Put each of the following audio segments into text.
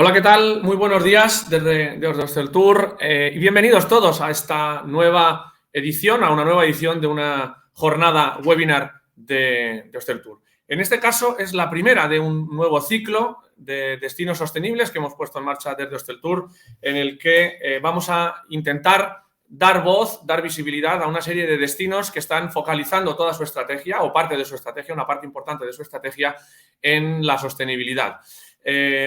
Hola, ¿qué tal? Muy buenos días desde Hostel Tour y bienvenidos todos a esta nueva edición, a una nueva edición de una jornada webinar de Hostel Tour. En este caso es la primera de un nuevo ciclo de destinos sostenibles que hemos puesto en marcha desde Hostel Tour, en el que vamos a intentar dar voz, dar visibilidad a una serie de destinos que están focalizando toda su estrategia o parte de su estrategia, una parte importante de su estrategia en la sostenibilidad.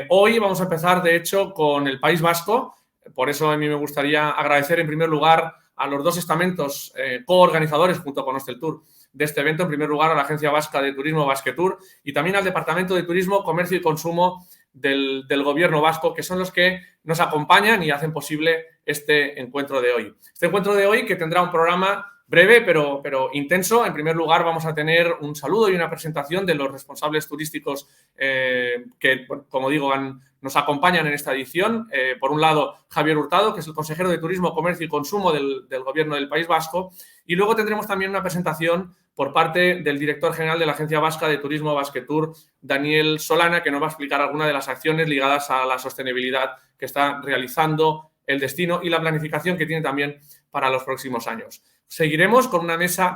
Hoy vamos a empezar, de hecho, con el País Vasco. Por eso a mí me gustaría agradecer en primer lugar a los dos estamentos coorganizadores junto con Hostel Tour de este evento. En primer lugar, a la Agencia Vasca de Turismo, Basquetour, y también al Departamento de Turismo, Comercio y Consumo del Gobierno vasco, que son los que nos acompañan y hacen posible este encuentro de hoy. Este encuentro de hoy que tendrá un programa breve pero intenso. En primer lugar, vamos a tener un saludo y una presentación de los responsables turísticos que, como digo, nos acompañan en esta edición. Por un lado, Javier Hurtado, que es el consejero de Turismo, Comercio y Consumo del Gobierno del País Vasco. Y luego tendremos también una presentación por parte del director general de la Agencia Vasca de Turismo, Basquetour, Daniel Solana, que nos va a explicar algunas de las acciones ligadas a la sostenibilidad que está realizando el destino y la planificación que tiene también para los próximos años. Seguiremos con una mesa,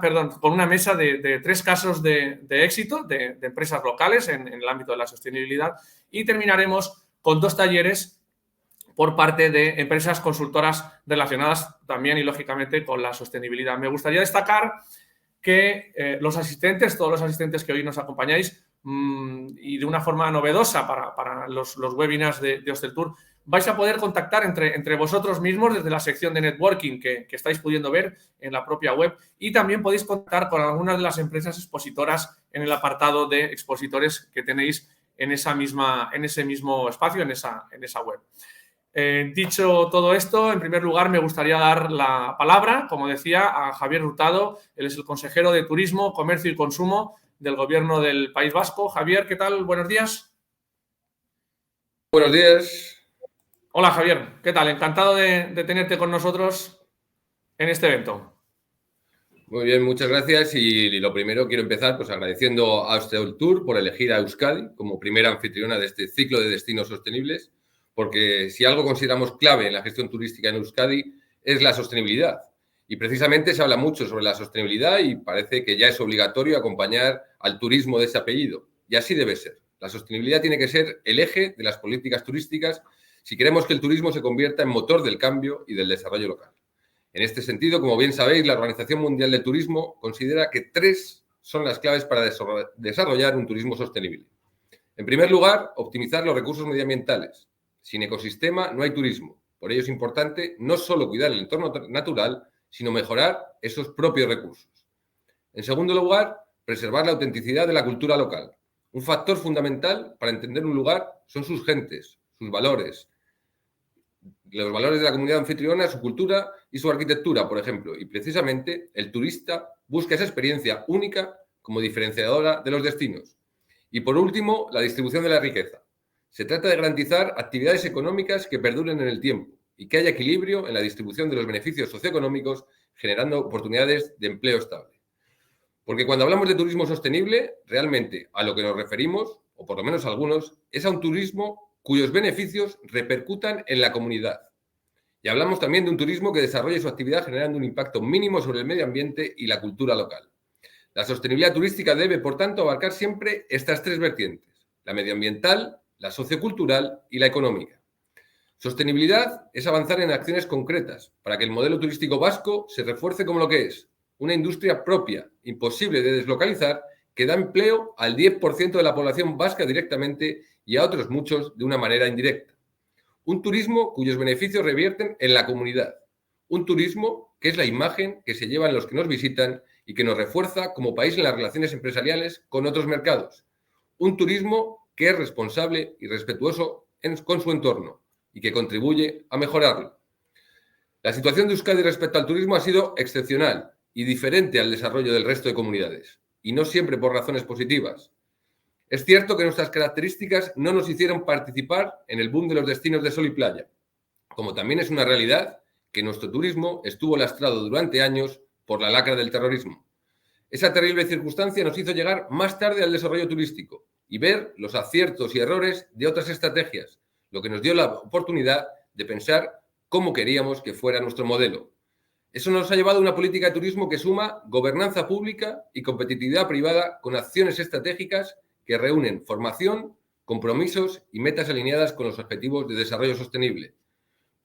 de 3 casos de éxito de empresas locales en el ámbito de la sostenibilidad, y terminaremos con 2 talleres por parte de empresas consultoras relacionadas también y, lógicamente, con la sostenibilidad. Me gustaría destacar que todos los asistentes que hoy nos acompañáis y de una forma novedosa para los webinars de Hostel Tour, vais a poder contactar entre vosotros mismos desde la sección de networking que estáis pudiendo ver en la propia web, y también podéis contactar con algunas de las empresas expositoras en el apartado de expositores que tenéis en ese mismo espacio, en esa web. Dicho todo esto, en primer lugar me gustaría dar la palabra, como decía, a Javier Hurtado. Él es el consejero de Turismo, Comercio y Consumo del Gobierno del País Vasco. Javier, ¿qué tal? Buenos días. Buenos días. Hola, Javier. ¿Qué tal? Encantado de tenerte con nosotros en este evento. Muy bien, muchas gracias. Y lo primero, quiero empezar agradeciendo a Hostel Tour por elegir a Euskadi como primera anfitriona de este ciclo de destinos sostenibles, porque si algo consideramos clave en la gestión turística en Euskadi es la sostenibilidad. Y precisamente se habla mucho sobre la sostenibilidad y parece que ya es obligatorio acompañar al turismo de ese apellido. Y así debe ser. La sostenibilidad tiene que ser el eje de las políticas turísticas si queremos que el turismo se convierta en motor del cambio y del desarrollo local. En este sentido, como bien sabéis, la Organización Mundial del Turismo considera que 3 son las claves para desarrollar un turismo sostenible. En primer lugar, optimizar los recursos medioambientales. Sin ecosistema no hay turismo. Por ello es importante no solo cuidar el entorno natural, sino mejorar esos propios recursos. En segundo lugar, preservar la autenticidad de la cultura local. Un factor fundamental para entender un lugar son sus gentes, sus valores, los valores de la comunidad anfitriona, su cultura y su arquitectura, por ejemplo. Y precisamente el turista busca esa experiencia única como diferenciadora de los destinos. Y por último, la distribución de la riqueza. Se trata de garantizar actividades económicas que perduren en el tiempo y que haya equilibrio en la distribución de los beneficios socioeconómicos, generando oportunidades de empleo estable. Porque cuando hablamos de turismo sostenible, realmente a lo que nos referimos, o por lo menos algunos, es a un turismo cuyos beneficios repercutan en la comunidad. Y hablamos también de un turismo que desarrolle su actividad generando un impacto mínimo sobre el medio ambiente y la cultura local. La sostenibilidad turística debe, por tanto, abarcar siempre estas 3 vertientes: la medioambiental, la sociocultural y la económica. Sostenibilidad es avanzar en acciones concretas para que el modelo turístico vasco se refuerce como lo que es: una industria propia, imposible de deslocalizar, que da empleo al 10% de la población vasca directamente y a otros muchos de una manera indirecta. Un turismo cuyos beneficios revierten en la comunidad. Un turismo que es la imagen que se llevan los que nos visitan y que nos refuerza como país en las relaciones empresariales con otros mercados. Un turismo que es responsable y respetuoso con su entorno y que contribuye a mejorarlo. La situación de Euskadi respecto al turismo ha sido excepcional y diferente al desarrollo del resto de comunidades, y no siempre por razones positivas. Es cierto que nuestras características no nos hicieron participar en el boom de los destinos de sol y playa, como también es una realidad que nuestro turismo estuvo lastrado durante años por la lacra del terrorismo. Esa terrible circunstancia nos hizo llegar más tarde al desarrollo turístico y ver los aciertos y errores de otras estrategias, lo que nos dio la oportunidad de pensar cómo queríamos que fuera nuestro modelo. Eso nos ha llevado a una política de turismo que suma gobernanza pública y competitividad privada con acciones estratégicas que reúnen formación, compromisos y metas alineadas con los objetivos de desarrollo sostenible.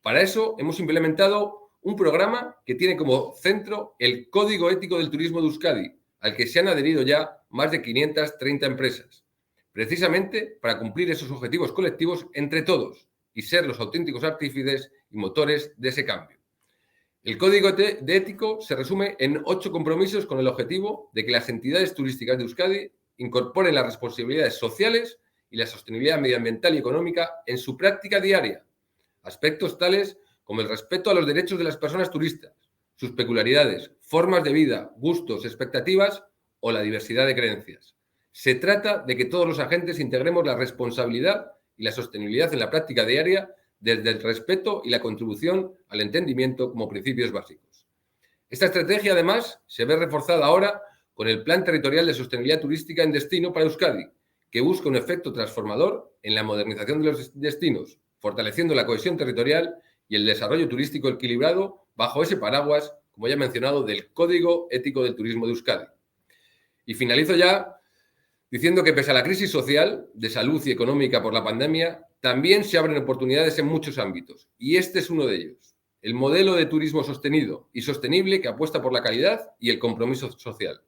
Para eso hemos implementado un programa que tiene como centro el Código Ético del Turismo de Euskadi, al que se han adherido ya más de 530 empresas, precisamente para cumplir esos objetivos colectivos entre todos y ser los auténticos artífices y motores de ese cambio. El Código de Ético se resume en 8 compromisos con el objetivo de que las entidades turísticas de Euskadi incorporen las responsabilidades sociales y la sostenibilidad medioambiental y económica en su práctica diaria. Aspectos tales como el respeto a los derechos de las personas turistas, sus peculiaridades, formas de vida, gustos, expectativas o la diversidad de creencias. Se trata de que todos los agentes integremos la responsabilidad y la sostenibilidad en la práctica diaria desde el respeto y la contribución al entendimiento como principios básicos. Esta estrategia, además, se ve reforzada ahora con el Plan Territorial de Sostenibilidad Turística en Destino para Euskadi, que busca un efecto transformador en la modernización de los destinos, fortaleciendo la cohesión territorial y el desarrollo turístico equilibrado bajo ese paraguas, como ya he mencionado, del Código Ético del Turismo de Euskadi. Y finalizo ya diciendo que pese a la crisis social, de salud y económica por la pandemia, también se abren oportunidades en muchos ámbitos, y este es uno de ellos. El modelo de turismo sostenido y sostenible que apuesta por la calidad y el compromiso social.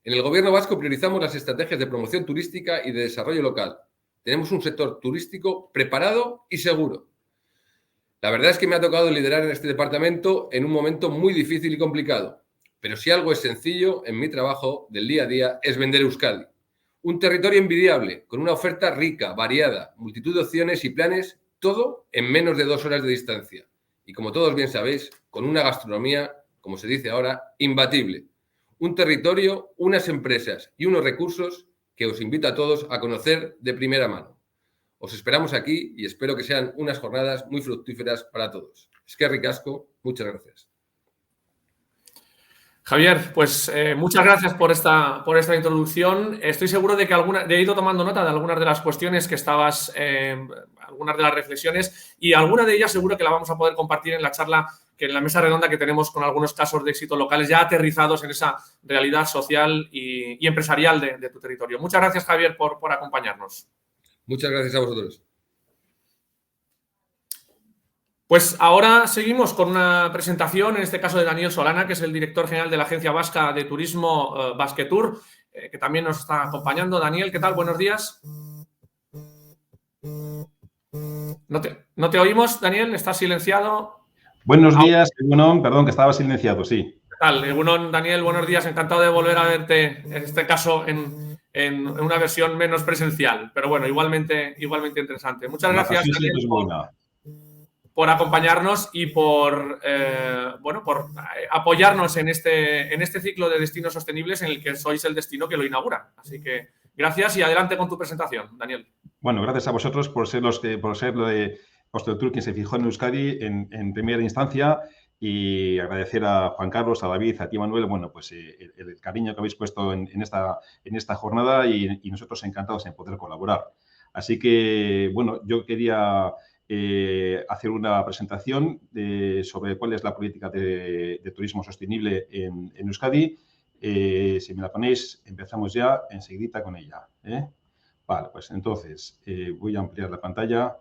En el Gobierno vasco priorizamos las estrategias de promoción turística y de desarrollo local. Tenemos un sector turístico preparado y seguro. La verdad es que me ha tocado liderar en este departamento en un momento muy difícil y complicado, pero si algo es sencillo en mi trabajo del día a día es vender Euskadi. Un territorio envidiable, con una oferta rica, variada, multitud de opciones y planes, todo en menos de 2 horas de distancia. Y como todos bien sabéis, con una gastronomía, como se dice ahora, imbatible. Un territorio, unas empresas y unos recursos que os invito a todos a conocer de primera mano. Os esperamos aquí y espero que sean unas jornadas muy fructíferas para todos. Eskerrik asko, muchas gracias. Javier, pues muchas gracias por esta introducción. Estoy seguro de que he ido tomando nota de algunas de las cuestiones que estabas, algunas de las reflexiones, y alguna de ellas seguro que la vamos a poder compartir en la charla, en la mesa redonda que tenemos con algunos casos de éxito locales ya aterrizados en esa realidad social y empresarial de tu territorio. Muchas gracias, Javier, por acompañarnos. Muchas gracias a vosotros. Pues ahora seguimos con una presentación, en este caso de Daniel Solana, que es el director general de la Agencia Vasca de Turismo Basquetour, que también nos está acompañando. Daniel, ¿qué tal? Buenos días. ¿No te oímos, Daniel? ¿Estás silenciado? Buenos días, Egunon. Perdón, que estaba silenciado, sí. ¿Qué tal? Egunon, Daniel, buenos días. Encantado de volver a verte, en este caso, en una versión menos presencial. Pero bueno, igualmente interesante. Muchas gracias, Daniel, por acompañarnos y por apoyarnos en este ciclo de destinos sostenibles en el que sois el destino que lo inaugura. Así que gracias y adelante con tu presentación, Daniel. Bueno, gracias a vosotros por ser lo de Osteotour quien se fijó en Euskadi en primera instancia, y agradecer a Juan Carlos, a David, a ti, Manuel, bueno, pues el cariño que habéis puesto en esta jornada, y nosotros encantados en poder colaborar. Así que, bueno, yo quería hacer una presentación sobre cuál es la política de turismo sostenible en Euskadi. Si me la ponéis, empezamos ya enseguidita con ella. Vale, pues entonces voy a ampliar la pantalla.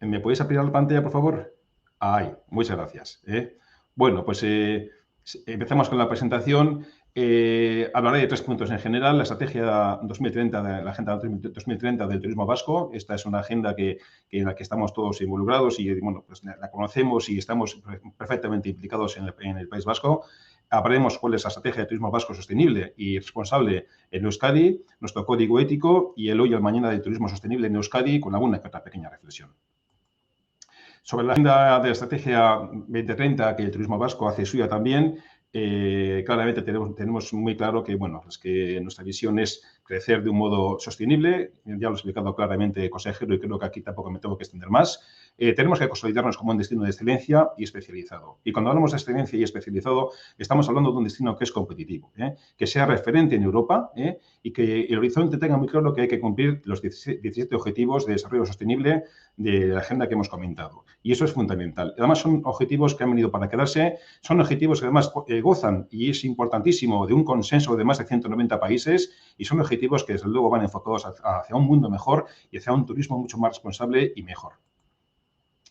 ¿Me podéis ampliar la pantalla, por favor? Ahí, muchas gracias. Bueno, pues empezamos con la presentación. Hablaré de 3 puntos en general: la estrategia 2030, la agenda 2030 del turismo vasco. Esta es una agenda en la que estamos todos involucrados y, bueno, pues la conocemos y estamos perfectamente implicados en el País Vasco. Hablaremos cuál es la estrategia de turismo vasco sostenible y responsable en Euskadi, nuestro código ético y el hoy y el mañana del turismo sostenible en Euskadi, con alguna que otra pequeña reflexión. Sobre la agenda de la estrategia 2030, que el turismo vasco hace suya también, claramente tenemos muy claro que, bueno, pues que nuestra visión es crecer de un modo sostenible. Ya lo he explicado claramente, consejero, y creo que aquí tampoco me tengo que extender más. tenemos que consolidarnos como un destino de excelencia y especializado. Y cuando hablamos de excelencia y especializado, estamos hablando de un destino que es competitivo, que sea referente en Europa y que el horizonte tenga muy claro que hay que cumplir los 17 objetivos de desarrollo sostenible de la agenda que hemos comentado. Y eso es fundamental. Además, son objetivos que han venido para quedarse, son objetivos que además gozan, y es importantísimo, de un consenso de más de 190 países, y son objetivos que desde luego van enfocados hacia un mundo mejor y hacia un turismo mucho más responsable y mejor.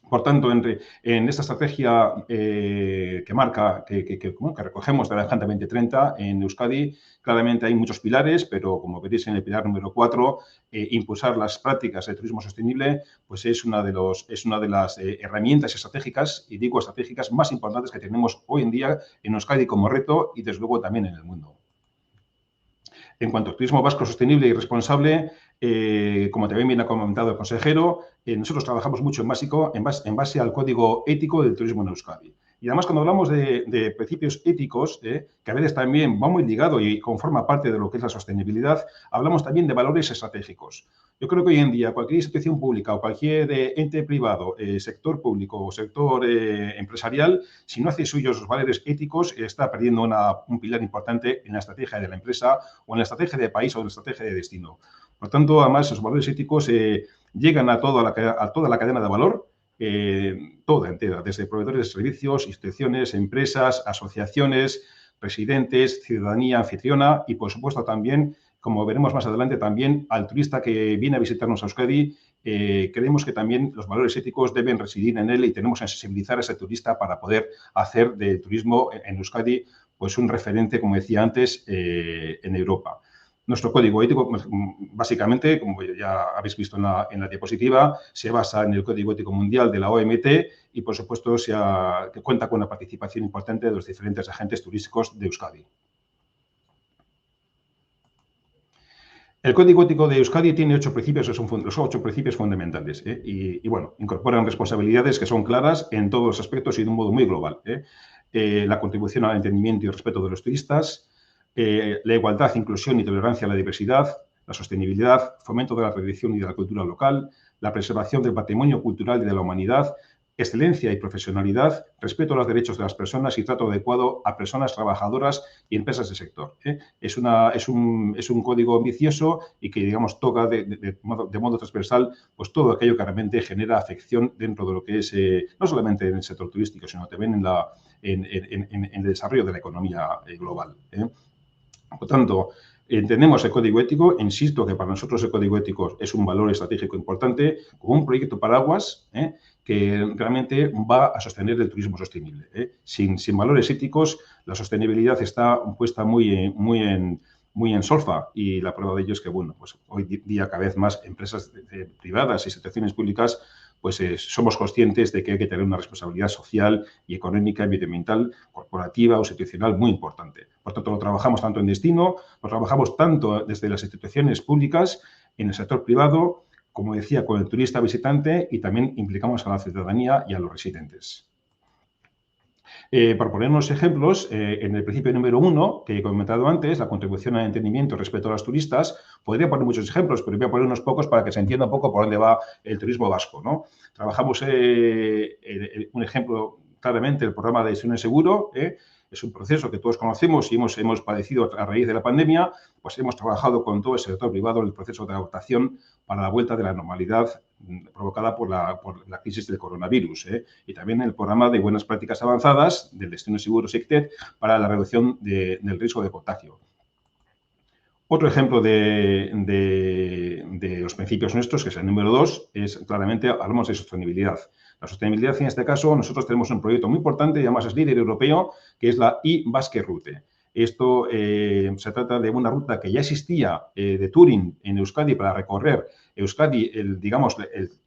Por tanto, en esta estrategia que recogemos de la Agenda 2030 en Euskadi, claramente hay muchos pilares, pero como veréis en el pilar número 4, impulsar las prácticas de turismo sostenible, pues es una de las herramientas estratégicas, y digo estratégicas, más importantes que tenemos hoy en día en Euskadi como reto y desde luego también en el mundo. En cuanto al turismo vasco sostenible y responsable, como también bien ha comentado el consejero, nosotros trabajamos mucho en base al código ético del turismo en Euskadi. Y además, cuando hablamos de principios éticos, que a veces también va muy ligado y conforma parte de lo que es la sostenibilidad, hablamos también de valores estratégicos. Yo creo que hoy en día cualquier institución pública o cualquier ente privado, sector público o sector empresarial, si no hace suyos los valores éticos, está perdiendo un pilar importante en la estrategia de la empresa o en la estrategia de país o en la estrategia de destino. Por tanto, además, los valores éticos llegan a toda la cadena de valor, toda entera, desde proveedores de servicios, instituciones, empresas, asociaciones, residentes, ciudadanía anfitriona y, por supuesto, también, como veremos más adelante, también al turista que viene a visitarnos a Euskadi. Creemos que también los valores éticos deben residir en él y tenemos que sensibilizar a ese turista para poder hacer del turismo en Euskadi pues un referente, como decía antes, en Europa. Nuestro código ético, básicamente, como ya habéis visto en la diapositiva, se basa en el Código Ético Mundial de la OMT y, por supuesto, que cuenta con la participación importante de los diferentes agentes turísticos de Euskadi. El Código Ético de Euskadi tiene 8 principios, que son los 8 principios fundamentales. Y, bueno, incorporan responsabilidades que son claras en todos los aspectos y de un modo muy global. La contribución al entendimiento y respeto de los turistas, la igualdad, inclusión y tolerancia a la diversidad, la sostenibilidad, fomento de la tradición y de la cultura local, la preservación del patrimonio cultural y de la humanidad, excelencia y profesionalidad, respeto a los derechos de las personas y trato adecuado a personas trabajadoras y empresas del sector. Es un código ambicioso y que, digamos, toca de modo transversal pues todo aquello que realmente genera afección dentro de lo que es, no solamente en el sector turístico, sino también en el desarrollo de la economía global. Por tanto, entendemos el código ético, insisto que para nosotros el código ético es un valor estratégico importante, como un proyecto paraguas que realmente va a sostener el turismo sostenible. Sin valores éticos, la sostenibilidad está puesta muy en solfa y la prueba de ello es que, bueno, pues hoy día cada vez más empresas privadas y instituciones públicas pues somos conscientes de que hay que tener una responsabilidad social y económica, medioambiental, corporativa o institucional muy importante. Por tanto, lo trabajamos tanto en destino, lo trabajamos tanto desde las instituciones públicas, en el sector privado, como decía, con el turista visitante y también implicamos a la ciudadanía y a los residentes. Por poner unos ejemplos, en el principio número 1, que he comentado antes, la contribución al entendimiento respecto a los turistas, podría poner muchos ejemplos, pero voy a poner unos pocos para que se entienda un poco por dónde va el turismo vasco, ¿no? Trabajamos un ejemplo claramente, el programa de Destino Seguro, es un proceso que todos conocemos y hemos padecido a raíz de la pandemia, pues hemos trabajado con todo el sector privado en el proceso de adaptación para la vuelta de la normalidad provocada por la crisis del coronavirus. Y también el programa de buenas prácticas avanzadas del Destino Seguro SICTED para la reducción del riesgo de contagio. Otro ejemplo de los principios nuestros, que es el número 2, es claramente, hablamos de sostenibilidad. La sostenibilidad, en este caso, nosotros tenemos un proyecto muy importante, además es líder europeo, que es la e-Basque Route. Esto se trata de una ruta que ya existía de touring en Euskadi para recorrer Euskadi, el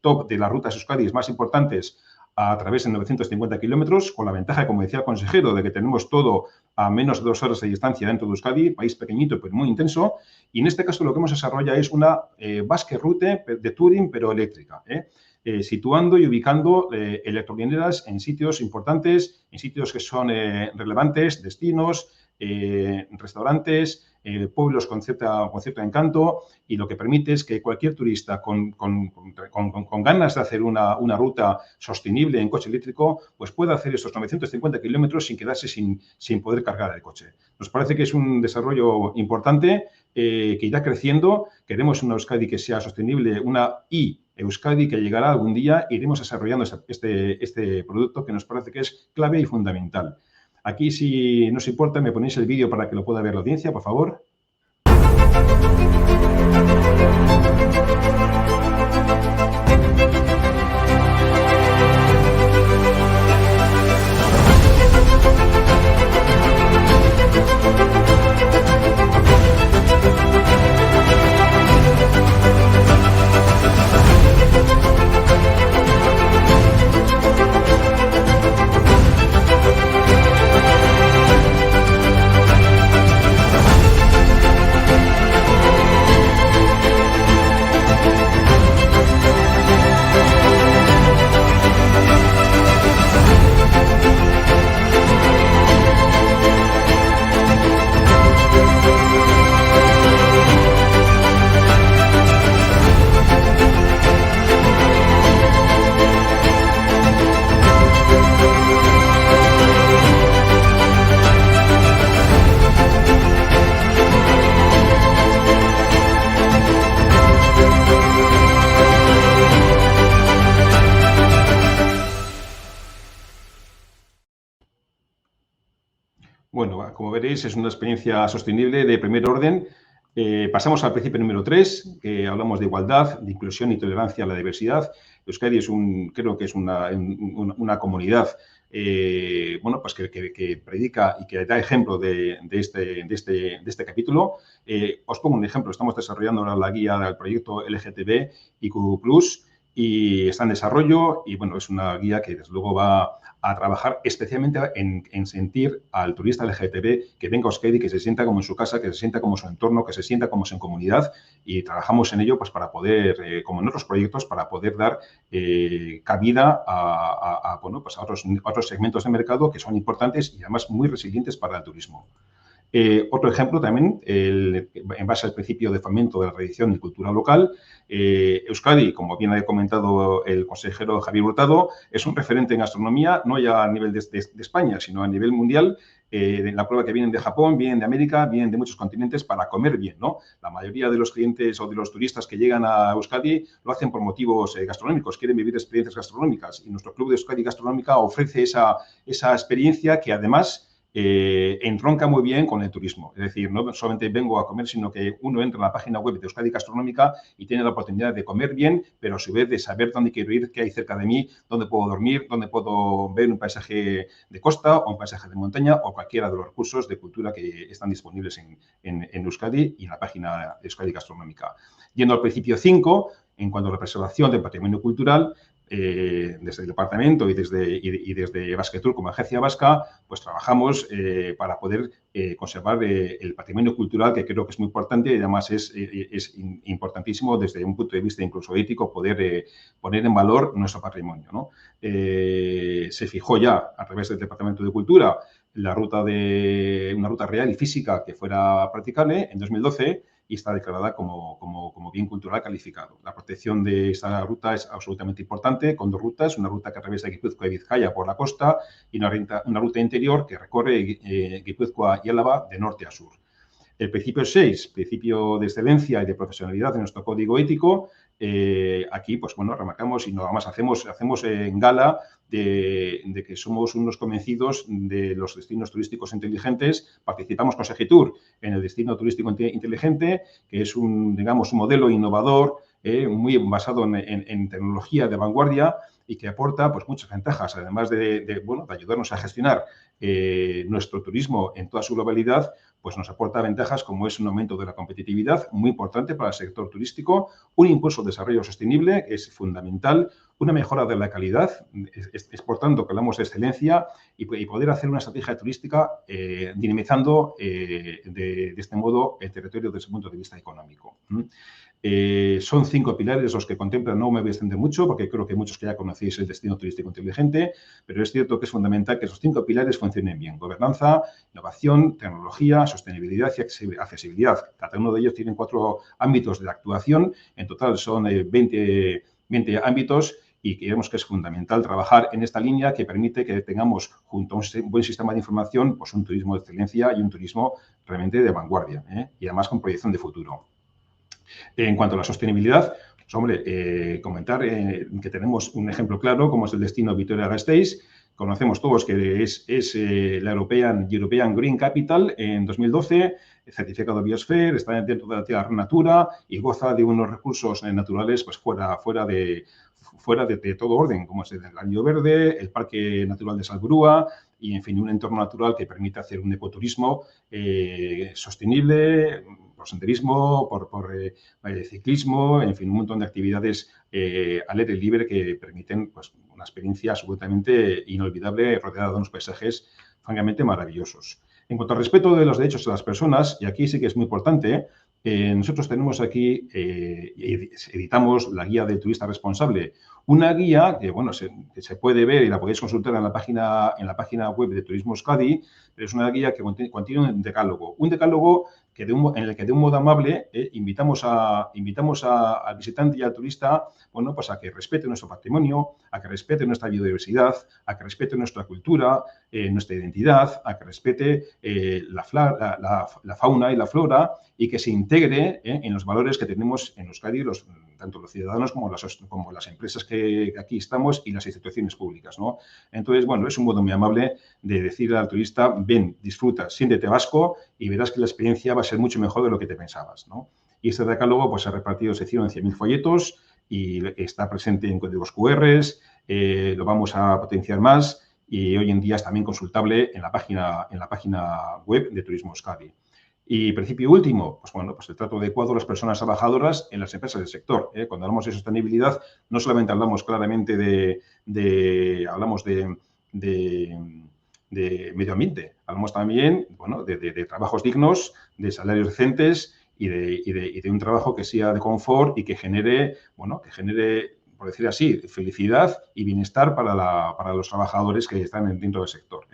top de las rutas Euskadi más importantes a través de 950 kilómetros, con la ventaja, como decía el consejero, de que tenemos todo a menos de 2 horas de distancia dentro de Euskadi, país pequeñito pero muy intenso. Y en este caso lo que hemos desarrollado es una Basque Route de touring pero eléctrica, situando y ubicando electrolineras en sitios importantes, en sitios que son relevantes, destinos, restaurantes, pueblos con cierto encanto, y lo que permite es que cualquier turista con ganas de hacer una ruta sostenible en coche eléctrico, pues pueda hacer estos 950 kilómetros sin quedarse sin poder cargar el coche. Nos parece que es un desarrollo importante que irá creciendo. Queremos una Euskadi que sea sostenible, una Euskadi que llegará algún día. Iremos desarrollando este producto que nos parece que es clave y fundamental. Aquí, si no os importa, me ponéis el vídeo para que lo pueda ver la audiencia, por favor. Bueno, como veréis, es una experiencia sostenible de primer orden. Pasamos al principio número 3, que hablamos de igualdad, de inclusión y tolerancia a la diversidad. Euskadi creo que es una comunidad bueno, pues que predica y que da ejemplo de este capítulo. Os pongo un ejemplo. Estamos desarrollando ahora la guía del proyecto LGTBIQ+, y está en desarrollo, y bueno, es una guía que desde luego va a trabajar especialmente en sentir al turista LGTB que venga a Euskadi, que se sienta como en su casa, que se sienta como en su entorno, que se sienta como en comunidad, y trabajamos en ello pues para poder, como en otros proyectos, para poder dar cabida bueno, pues a otros segmentos de mercado que son importantes y además muy resilientes para el turismo. Otro ejemplo también, en base al principio de fomento de la tradición y cultura local, Euskadi, como bien ha comentado el consejero Javier Hurtado, es un referente en gastronomía, no ya a nivel de España, sino a nivel mundial. En la prueba que vienen de Japón, vienen de América, vienen de muchos continentes para comer bien, ¿no? La mayoría de los clientes o de los turistas que llegan a Euskadi lo hacen por motivos gastronómicos, quieren vivir experiencias gastronómicas, y nuestro Club de Euskadi Gastronómica ofrece esa experiencia que además entronca muy bien con el turismo. Es decir, no solamente vengo a comer, sino que uno entra en la página web de Euskadi Gastronómica y tiene la oportunidad de comer bien, pero a su vez de saber dónde quiero ir, qué hay cerca de mí, dónde puedo dormir, dónde puedo ver un paisaje de costa o un paisaje de montaña o cualquiera de los recursos de cultura que están disponibles en Euskadi y en la página de Euskadi Gastronómica. Yendo al principio 5, en cuanto a la preservación del patrimonio cultural, desde el departamento y desde Basquetour como agencia vasca, pues trabajamos para poder conservar el patrimonio cultural, que creo que es muy importante y además es importantísimo desde un punto de vista incluso ético poder poner en valor nuestro patrimonio, ¿no? Se fijó ya a través del Departamento de Cultura una ruta real y física que fuera practicable en 2012 y está declarada como bien cultural calificado. La protección de esta ruta es absolutamente importante, con 2 rutas, una ruta que atraviesa Guipúzcoa y Vizcaya por la costa y una ruta interior que recorre Guipúzcoa y Álava de norte a sur. El principio 6, principio de excelencia y de profesionalidad de nuestro código ético. Aquí, pues bueno, remarcamos y nada más hacemos en gala de que somos unos convencidos de los destinos turísticos inteligentes. Participamos con Segitur en el destino turístico inteligente, que es un modelo innovador, muy basado en tecnología de vanguardia y que aporta pues muchas ventajas, además de ayudarnos a gestionar nuestro turismo en toda su globalidad, pues nos aporta ventajas como es un aumento de la competitividad muy importante para el sector turístico, un impulso al desarrollo sostenible que es fundamental, una mejora de la calidad, es por tanto que hablamos de excelencia y poder hacer una estrategia turística dinamizando de este modo el territorio desde el punto de vista económico. Son 5 pilares los que contemplan, no me voy a extender mucho porque creo que muchos que ya conocéis el destino turístico inteligente, pero es cierto que es fundamental que esos 5 pilares funcionen bien. Gobernanza, innovación, tecnología, sostenibilidad y accesibilidad. Cada uno de ellos tiene 4 ámbitos de actuación, en total son 20 ámbitos y creemos que es fundamental trabajar en esta línea que permite que tengamos, junto a un buen sistema de información, pues un turismo de excelencia y un turismo realmente de vanguardia, y además con proyección de futuro. En cuanto a la sostenibilidad, pues, hombre, comentar que tenemos un ejemplo claro, como es el destino Vitoria-Gasteiz. Conocemos todos que es la European Green Capital en 2012, certificado Biosphere, está dentro de la Tierra Natura y goza de unos recursos naturales pues fuera de todo orden, como es el Anillo Verde, el Parque Natural de Salburua y, en fin, un entorno natural que permite hacer un ecoturismo sostenible, por senderismo, por ciclismo, en fin, un montón de actividades al aire libre que permiten pues, una experiencia absolutamente inolvidable rodeada de unos paisajes francamente maravillosos. En cuanto al respeto de los derechos de las personas, y aquí sí que es muy importante, nosotros tenemos aquí, editamos la guía del turista responsable, una guía que, bueno, que se puede ver y la podéis consultar en la página web de Turismo Euskadi, pero es una guía que contiene un decálogo en el que de un modo amable invitamos al visitante y al turista, bueno, pues a que respete nuestro patrimonio, a que respete nuestra biodiversidad, a que respete nuestra cultura, nuestra identidad, a que respete la fauna y la flora y que se integre en los valores que tenemos en Euskadi, tanto los ciudadanos como las empresas que aquí estamos y las instituciones públicas, ¿no? Entonces, bueno, es un modo muy amable de decir al turista, ven, disfruta, siéntete vasco y verás que la experiencia va a ser mucho mejor de lo que te pensabas, ¿no? Y este decálogo pues, se ha repartido, se hicieron 100.000 folletos y está presente en códigos QR, lo vamos a potenciar más y hoy en día es también consultable en la página web de Turismo Euskadi. Y principio último, pues bueno, pues el trato adecuado a las personas trabajadoras en las empresas del sector. Cuando hablamos de sostenibilidad, no solamente hablamos claramente hablamos de medio ambiente, hablamos también, bueno, de trabajos dignos, de salarios decentes y de un trabajo que sea de confort y que genere, por decir así, felicidad y bienestar para los trabajadores que están dentro del sector.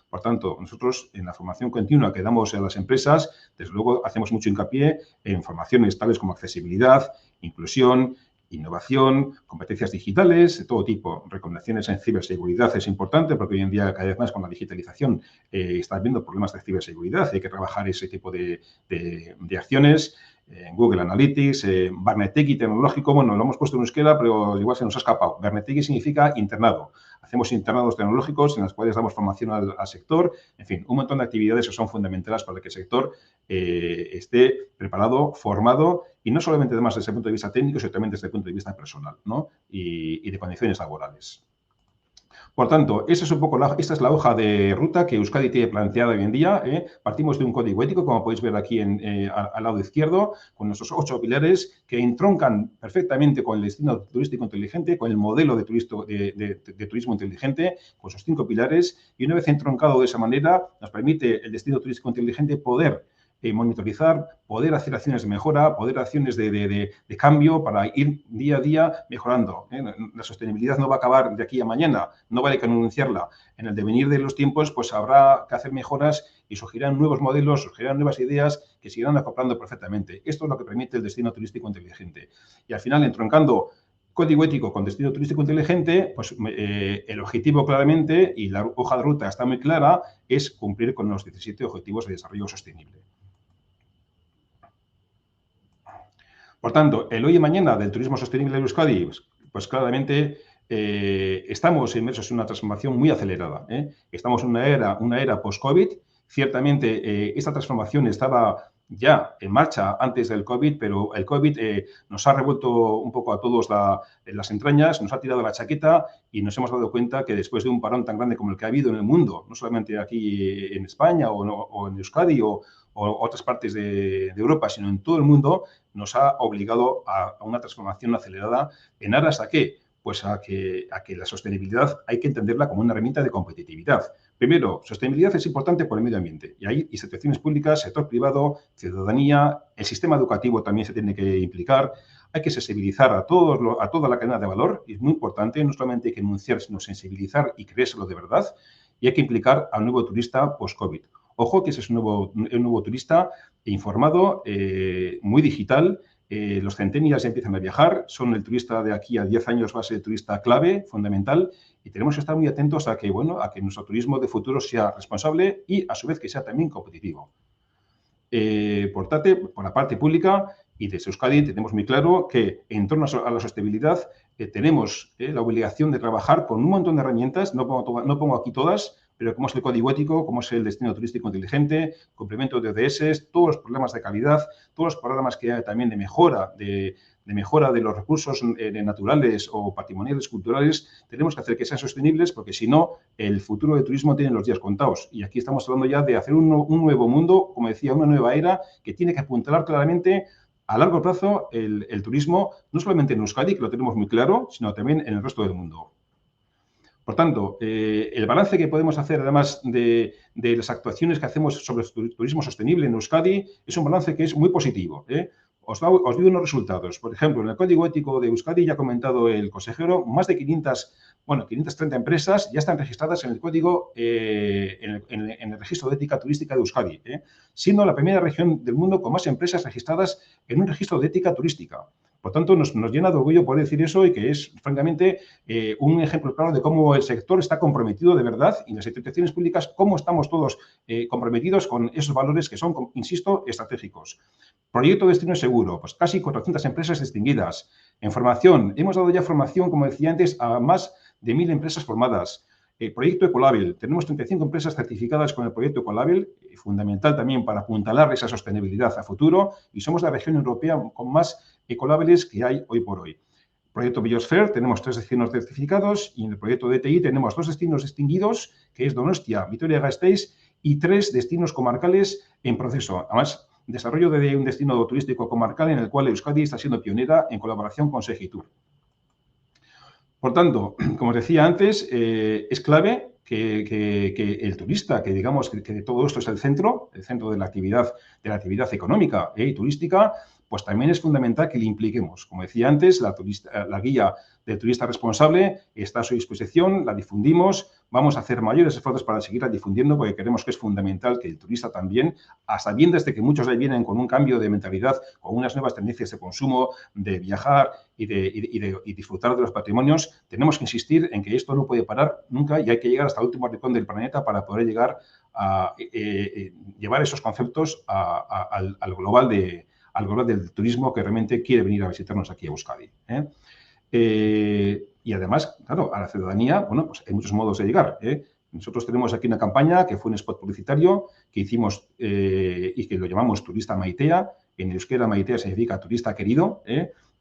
Por tanto, nosotros en la formación continua que damos a las empresas, desde luego hacemos mucho hincapié en formaciones tales como accesibilidad, inclusión, innovación, competencias digitales de todo tipo. Recomendaciones en ciberseguridad es importante porque hoy en día cada vez más con la digitalización está habiendo problemas de ciberseguridad y hay que trabajar ese tipo de acciones. Google Analytics, Barnetegi tecnológico, bueno, lo hemos puesto en euskera, pero igual se nos ha escapado. Barnetegi significa internado. Hacemos internados tecnológicos en los cuales damos formación al sector. En fin, un montón de actividades que son fundamentales para que el sector esté preparado, formado y no solamente además desde el punto de vista técnico, sino también desde el punto de vista personal, ¿no? y de condiciones laborales. Por tanto, esta es la hoja de ruta que Euskadi tiene planteada hoy en día. Partimos de un código ético, como podéis ver aquí al lado izquierdo, con nuestros 8 pilares que entroncan perfectamente con el destino turístico inteligente, con el modelo de turismo inteligente, con sus 5 pilares. Y una vez entroncado de esa manera, nos permite el destino turístico inteligente poder monitorizar, poder hacer acciones de mejora, poder acciones de cambio para ir día a día mejorando. La sostenibilidad no va a acabar de aquí a mañana, no vale que anunciarla. En el devenir de los tiempos, pues habrá que hacer mejoras y surgirán nuevos modelos, surgirán nuevas ideas que se irán acoplando perfectamente. Esto es lo que permite el destino turístico inteligente. Y al final, entroncando código ético con destino turístico inteligente, pues el objetivo claramente, y la hoja de ruta está muy clara, es cumplir con los 17 Objetivos de Desarrollo Sostenible. Por tanto, el hoy y mañana del turismo sostenible de Euskadi, pues claramente estamos inmersos en una transformación muy acelerada. Estamos en una era post-COVID. Ciertamente, esta transformación estaba ya en marcha antes del COVID, pero el COVID nos ha revuelto un poco a todos las entrañas, nos ha tirado la chaqueta y nos hemos dado cuenta que después de un parón tan grande como el que ha habido en el mundo, no solamente aquí en España o en Euskadi o otras partes de Europa, sino en todo el mundo, nos ha obligado a una transformación acelerada en aras a qué? pues a que la sostenibilidad hay que entenderla como una herramienta de competitividad. Primero, sostenibilidad es importante por el medio ambiente y hay instituciones públicas, sector privado, ciudadanía, el sistema educativo también se tiene que implicar. Hay que sensibilizar a toda la cadena de valor, y es muy importante, no solamente hay que enunciar, sino sensibilizar y creérselo de verdad, y hay que implicar al nuevo turista post-COVID. Ojo que ese es un nuevo turista informado, muy digital. Los centennials ya empiezan a viajar, son el turista de aquí a 10 años va a ser el turista clave, fundamental, y tenemos que estar muy atentos a que nuestro turismo de futuro sea responsable y, a su vez, que sea también competitivo. Por la parte pública y desde Euskadi tenemos muy claro que en torno a la sostenibilidad tenemos la obligación de trabajar con un montón de herramientas, no pongo aquí todas, pero como es el código ético, como es el destino turístico inteligente, complemento de ODS, todos los programas de calidad, todos los programas que hay también de mejora de los recursos naturales o patrimoniales, culturales, tenemos que hacer que sean sostenibles porque si no, el futuro del turismo tiene los días contados. Y aquí estamos hablando ya de hacer un nuevo mundo, como decía, una nueva era que tiene que apuntalar claramente a largo plazo el turismo, no solamente en Euskadi, que lo tenemos muy claro, sino también en el resto del mundo. Por tanto, el balance que podemos hacer, además de las actuaciones que hacemos sobre el turismo sostenible en Euskadi, es un balance que es muy positivo. Os doy unos resultados. Por ejemplo, en el Código Ético de Euskadi, ya ha comentado el consejero, más de 530 empresas ya están registradas en el Código, en el Registro de Ética Turística de Euskadi, siendo la primera región del mundo con más empresas registradas en un registro de ética turística. Por tanto, nos llena de orgullo poder decir eso y que es, francamente, un ejemplo claro de cómo el sector está comprometido de verdad y las instituciones públicas, cómo estamos todos comprometidos con esos valores que son, insisto, estratégicos. Proyecto Destino Seguro, pues casi 400 empresas distinguidas. En formación, hemos dado ya formación, como decía antes, a más de 1.000 empresas formadas. Proyecto Ecolabel, tenemos 35 empresas certificadas con el proyecto Ecolabel, fundamental también para apuntalar esa sostenibilidad a futuro, y somos la región europea con más Ecolabeles que hay hoy por hoy. Proyecto Biosphere, tenemos 3 destinos certificados y en el proyecto DTI tenemos 2 destinos distinguidos, que es Donostia, Vitoria-Gasteiz y 3 destinos comarcales en proceso. Además, desarrollo de un destino turístico comarcal en el cual Euskadi está siendo pionera en colaboración con Segitur. Por tanto, como os decía antes, es clave que el turista, que digamos que de todo esto es el centro de la actividad económica y turística, pues también es fundamental que le impliquemos. Como decía antes, la guía del turista responsable está a su disposición, la difundimos, vamos a hacer mayores esfuerzos para seguirla difundiendo porque creemos que es fundamental que el turista también, a sabiendas de que muchos de ahí vienen con un cambio de mentalidad, con unas nuevas tendencias de consumo, de viajar y disfrutar de los patrimonios, tenemos que insistir en que esto no puede parar nunca y hay que llegar hasta el último rincón del planeta para poder llegar a llevar esos conceptos al global del turismo que realmente quiere venir a visitarnos aquí a Euskadi. Y además, claro, a la ciudadanía, bueno, pues hay muchos modos de llegar. Nosotros tenemos aquí una campaña que fue un spot publicitario que hicimos y que lo llamamos Turista Maitea. En euskera Maitea significa turista querido.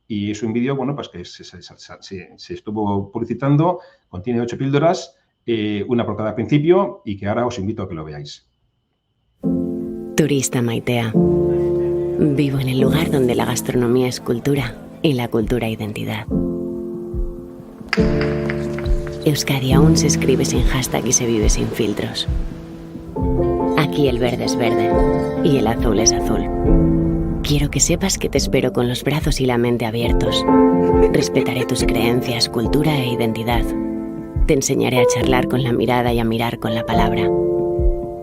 Y es un vídeo, bueno, pues que se estuvo publicitando, contiene 8 píldoras, una por cada principio y que ahora os invito a que lo veáis. Turista Maitea. Vivo en el lugar donde la gastronomía es cultura y la cultura identidad. Euskadi aún se escribe sin hashtag y se vive sin filtros. Aquí el verde es verde y el azul es azul. Quiero que sepas que te espero con los brazos y la mente abiertos. Respetaré tus creencias, cultura e identidad. Te enseñaré a charlar con la mirada y a mirar con la palabra.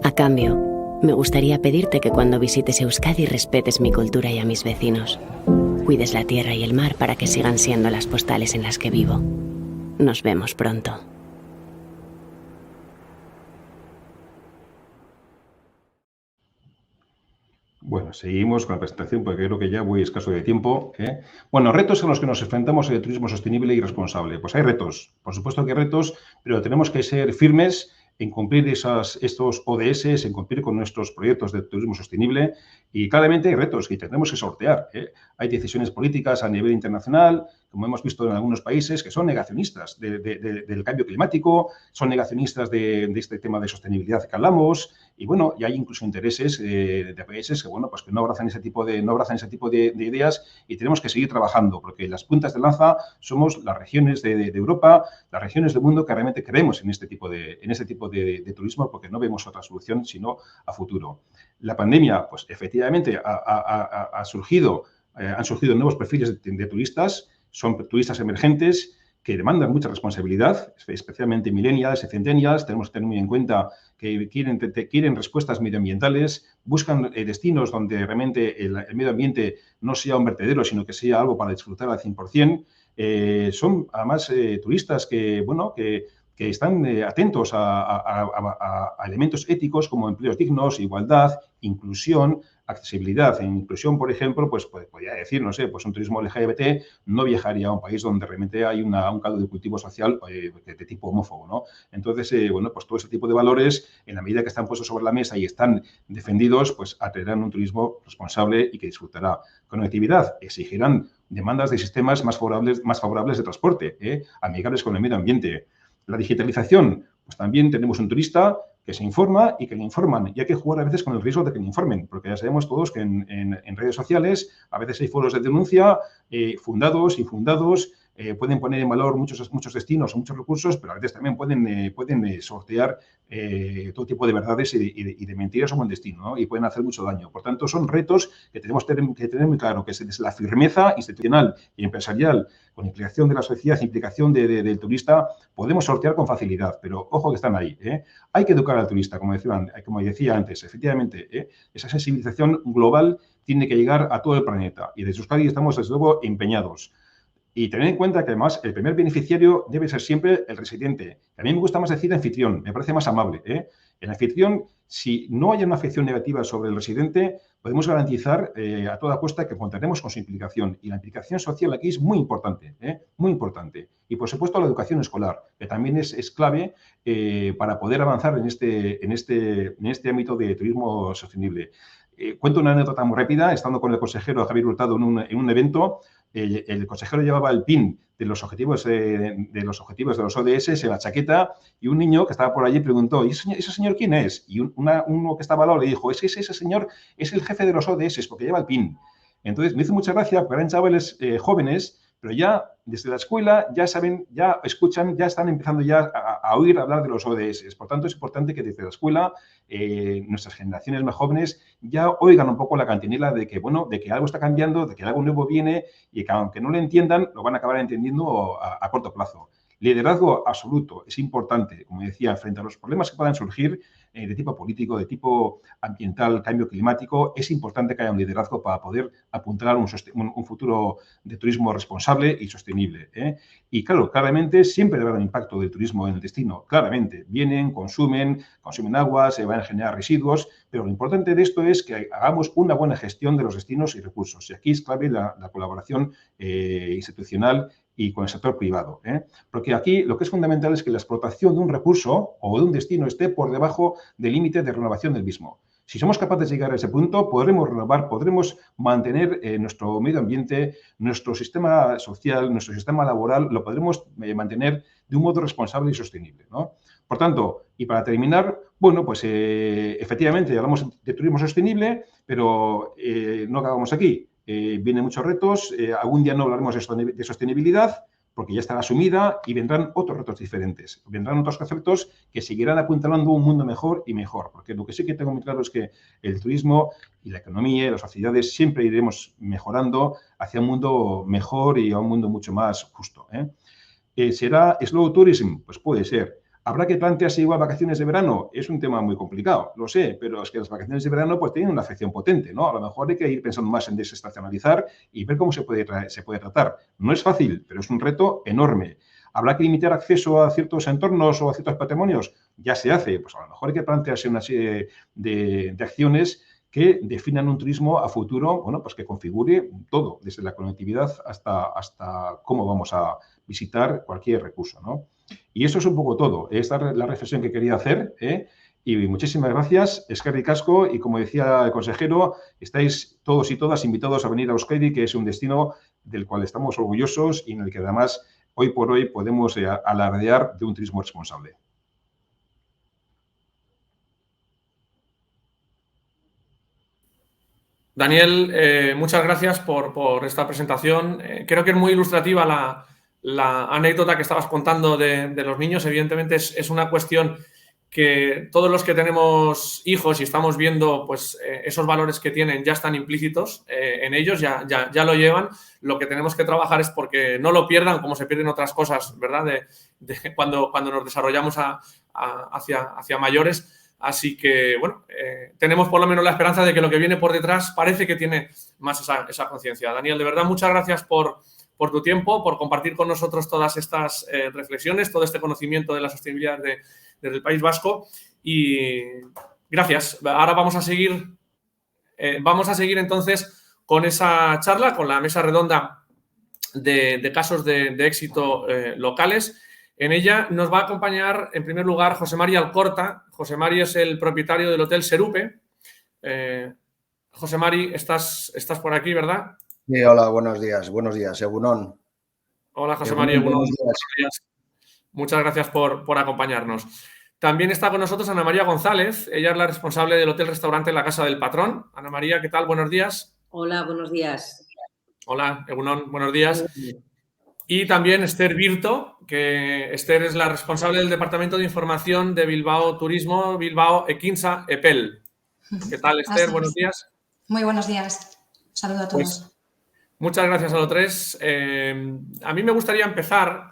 A cambio, me gustaría pedirte que cuando visites Euskadi respetes mi cultura y a mis vecinos. Cuides la tierra y el mar para que sigan siendo las postales en las que vivo. Nos vemos pronto. Bueno, seguimos con la presentación porque creo que ya voy escaso de tiempo. Bueno, retos a los que nos enfrentamos en el turismo sostenible y responsable. Pues hay retos, por supuesto que hay retos, pero tenemos que ser firmes en cumplir estos ODS, en cumplir con nuestros proyectos de turismo sostenible y claramente hay retos que tendremos que sortear. Hay decisiones políticas a nivel internacional como hemos visto en algunos países, que son negacionistas del cambio climático, son negacionistas de este tema de sostenibilidad que hablamos, y bueno, y hay incluso intereses de países que, bueno, pues que no abrazan ese tipo de ideas, y tenemos que seguir trabajando, porque las puntas de lanza somos las regiones de Europa, las regiones del mundo que realmente creemos en este tipo de turismo, porque no vemos otra solución sino a futuro. La pandemia, pues efectivamente han surgido nuevos perfiles de turistas, son turistas emergentes que demandan mucha responsabilidad, especialmente millennials y centennials. Tenemos que tener muy en cuenta que quieren respuestas medioambientales, buscan destinos donde realmente el medio ambiente no sea un vertedero, sino que sea algo para disfrutar al 100%. Son además turistas que están atentos a elementos éticos como empleos dignos, igualdad, inclusión, accesibilidad. En inclusión, por ejemplo, pues podría decir, no sé, pues un turismo LGBT no viajaría a un país donde realmente hay un caldo de cultivo social de tipo homófobo, ¿no? Entonces, bueno, pues todo ese tipo de valores, en la medida que están puestos sobre la mesa y están defendidos, pues atraerán un turismo responsable y que disfrutará. Conectividad, exigirán demandas de sistemas más favorables de transporte, amigables con el medio ambiente. La digitalización, pues también tenemos un turista que se informa y que le informan. Y hay que jugar a veces con el riesgo de que le informen, porque ya sabemos todos que en redes sociales a veces hay foros de denuncia, fundados, infundados, pueden poner en valor muchos destinos, muchos recursos, pero a veces también pueden sortear todo tipo de verdades y de mentiras sobre un destino, ¿no? Y pueden hacer mucho daño. Por tanto, son retos que tenemos que tener muy claro, que es la firmeza institucional y empresarial, con implicación de la sociedad, implicación del turista, podemos sortear con facilidad, pero ojo que están ahí. Hay que educar al turista, como decía antes, efectivamente, esa sensibilización global tiene que llegar a todo el planeta y desde Euskadi estamos, desde luego, empeñados. Y tener en cuenta que, además, el primer beneficiario debe ser siempre el residente. A mí me gusta más decir anfitrión, me parece más amable. El anfitrión, si no hay una afección negativa sobre el residente, podemos garantizar a toda costa que contaremos con su implicación. Y la implicación social aquí es muy importante, muy importante. Y, por supuesto, la educación escolar, que también es clave para poder avanzar en este ámbito de turismo sostenible. Cuento una anécdota muy rápida. Estando con el consejero Javier Hurtado en un evento, el consejero llevaba el pin de los objetivos de los ODS en la chaqueta, y un niño que estaba por allí preguntó: ¿y ese señor quién es? Y uno que estaba al lado le dijo: ese señor es el jefe de los ODS porque lleva el pin. Entonces me hizo mucha gracia, porque eran chavales jóvenes, pero ya desde la escuela ya saben, ya escuchan, ya están empezando ya a oír hablar de los ODS. Por tanto, es importante que desde la escuela nuestras generaciones más jóvenes ya oigan un poco la cantinela de que, bueno, de que algo está cambiando, de que algo nuevo viene, y que aunque no lo entiendan, lo van a acabar entendiendo a corto plazo. Liderazgo absoluto, es importante, como decía, frente a los problemas que puedan surgir de tipo político, de tipo ambiental, cambio climático, es importante que haya un liderazgo para poder apuntar un futuro de turismo responsable y sostenible. Y claro, claramente siempre debe haber un impacto del turismo en el destino. Claramente, vienen, consumen agua, se van a generar residuos, pero lo importante de esto es que hagamos una buena gestión de los destinos y recursos. Y aquí es clave la colaboración institucional y con el sector privado. Porque aquí lo que es fundamental es que la explotación de un recurso o de un destino esté por debajo del límite de renovación del mismo. Si somos capaces de llegar a ese punto, podremos renovar, podremos mantener nuestro medio ambiente, nuestro sistema social, nuestro sistema laboral, lo podremos mantener de un modo responsable y sostenible, ¿no? Por tanto, y para terminar, bueno, pues efectivamente hablamos de turismo sostenible, pero no acabamos aquí. Vienen muchos retos, algún día no hablaremos de sostenibilidad, porque ya estará asumida, y vendrán otros retos diferentes. Vendrán otros conceptos que seguirán apuntalando un mundo mejor y mejor, porque lo que sí que tengo muy claro es que el turismo y la economía y las sociedades siempre iremos mejorando hacia un mundo mejor y a un mundo mucho más justo. ¿Será slow tourism? Pues puede ser. ¿Habrá que plantearse igual vacaciones de verano? Es un tema muy complicado, lo sé, pero es que las vacaciones de verano pues tienen una afección potente, ¿no? A lo mejor hay que ir pensando más en desestacionalizar y ver cómo se puede tratar. No es fácil, pero es un reto enorme. ¿Habrá que limitar acceso a ciertos entornos o a ciertos patrimonios? Ya se hace. Pues a lo mejor hay que plantearse una serie de acciones que definan un turismo a futuro, bueno, pues que configure todo, desde la conectividad hasta cómo vamos a visitar cualquier recurso, ¿no? Y eso es un poco todo. Esta es la reflexión que quería hacer, y muchísimas gracias, eskerrik asko, y como decía el consejero, estáis todos y todas invitados a venir a Euskadi, que es un destino del cual estamos orgullosos y en el que además hoy por hoy podemos alardear de un turismo responsable. Daniel, muchas gracias por esta presentación. Creo que es muy ilustrativa la anécdota que estabas contando de los niños. Evidentemente es una cuestión que todos los que tenemos hijos y estamos viendo pues, esos valores que tienen ya están implícitos en ellos, ya lo llevan. Lo que tenemos que trabajar es porque no lo pierdan, como se pierden otras cosas, ¿verdad? Cuando nos desarrollamos hacia mayores. Así que, bueno, tenemos por lo menos la esperanza de que lo que viene por detrás parece que tiene más esa conciencia. Daniel, de verdad, muchas gracias por tu tiempo, por compartir con nosotros todas estas reflexiones, todo este conocimiento de la sostenibilidad desde el País Vasco. Y gracias. Ahora vamos a seguir entonces con esa charla, con la mesa redonda de casos de éxito locales. En ella nos va a acompañar, en primer lugar, José Mari Alcorta. José Mari es el propietario del Hotel Serupe. José Mari, estás por aquí, ¿verdad? Sí, hola, buenos días, Egunon. Hola, José Mari, Egunon. Buenos días. Muchas gracias por acompañarnos. También está con nosotros Ana María González. Ella es la responsable del Hotel-Restaurante La Casa del Patrón. Ana María, ¿qué tal? Buenos días. Hola, buenos días. Hola, Egunon, buenos días. Y también Esther Virto, que Esther es la responsable del Departamento de Información de Bilbao Turismo, Bilbao Ekinsa Epel. ¿Qué tal, Esther? Buenos días. Muy buenos días. Saludo a todos. Pues, muchas gracias a los tres. A mí me gustaría empezar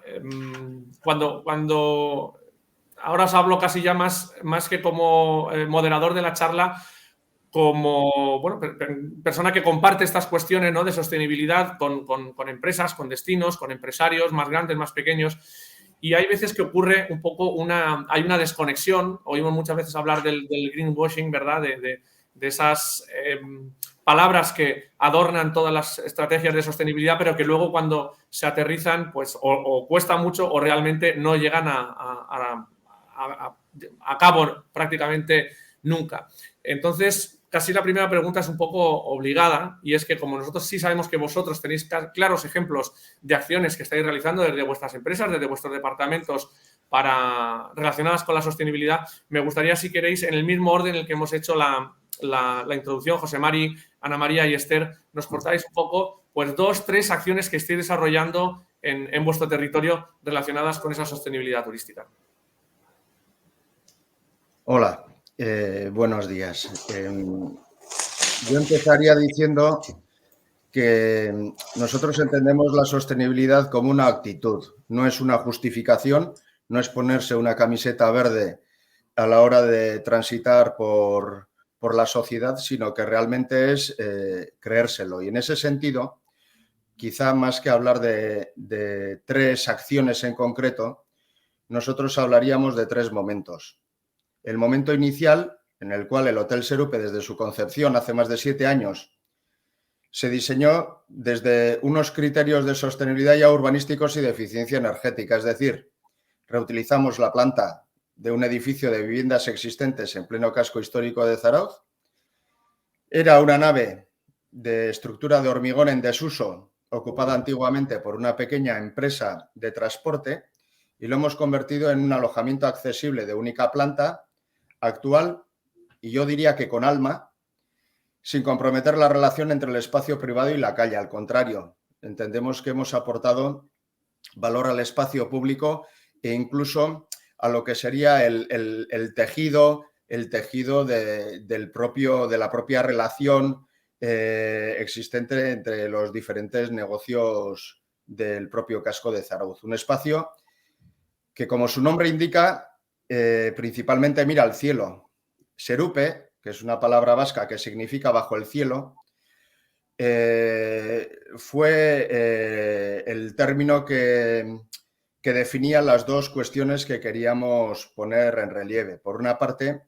cuando ahora os hablo casi ya más que como moderador de la charla, como bueno, persona que comparte estas cuestiones, ¿no?, de sostenibilidad con empresas, con destinos, con empresarios más grandes, más pequeños. Y hay veces que ocurre un poco hay una desconexión. Oímos muchas veces hablar del greenwashing, ¿verdad?, de esas palabras que adornan todas las estrategias de sostenibilidad, pero que luego cuando se aterrizan, pues o cuesta mucho o realmente no llegan a cabo prácticamente nunca. Entonces, casi la primera pregunta es un poco obligada, y es que como nosotros sí sabemos que vosotros tenéis claros ejemplos de acciones que estáis realizando desde vuestras empresas, desde vuestros departamentos relacionadas con la sostenibilidad, me gustaría, si queréis, en el mismo orden en el que hemos hecho la introducción, José Mari, Ana María y Esther, nos cortáis un poco, pues 2, 3 acciones que estéis desarrollando en vuestro territorio relacionadas con esa sostenibilidad turística. Hola, buenos días. Yo empezaría diciendo que nosotros entendemos la sostenibilidad como una actitud, no es una justificación, no es ponerse una camiseta verde a la hora de transitar por la sociedad, sino que realmente es creérselo. Y en ese sentido, quizá más que hablar de 3 acciones en concreto, nosotros hablaríamos de 3 momentos. El momento inicial, en el cual el Hotel Serupe, desde su concepción hace más de 7 años, se diseñó desde unos criterios de sostenibilidad ya urbanísticos y de eficiencia energética. Es decir, reutilizamos la planta de un edificio de viviendas existentes en pleno casco histórico de Zarautz. Era una nave de estructura de hormigón en desuso, ocupada antiguamente por una pequeña empresa de transporte, y lo hemos convertido en un alojamiento accesible de única planta, actual, y yo diría que con alma, sin comprometer la relación entre el espacio privado y la calle. Al contrario, entendemos que hemos aportado valor al espacio público e incluso a lo que sería el tejido de la propia relación existente entre los diferentes negocios del propio casco de Zarautz. Un espacio que, como su nombre indica, principalmente mira al cielo. Serupe, que es una palabra vasca que significa bajo el cielo, fue el término que definía las 2 cuestiones que queríamos poner en relieve. Por una parte,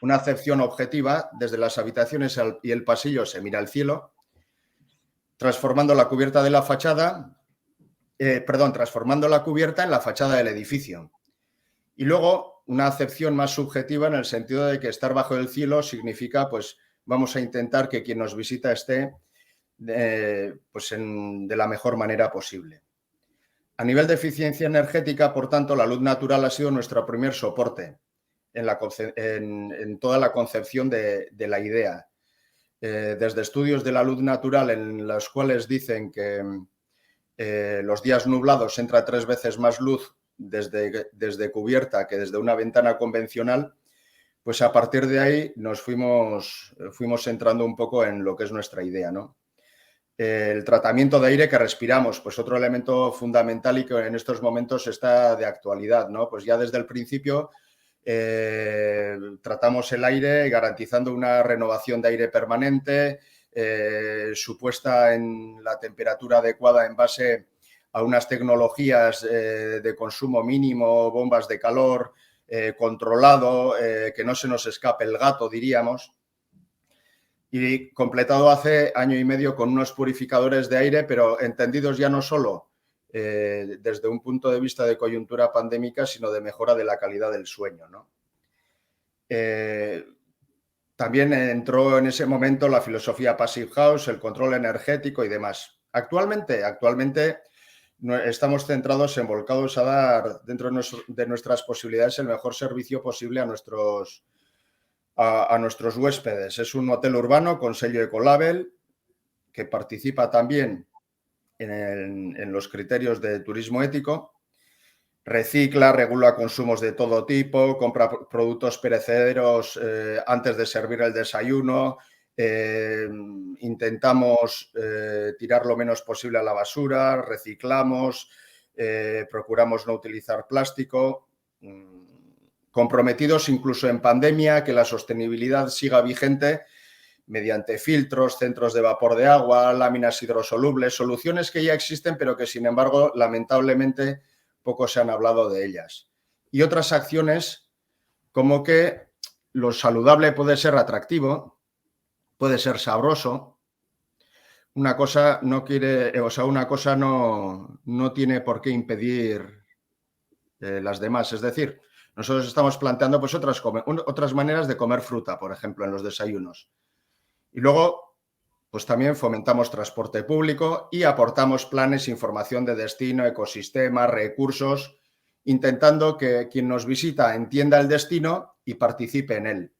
una acepción objetiva, desde las habitaciones y el pasillo se mira al cielo, transformando la cubierta en la fachada del edificio. Y luego, una acepción más subjetiva en el sentido de que estar bajo el cielo significa, pues, vamos a intentar que quien nos visita esté pues de la mejor manera posible. A nivel de eficiencia energética, por tanto, la luz natural ha sido nuestro primer soporte en toda la concepción de la idea. Desde estudios de la luz natural en los cuales dicen que los días nublados entra 3 veces más luz desde cubierta que desde una ventana convencional, pues a partir de ahí nos fuimos entrando un poco en lo que es nuestra idea, ¿no? El tratamiento de aire que respiramos, pues otro elemento fundamental y que en estos momentos está de actualidad, ¿no? Pues ya desde el principio tratamos el aire garantizando una renovación de aire permanente, supuesta en la temperatura adecuada en base a unas tecnologías de consumo mínimo, bombas de calor, controlado, que no se nos escape el gato, diríamos. Y completado hace 1 año y medio con unos purificadores de aire, pero entendidos ya no solo desde un punto de vista de coyuntura pandémica, sino de mejora de la calidad del sueño, ¿no? También entró en ese momento la filosofía Passive House, el control energético y demás. Actualmente estamos centrados en volcados a dar, dentro de nuestras posibilidades, el mejor servicio posible a nuestros huéspedes. Es un hotel urbano con sello Ecolabel que participa también en los criterios de turismo ético. Recicla, regula consumos de todo tipo, compra productos perecederos antes de servir el desayuno, intentamos tirar lo menos posible a la basura, reciclamos, procuramos no utilizar plástico, comprometidos incluso en pandemia que la sostenibilidad siga vigente mediante filtros, centros de vapor de agua, láminas hidrosolubles, soluciones que ya existen pero que sin embargo lamentablemente poco se han hablado de ellas. Y otras acciones como que lo saludable puede ser atractivo, puede ser sabroso. Una cosa no tiene por qué impedir las demás. Es decir, nosotros estamos planteando pues otras maneras de comer fruta, por ejemplo, en los desayunos. Y luego, pues también fomentamos transporte público y aportamos planes, información de destino, ecosistemas, recursos, intentando que quien nos visita entienda el destino y participe en él.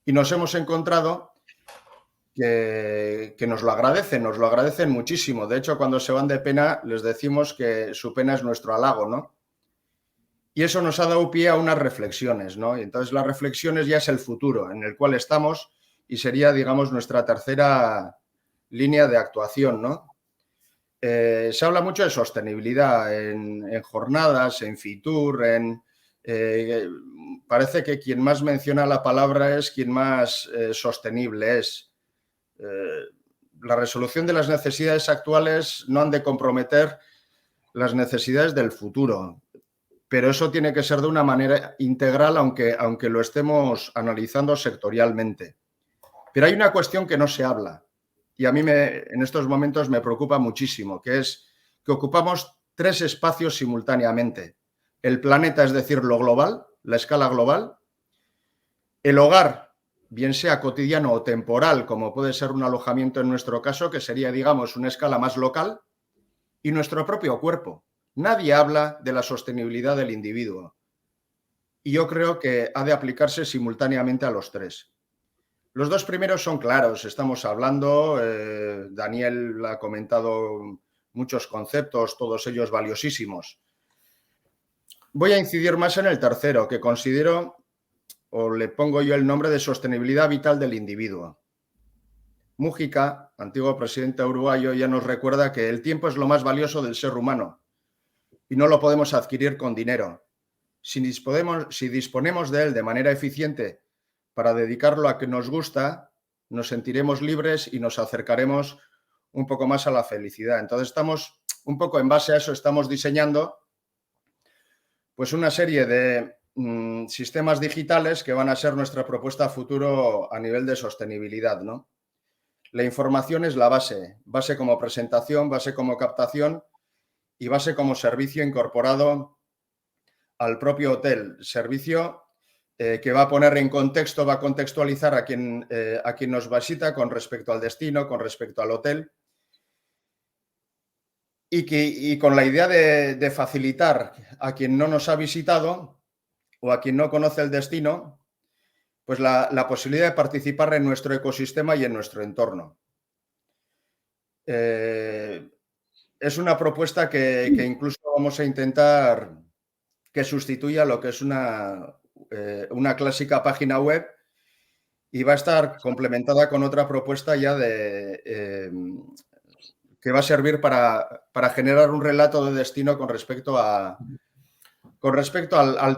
Y nos hemos encontrado que nos lo agradecen muchísimo. De hecho, cuando se van de pena, les decimos que su pena es nuestro halago, ¿no? Y eso nos ha dado pie a unas reflexiones, ¿no? Y entonces las reflexiones ya es el futuro en el cual estamos y sería, digamos, nuestra tercera línea de actuación, ¿no? Se habla mucho de sostenibilidad en jornadas, en Fitur, parece que quien más menciona la palabra es quien más sostenible es. La resolución de las necesidades actuales no han de comprometer las necesidades del futuro, pero eso tiene que ser de una manera integral, aunque lo estemos analizando sectorialmente. Pero hay una cuestión que no se habla y a mí en estos momentos me preocupa muchísimo, que es que ocupamos 3 espacios simultáneamente. El planeta, es decir, lo global, la escala global, el hogar, bien sea cotidiano o temporal, como puede ser un alojamiento en nuestro caso, que sería, digamos, una escala más local, y nuestro propio cuerpo. Nadie habla de la sostenibilidad del individuo. Y yo creo que ha de aplicarse simultáneamente a los 3. Los 2 primeros son claros, estamos hablando, Daniel ha comentado muchos conceptos, todos ellos valiosísimos. Voy a incidir más en el tercero, que considero, o le pongo yo el nombre de sostenibilidad vital del individuo. Mújica, antiguo presidente uruguayo, ya nos recuerda que el tiempo es lo más valioso del ser humano y no lo podemos adquirir con dinero. Si disponemos de él de manera eficiente para dedicarlo a que nos gusta, nos sentiremos libres y nos acercaremos un poco más a la felicidad. Entonces estamos un poco en base a eso, estamos diseñando pues una serie de sistemas digitales que van a ser nuestra propuesta a futuro a nivel de sostenibilidad, ¿no? La información es la base como presentación, base como captación y base como servicio incorporado al propio hotel. Servicio que va a poner en contexto, va a contextualizar a quien nos visita con respecto al destino, con respecto al hotel y con la idea de facilitar a quien no nos ha visitado o a quien no conoce el destino, pues la posibilidad de participar en nuestro ecosistema y en nuestro entorno. Es una propuesta que incluso vamos a intentar que sustituya lo que es una clásica página web y va a estar complementada con otra propuesta ya que va a servir para generar un relato de destino con respecto al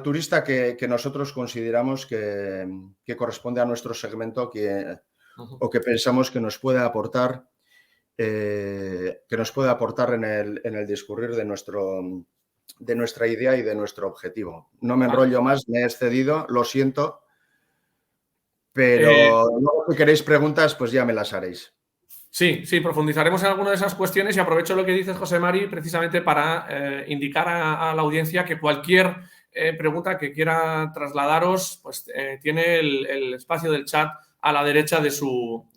turista que nosotros consideramos que corresponde a nuestro segmento o que pensamos que nos puede aportar en el discurrir de nuestra idea y de nuestro objetivo. No me enrollo más, me he excedido, lo siento, pero luego si queréis preguntas, pues ya me las haréis. Sí, profundizaremos en alguna de esas cuestiones y aprovecho lo que dices, José Mari, precisamente para indicar a la audiencia que cualquier pregunta que quiera trasladaros, pues tiene el espacio del chat a la derecha de su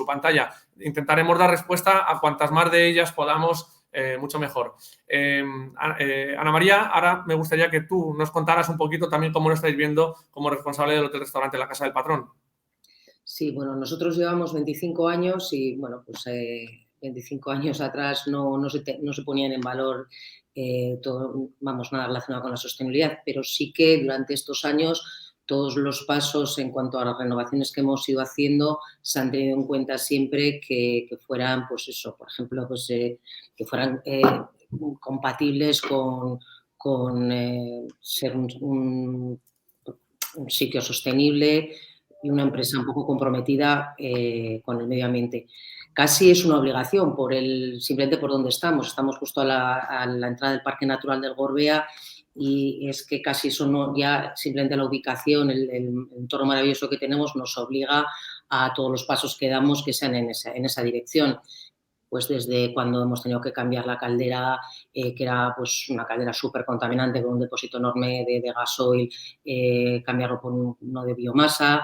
pantalla. Intentaremos dar respuesta a cuantas más de ellas podamos, mucho mejor. Ana María, ahora me gustaría que tú nos contaras un poquito también cómo lo estáis viendo como responsable del hotel-restaurante La Casa del Patrón. Sí, bueno, nosotros llevamos 25 años y, bueno, pues 25 años atrás no se ponían en valor nada relacionado con la sostenibilidad, pero sí que durante estos años todos los pasos en cuanto a las renovaciones que hemos ido haciendo se han tenido en cuenta siempre que fueran, pues eso, por ejemplo, pues que fueran compatibles con ser un sitio sostenible y una empresa un poco comprometida con el medio ambiente. Casi es una obligación simplemente por donde estamos. Estamos justo a la entrada del Parque Natural del Gorbea y es que casi eso ya simplemente la ubicación, el entorno maravilloso que tenemos nos obliga a todos los pasos que damos que sean en esa dirección. Pues desde cuando hemos tenido que cambiar la caldera, que era pues una caldera súper contaminante con un depósito enorme de gasoil, cambiarlo por uno de biomasa,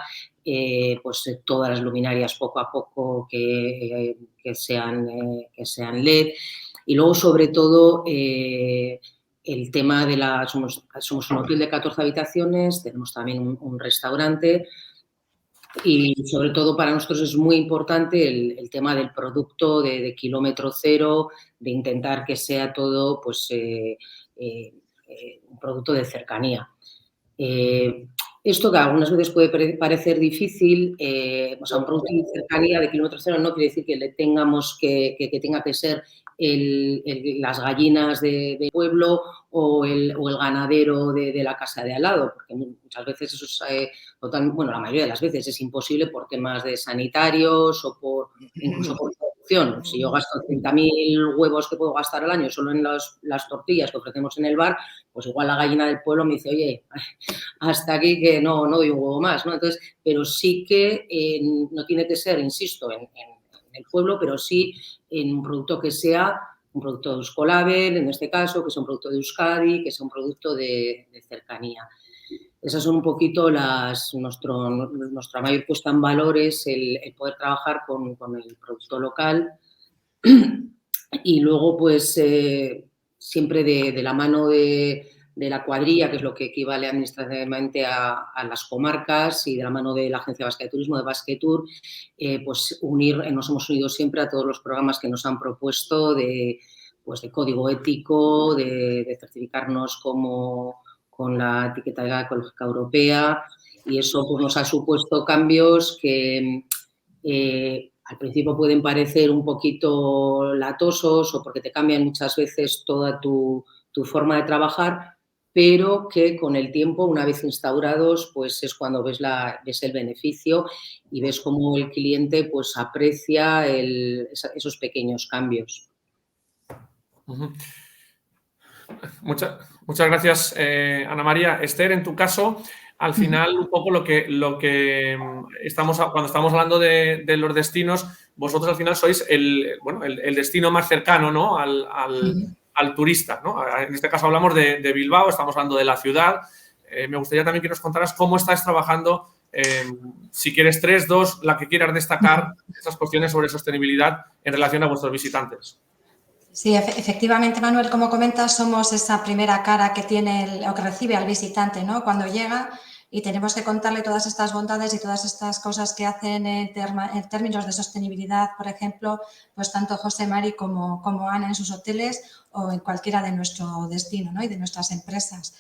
pues todas las luminarias poco a poco que sean LED. Y luego, sobre todo, el tema de somos un hotel de 14 habitaciones, tenemos también un restaurante. Y sobre todo para nosotros es muy importante el tema del producto de kilómetro cero, de intentar que sea todo pues, un producto de cercanía. Esto que algunas veces puede parecer difícil, o sea, un producto de cercanía de kilómetro cero no quiere decir que le tengamos que tenga que ser las gallinas de pueblo o el ganadero de la casa de al lado, porque muchas veces eso es la mayoría de las veces es imposible por temas de sanitarios o incluso por producción. Si yo gasto 30.000 huevos que puedo gastar al año solo en las tortillas que ofrecemos en el bar, pues igual la gallina del pueblo me dice, oye, hasta aquí que no doy un huevo más, ¿no? Entonces, pero sí que no tiene que ser, insisto, en el pueblo, pero sí en un producto que sea un producto de Euskolabel, en este caso, que sea un producto de Euskadi, que sea un producto de cercanía. Esas son un poquito nuestra mayor puesta en valor es el poder trabajar con el producto local y luego, pues, siempre de la mano de la cuadrilla, que es lo que equivale administrativamente a las comarcas, y de la mano de la Agencia Vasca de Turismo, de Basquetour, pues nos hemos unido siempre a todos los programas que nos han propuesto de código ético, de certificarnos con la etiqueta ecológica europea, y eso pues, nos ha supuesto cambios que al principio pueden parecer un poquito latosos o porque te cambian muchas veces toda tu forma de trabajar, pero que con el tiempo, una vez instaurados, pues es cuando ves el beneficio y ves cómo el cliente pues aprecia esos pequeños cambios. Uh-huh. Muchas gracias, Ana María. Esther, en tu caso, al final, un poco lo que cuando estamos hablando de los destinos, vosotros al final sois el destino más cercano, ¿no? al turista, ¿no? En este caso hablamos de Bilbao, estamos hablando de la ciudad. Me gustaría también que nos contaras cómo estás trabajando, si quieres 3, 2, la que quieras destacar, esas cuestiones sobre sostenibilidad en relación a vuestros visitantes. Sí, efectivamente, Manuel, como comentas, somos esa primera cara que tiene o que recibe al visitante, ¿no? Cuando llega, y tenemos que contarle todas estas bondades y todas estas cosas que hacen en términos de sostenibilidad, por ejemplo, pues tanto José Mari como Ana en sus hoteles o en cualquiera de nuestro destino, ¿no? Y de nuestras empresas.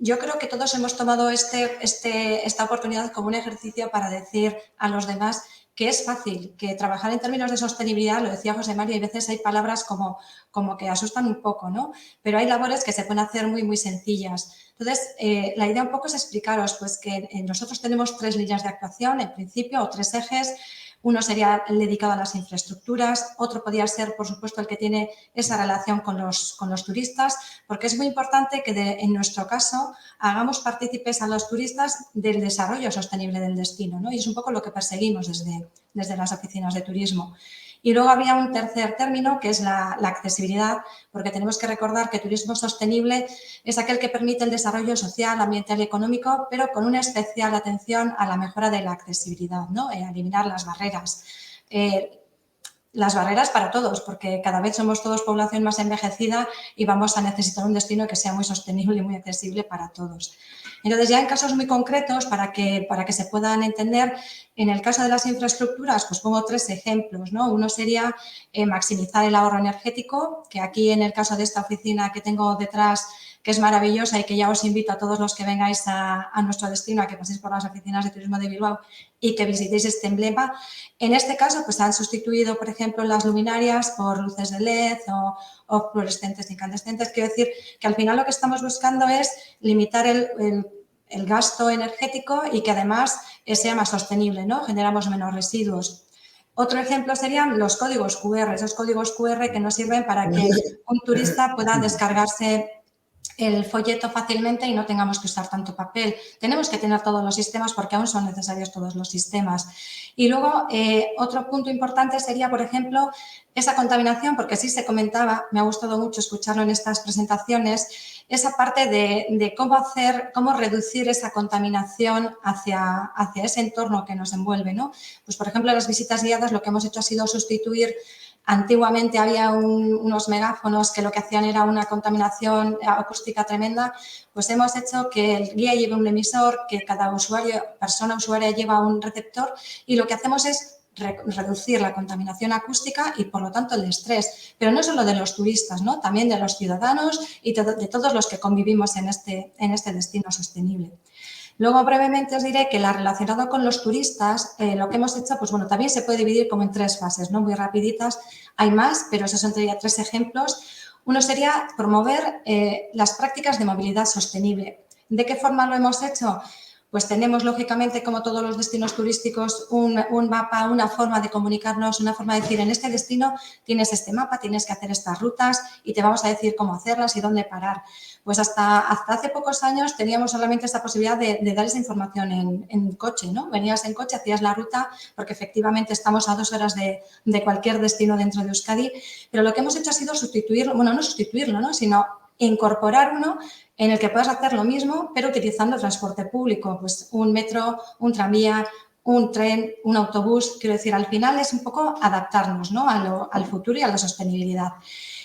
Yo creo que todos hemos tomado esta oportunidad como un ejercicio para decir a los demás que es fácil, que trabajar en términos de sostenibilidad, lo decía José María, y a veces hay palabras como que asustan un poco, ¿no? Pero hay labores que se pueden hacer muy, muy sencillas. Entonces, la idea un poco es explicaros pues, que nosotros tenemos 3 líneas de actuación, en principio, o 3 ejes. Uno sería el dedicado a las infraestructuras, otro podría ser, por supuesto, el que tiene esa relación con los turistas, porque es muy importante que en nuestro caso hagamos partícipes a los turistas del desarrollo sostenible del destino, ¿no? Y es un poco lo que perseguimos desde las oficinas de turismo. Y luego había un tercer término que es la accesibilidad, porque tenemos que recordar que turismo sostenible es aquel que permite el desarrollo social, ambiental y económico, pero con una especial atención a la mejora de la accesibilidad, ¿no? Eliminar las barreras. Las barreras para todos, porque cada vez somos todos población más envejecida y vamos a necesitar un destino que sea muy sostenible y muy accesible para todos. Entonces, ya en casos muy concretos, para que se puedan entender, en el caso de las infraestructuras, pues pongo 3 ejemplos, ¿no? Uno sería maximizar el ahorro energético, que aquí en el caso de esta oficina que tengo detrás, que es maravillosa y que ya os invito a todos los que vengáis a nuestro destino a que paséis por las oficinas de turismo de Bilbao y que visitéis este emblema. En este caso, pues han sustituido, por ejemplo, las luminarias por luces de LED o fluorescentes incandescentes. Quiero decir que al final lo que estamos buscando es limitar el gasto energético y que además sea más sostenible, ¿no? Generamos menos residuos. Otro ejemplo serían los códigos QR, esos códigos QR que nos sirven para que un turista pueda descargarse el folleto fácilmente y no tengamos que usar tanto papel. Tenemos que tener todos los sistemas porque aún son necesarios todos los sistemas. Y luego, otro punto importante sería, por ejemplo, esa contaminación, porque sí se comentaba, me ha gustado mucho escucharlo en estas presentaciones, esa parte de cómo reducir esa contaminación hacia ese entorno que nos envuelve, ¿no? Pues, por ejemplo, en las visitas guiadas lo que hemos hecho ha sido sustituir. Antiguamente había unos megáfonos que lo que hacían era una contaminación acústica tremenda, pues hemos hecho que el guía lleve un emisor, que cada persona usuaria lleva un receptor y lo que hacemos es reducir la contaminación acústica y, por lo tanto, el estrés, pero no solo de los turistas, ¿no? También de los ciudadanos y de todos los que convivimos en este destino sostenible. Luego, brevemente, os diré que la relacionada con los turistas, lo que hemos hecho, pues bueno, también se puede dividir como en 3 fases, ¿no? Muy rapiditas. Hay más, pero esos son 3 ejemplos. Uno sería promover las prácticas de movilidad sostenible. ¿De qué forma lo hemos hecho? Pues tenemos, lógicamente, como todos los destinos turísticos, un mapa, una forma de comunicarnos, una forma de decir, en este destino tienes este mapa, tienes que hacer estas rutas y te vamos a decir cómo hacerlas y dónde parar. Pues hasta hace pocos años teníamos solamente esta posibilidad de dar esa información en coche, ¿no? Venías en coche, hacías la ruta, porque efectivamente estamos a 2 horas de cualquier destino dentro de Euskadi, pero lo que hemos hecho ha sido sustituirlo, bueno, no sustituirlo, ¿no? Sino incorporar uno en el que puedas hacer lo mismo, pero utilizando transporte público, pues un metro, un tranvía, un tren, un autobús. Quiero decir, al final es un poco adaptarnos, ¿no? al futuro y a la sostenibilidad.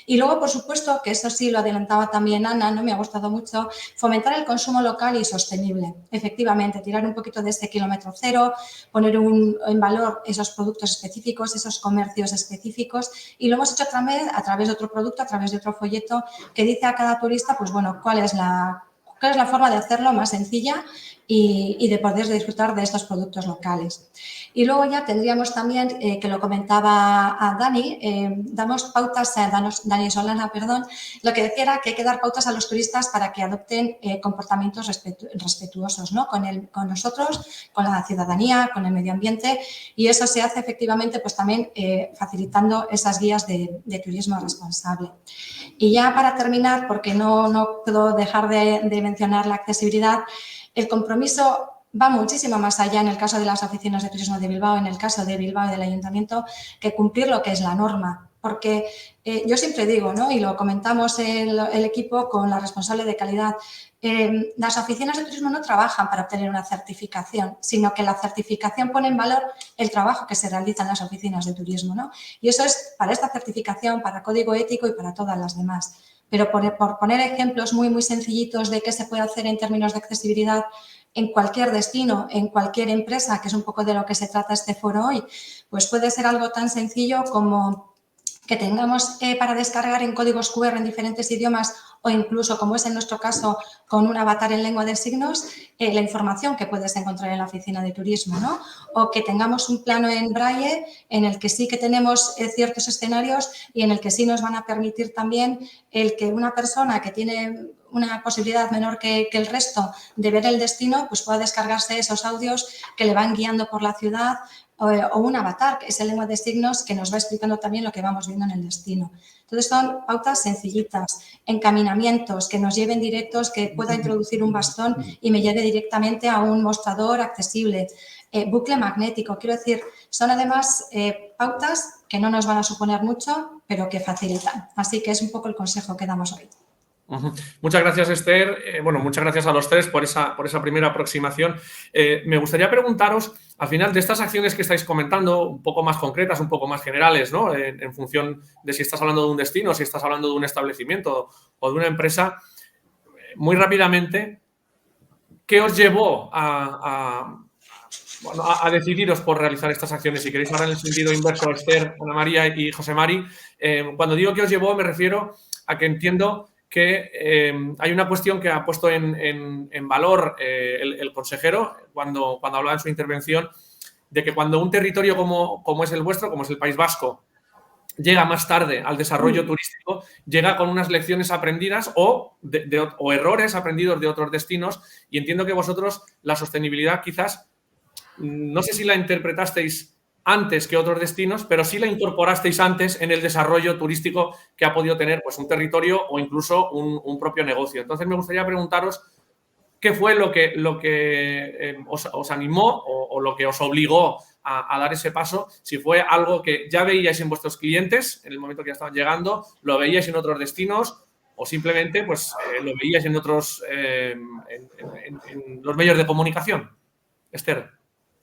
Y luego, por supuesto, que eso sí lo adelantaba también Ana, ¿no? Me ha gustado mucho, fomentar el consumo local y sostenible. Efectivamente, tirar un poquito de este kilómetro cero, poner en valor esos productos específicos, esos comercios específicos, y lo hemos hecho también a través de otro producto, a través de otro folleto que dice a cada turista, pues bueno, cuál es la forma de hacerlo más sencilla y de poder disfrutar de estos productos locales. Y luego ya tendríamos también, que lo comentaba a Dani, damos pautas, Dani Solana, perdón, lo que decía era que hay que dar pautas a los turistas para que adopten comportamientos respetuosos, ¿no? Con nosotros, con la ciudadanía, con el medio ambiente, y eso se hace efectivamente pues también facilitando esas guías de turismo responsable. Y ya para terminar, porque no puedo dejar de mencionar la accesibilidad, el compromiso va muchísimo más allá en el caso de las oficinas de turismo de Bilbao, en el caso de Bilbao y del Ayuntamiento, que cumplir lo que es la norma. porque yo siempre digo, ¿no? Y lo comentamos el equipo con la responsable de calidad, las oficinas de turismo no trabajan para obtener una certificación, sino que la certificación pone en valor el trabajo que se realiza en las oficinas de turismo, ¿no? Y eso es para esta certificación, para código ético y para todas las demás. Pero por poner ejemplos muy, muy sencillitos de qué se puede hacer en términos de accesibilidad en cualquier destino, en cualquier empresa, que es un poco de lo que se trata este foro hoy, pues puede ser algo tan sencillo como que tengamos para descargar en códigos QR en diferentes idiomas o incluso, como es en nuestro caso, con un avatar en lengua de signos, la información que puedes encontrar en la oficina de turismo, ¿no? O que tengamos un plano en braille en el que sí que tenemos ciertos escenarios y en el que sí nos van a permitir también el que una persona que tiene una posibilidad menor que el resto de ver el destino, pues pueda descargarse esos audios que le van guiando por la ciudad, o un avatar, que es el lengua de signos, que nos va explicando también lo que vamos viendo en el destino. Entonces, son pautas sencillitas, encaminamientos que nos lleven directos, que pueda introducir un bastón y me lleve directamente a un mostrador accesible. Bucle magnético, quiero decir, son además pautas que no nos van a suponer mucho, pero que facilitan. Así que es un poco el consejo que damos hoy. Muchas gracias, Esther. Bueno, muchas gracias a los tres por esa primera aproximación. Me gustaría preguntaros, al final, de estas acciones que estáis comentando, un poco más concretas, un poco más generales, ¿no? En función de si estás hablando de un destino, si estás hablando de un establecimiento o de una empresa, muy rápidamente, ¿qué os llevó a decidiros por realizar estas acciones? Si queréis hablar en el sentido inverso, Esther, Ana María y José Mari, cuando digo que os llevó, me refiero a que entiendo que hay una cuestión que ha puesto en valor el consejero cuando hablaba en su intervención, de que cuando un territorio como es el vuestro, como es el País Vasco, llega más tarde al desarrollo turístico, llega con unas lecciones aprendidas o errores aprendidos de otros destinos, y entiendo que vosotros la sostenibilidad quizás, no sé si la interpretasteis antes que otros destinos, pero sí la incorporasteis antes en el desarrollo turístico que ha podido tener pues, un territorio o incluso un propio negocio. Entonces, me gustaría preguntaros qué fue lo que os animó o lo que os obligó a dar ese paso, si fue algo que ya veíais en vuestros clientes en el momento que ya estaban llegando, lo veíais en otros destinos o simplemente pues, lo veíais en otros en los medios de comunicación. Esther.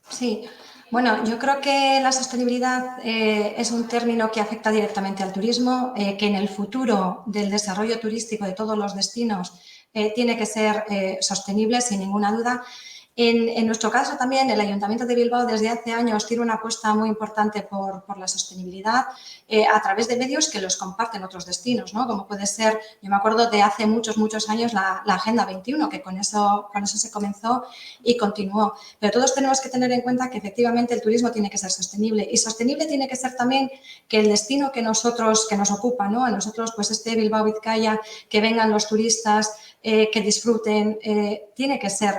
Sí. Bueno, yo creo que la sostenibilidad es un término que afecta directamente al turismo, que en el futuro del desarrollo turístico de todos los destinos tiene que ser sostenible, sin ninguna duda. En nuestro caso también, el Ayuntamiento de Bilbao desde hace años tiene una apuesta muy importante por la sostenibilidad a través de medios que los comparten otros destinos, ¿no? Como puede ser, yo me acuerdo de hace muchos, muchos años la Agenda 21, que con eso se comenzó y continuó. Pero todos tenemos que tener en cuenta que efectivamente el turismo tiene que ser sostenible, y sostenible tiene que ser también que el destino que nos ocupa, ¿no? A nosotros, pues Bilbao Vizcaya, que vengan los turistas, que disfruten, tiene que ser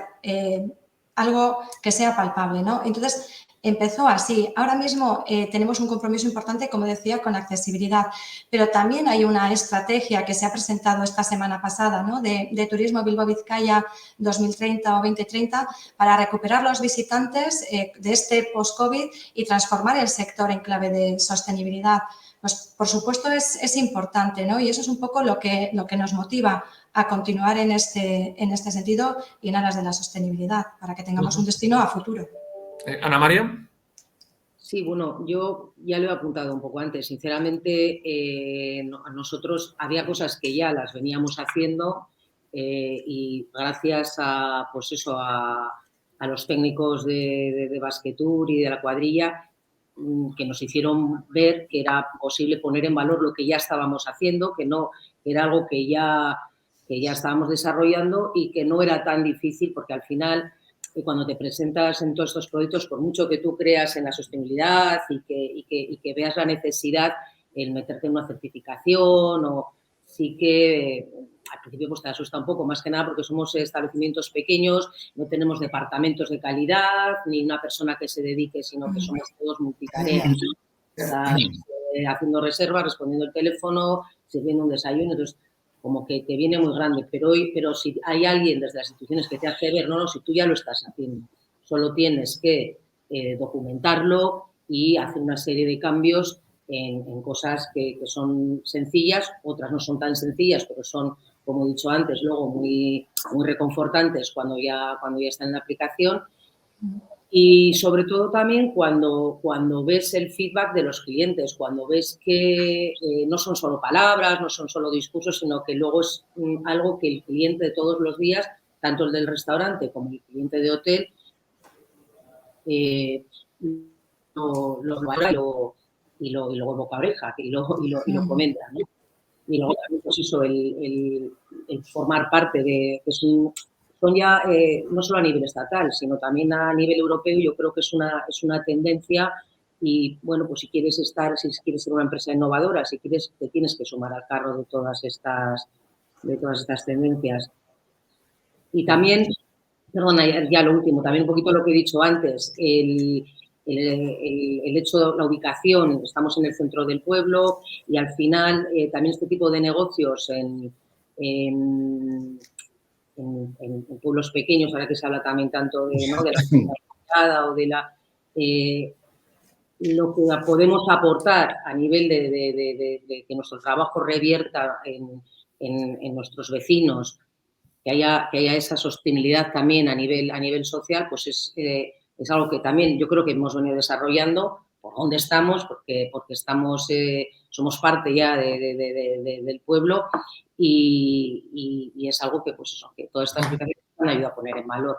algo que sea palpable, ¿no? Entonces, empezó así. Ahora mismo tenemos un compromiso importante, como decía, con accesibilidad, pero también hay una estrategia que se ha presentado esta semana pasada, ¿no? de Turismo Bilbao Vizcaya 2030 o 2030 para recuperar los visitantes de este post-COVID y transformar el sector en clave de sostenibilidad. Pues, por supuesto, es importante, ¿no? Y eso es un poco lo que nos motiva a continuar en este sentido y en aras de la sostenibilidad, para que tengamos un destino a futuro. Ana María. Sí, bueno, yo ya lo he apuntado un poco antes. Sinceramente, a nosotros había cosas que ya las veníamos haciendo y gracias a, pues eso, a los técnicos de Basquetour y de la cuadrilla, que nos hicieron ver que era posible poner en valor lo que ya estábamos haciendo, que no era algo que ya estábamos desarrollando y que no era tan difícil, porque al final, cuando te presentas en todos estos proyectos, por mucho que tú creas en la sostenibilidad y que veas la necesidad, el meterte en una certificación, o sí que al principio pues te asusta un poco, más que nada porque somos establecimientos pequeños, no tenemos departamentos de calidad, ni una persona que se dedique, sino que somos todos multitareas. Estás haciendo reservas, respondiendo el teléfono, sirviendo un desayuno, entonces como que te viene muy grande, pero si hay alguien desde las instituciones que te hace ver, no, si tú ya lo estás haciendo, solo tienes que documentarlo y hacer una serie de cambios en cosas que son sencillas, otras no son tan sencillas, pero son, como he dicho antes, luego muy reconfortantes cuando ya están en la aplicación. Y sobre todo también cuando ves el feedback de los clientes, cuando ves que no son solo palabras, no son solo discursos, sino que luego es algo que el cliente de todos los días, tanto el del restaurante como el cliente de hotel, lo valora y luego boca a oreja y lo comenta, ¿no? Y luego también, pues eso, el formar parte de... son ya no solo a nivel estatal, sino también a nivel europeo. Yo creo que es una tendencia y, bueno, pues si quieres ser una empresa innovadora, si quieres, te tienes que sumar al carro de todas estas tendencias. Y también, perdona, ya lo último, también un poquito lo que he dicho antes, el hecho, la ubicación, estamos en el centro del pueblo y al final también este tipo de negocios en pueblos pequeños, ahora que se habla también tanto de la o de la... lo que podemos aportar a nivel de que nuestro trabajo revierta en nuestros vecinos, que haya esa sostenibilidad también a nivel social, pues es algo que también yo creo que hemos venido desarrollando por donde estamos, porque somos parte ya del pueblo y es algo que, pues eso, que todas estas aplicaciones han ayudado a poner en valor.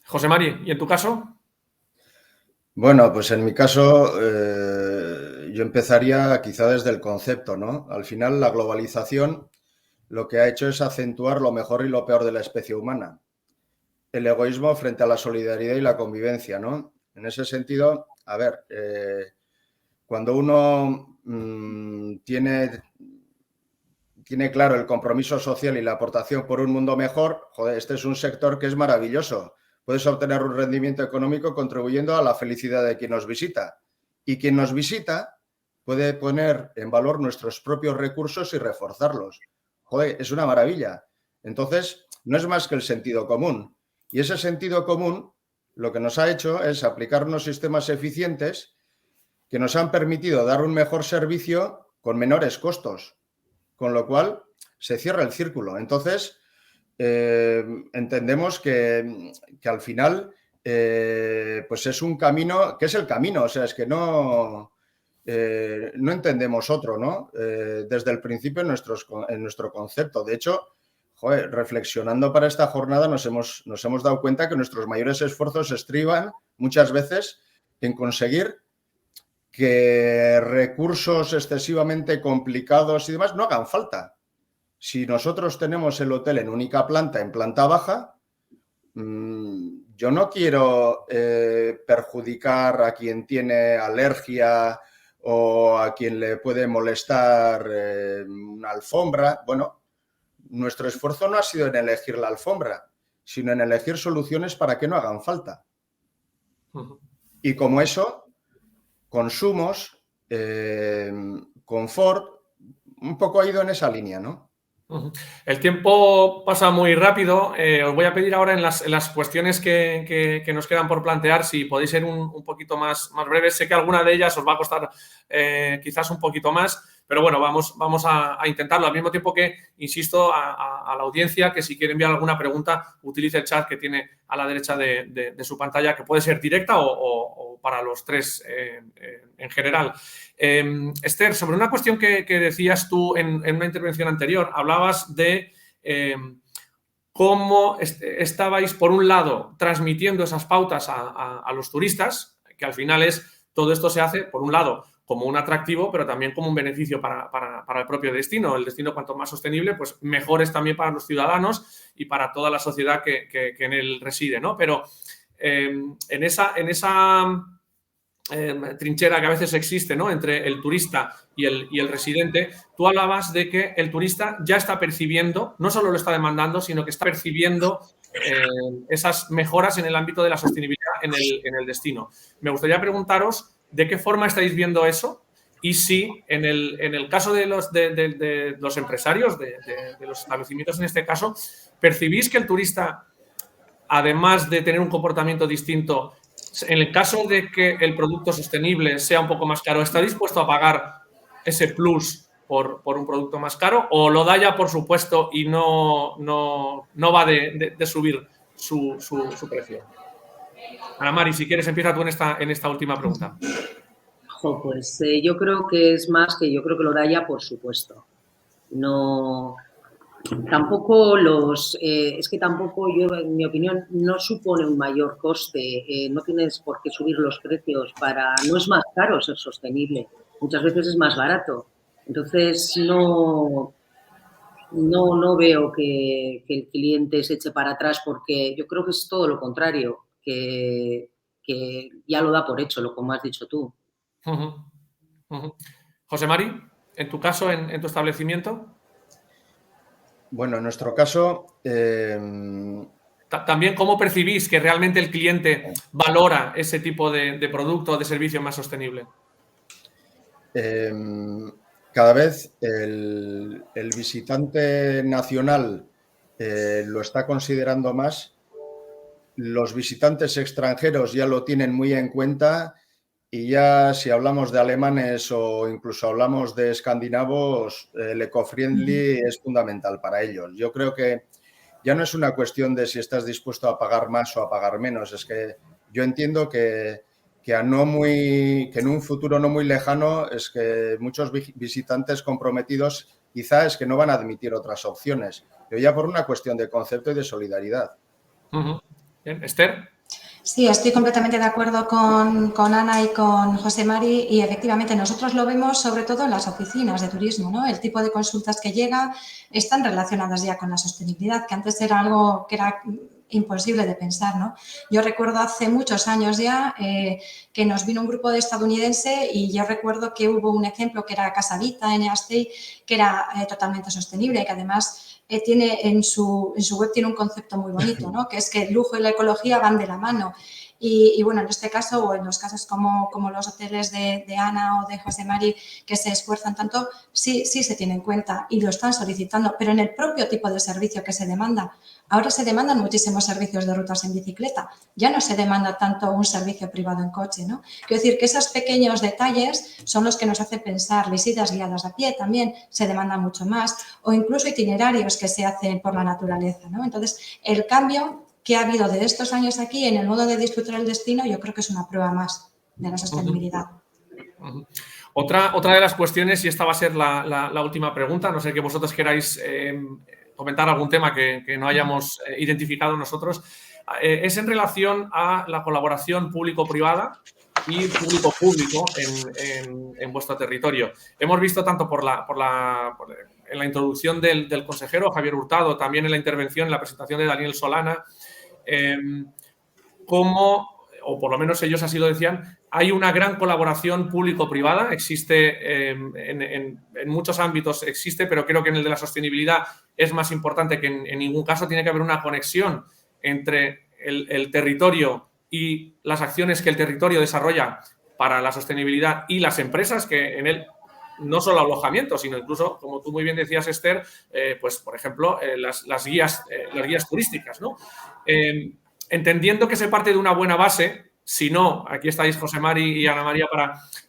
José Mari, ¿y en tu caso? Bueno, pues en mi caso yo empezaría quizá desde el concepto, ¿no? Al final la globalización lo que ha hecho es acentuar lo mejor y lo peor de la especie humana. El egoísmo frente a la solidaridad y la convivencia, ¿no? En ese sentido, a ver, cuando uno tiene claro el compromiso social y la aportación por un mundo mejor, joder, este es un sector que es maravilloso. Puedes obtener un rendimiento económico contribuyendo a la felicidad de quien nos visita. Y quien nos visita puede poner en valor nuestros propios recursos y reforzarlos. Joder, es una maravilla. Entonces, no es más que el sentido común. Y ese sentido común lo que nos ha hecho es aplicar unos sistemas eficientes que nos han permitido dar un mejor servicio con menores costos, con lo cual se cierra el círculo. Entonces, entendemos que al final pues es un camino, que es el camino, o sea, es que no entendemos otro, ¿no? Desde el principio en nuestro concepto. De hecho, joder, reflexionando para esta jornada nos hemos dado cuenta que nuestros mayores esfuerzos estriban muchas veces en conseguir que recursos excesivamente complicados y demás no hagan falta. Si nosotros tenemos el hotel en única planta, en planta baja, yo no quiero perjudicar a quien tiene alergia o a quien le puede molestar una alfombra. Bueno, nuestro esfuerzo no ha sido en elegir la alfombra, sino en elegir soluciones para que no hagan falta. Y como eso, consumos, confort, un poco ha ido en esa línea, ¿no? El tiempo pasa muy rápido. Os voy a pedir ahora en las cuestiones que nos quedan por plantear, si podéis ser un poquito más breves. Sé que alguna de ellas os va a costar quizás un poquito más, pero bueno, vamos a intentarlo. Al mismo tiempo que insisto a la audiencia que si quiere enviar alguna pregunta, utilice el chat que tiene a la derecha de su pantalla, que puede ser directa o para los tres en general. Esther, sobre una cuestión que decías tú en una intervención anterior, hablabas de cómo estabais, por un lado, transmitiendo esas pautas a los turistas, que al final todo esto se hace, por un lado, como un atractivo, pero también como un beneficio para el propio destino. El destino, cuanto más sostenible, pues mejor es también para los ciudadanos y para toda la sociedad que en él reside, ¿no? Pero en esa trinchera que a veces existe, ¿no?, entre el turista y el residente, tú hablabas de que el turista ya está percibiendo, no solo lo está demandando, sino que está percibiendo esas mejoras en el ámbito de la sostenibilidad en el destino. Me gustaría preguntaros de qué forma estáis viendo eso y si en el caso de los empresarios, de los establecimientos en este caso, percibís que el turista, además de tener un comportamiento distinto, En el caso de que el producto sostenible sea un poco más caro, ¿está dispuesto a pagar ese plus por un producto más caro o lo da ya por supuesto y no va de subir su precio? Ana Mari, si quieres, empieza tú en esta última pregunta. Pues yo creo que es más que yo creo que lo da ya por supuesto. No, tampoco es que tampoco yo, en mi opinión, no supone un mayor coste. No tienes por qué subir los precios no es más caro ser sostenible. Muchas veces es más barato. Entonces, no veo que el cliente se eche para atrás porque yo creo que es todo lo contrario, que ya lo da por hecho, como has dicho tú. José Mari, en tu caso, en tu establecimiento. Bueno, en nuestro caso... También, ¿cómo percibís que realmente el cliente valora ese tipo de producto o de servicio más sostenible? Cada vez el visitante nacional lo está considerando más. Los visitantes extranjeros ya lo tienen muy en cuenta y ya si hablamos de alemanes o incluso hablamos de escandinavos, el eco-friendly es fundamental para ellos. Yo creo que ya no es una cuestión de si estás dispuesto a pagar más o a pagar menos. Es que yo entiendo que en un futuro no muy lejano es que muchos visitantes comprometidos quizá es que no van a admitir otras opciones. Pero ya por una cuestión de concepto y de solidaridad. Bien, Esther. Sí, estoy completamente de acuerdo con Ana y con José Mari y efectivamente nosotros lo vemos sobre todo en las oficinas de turismo, ¿no? El tipo de consultas que llega están relacionadas ya con la sostenibilidad, que antes era algo que era imposible de pensar, ¿no? Yo recuerdo hace muchos años ya que nos vino un grupo de estadounidense y yo recuerdo que hubo un ejemplo que era Casa Vita en Astey, que era totalmente sostenible y que además tiene en su web tiene un concepto muy bonito, ¿no? Que es que el lujo y la ecología van de la mano. Y bueno, en este caso o en los casos como los hoteles de Ana o de José Mari que se esfuerzan tanto, sí se tiene en cuenta y lo están solicitando, pero en el propio tipo de servicio que se demanda. Ahora se demandan muchísimos servicios de rutas en bicicleta, ya no se demanda tanto un servicio privado en coche, ¿no? Quiero decir que esos pequeños detalles son los que nos hacen pensar, visitas guiadas a pie también se demandan mucho más o incluso itinerarios que se hacen por la naturaleza, ¿no? Entonces, el cambio que ha habido de estos años aquí en el modo de disfrutar el destino, yo creo que es una prueba más de la sostenibilidad. Otra de las cuestiones, y esta va a ser la última pregunta, no sé que vosotros queráis comentar algún tema que no hayamos identificado nosotros, es en relación a la colaboración público-privada y público-público en vuestro territorio. Hemos visto tanto en la introducción del consejero Javier Hurtado, también en la intervención, en la presentación de Daniel Solana, cómo, o por lo menos ellos así lo decían, hay una gran colaboración público-privada, existe en muchos ámbitos, pero creo que en el de la sostenibilidad es más importante que en ningún caso. Tiene que haber una conexión entre el territorio y las acciones que el territorio desarrolla para la sostenibilidad y las empresas que en él, no solo alojamiento, sino incluso, como tú muy bien decías, Esther, pues por ejemplo, las guías turísticas, ¿no? Entendiendo que se parte de una buena base, si no, aquí estáis José Mari y Ana María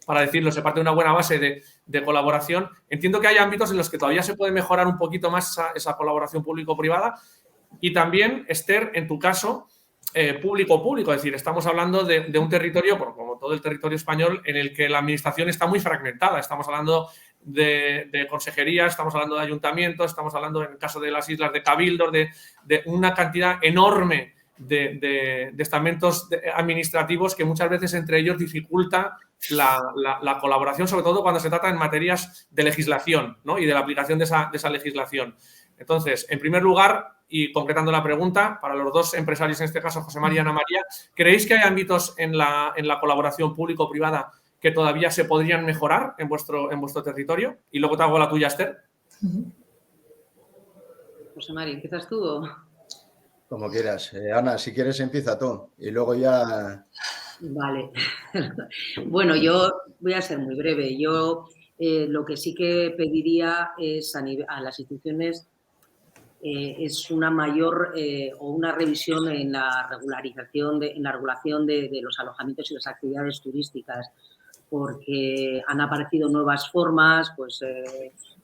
para decirlo, se parte de una buena base de colaboración. Entiendo que hay ámbitos en los que todavía se puede mejorar un poquito más esa colaboración público-privada. Y también, Esther, en tu caso, público-público, es decir, estamos hablando de un territorio, como todo el territorio español, en el que la administración está muy fragmentada. Estamos hablando de consejerías, estamos hablando de ayuntamientos, estamos hablando, en el caso de las islas, de cabildos, de una cantidad enorme de estamentos administrativos que muchas veces entre ellos dificulta la colaboración, sobre todo cuando se trata en materias de legislación, ¿no? Y de la aplicación de esa legislación. Entonces, en primer lugar, y concretando la pregunta, para los dos empresarios, en este caso José María y Ana María, ¿creéis que hay ámbitos en la colaboración público-privada que todavía se podrían mejorar en vuestro territorio? Y luego te hago la tuya, Esther. José María, ¿empiezas tú o...? Como quieras. Ana, si quieres empieza tú y luego ya... Vale. Bueno, yo voy a ser muy breve. Yo lo que sí que pediría es a las instituciones es una mayor o una revisión en la regulación de los alojamientos y las actividades turísticas, porque han aparecido nuevas formas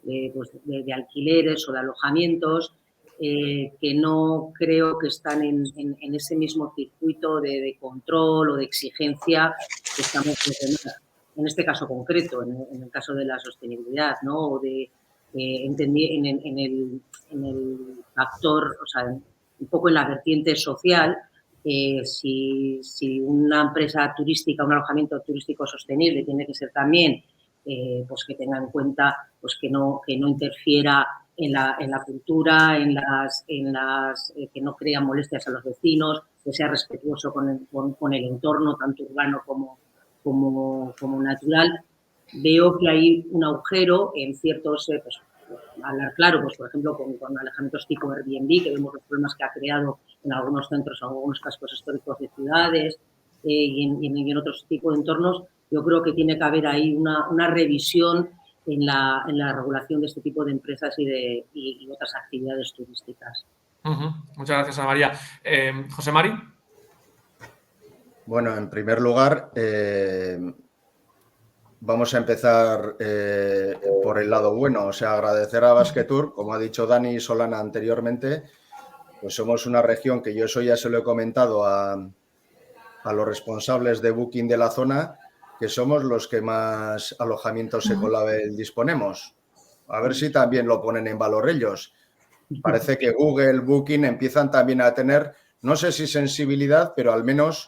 de alquileres o de alojamientos que no creo que están en ese mismo circuito de control o de exigencia que estamos en este caso concreto, en el caso de la sostenibilidad, ¿no? O de en el factor, o sea, un poco en la vertiente social. Si una empresa turística, un alojamiento turístico sostenible tiene que ser también pues que tenga en cuenta pues que no interfiera en la cultura, que no crea molestias a los vecinos, que sea respetuoso con el entorno, tanto urbano como natural. Veo que hay un agujero en ciertos, pues, hablar claro, pues por ejemplo con alojamientos tipo Airbnb, que vemos los problemas que ha creado en algunos centros, en algunos cascos históricos de ciudades y en otros tipos de entornos. Yo creo que tiene que haber ahí una revisión en la regulación de este tipo de empresas y otras actividades turísticas. Muchas gracias, Ana María. José Mari. Bueno, en primer lugar, vamos a empezar por el lado bueno, o sea, agradecer a Basquetour, como ha dicho Dani y Solana anteriormente, pues somos una región que yo eso ya se lo he comentado a los responsables de Booking de la zona, que somos los que más alojamientos Ecolabel disponemos. A ver si también lo ponen en valor ellos. Parece que Google, Booking empiezan también a tener, no sé si sensibilidad, pero al menos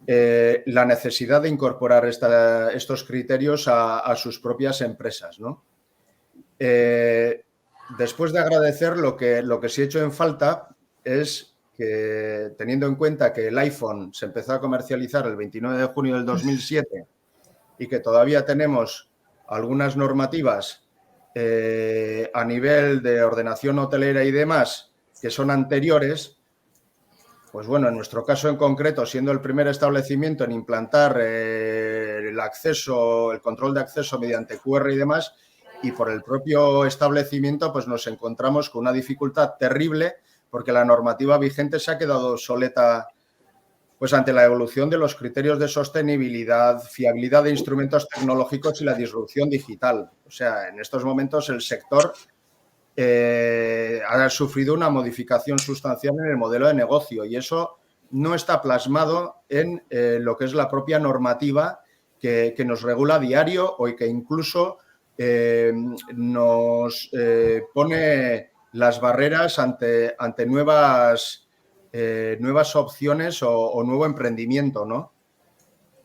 la necesidad de incorporar estos criterios a sus propias empresas, ¿no? Después de agradecer, lo que sí he hecho en falta es que, teniendo en cuenta que el iPhone se empezó a comercializar el 29 de junio del 2007 y que todavía tenemos algunas normativas a nivel de ordenación hotelera y demás que son anteriores, pues bueno, en nuestro caso en concreto, siendo el primer establecimiento en implantar el control de acceso mediante QR y demás, y por el propio establecimiento, pues nos encontramos con una dificultad terrible porque la normativa vigente se ha quedado obsoleta pues ante la evolución de los criterios de sostenibilidad, fiabilidad de instrumentos tecnológicos y la disrupción digital. O sea, en estos momentos el sector ha sufrido una modificación sustancial en el modelo de negocio y eso no está plasmado en lo que es la propia normativa que nos regula a diario o que incluso nos pone las barreras ante nuevas opciones o nuevo emprendimiento, ¿no?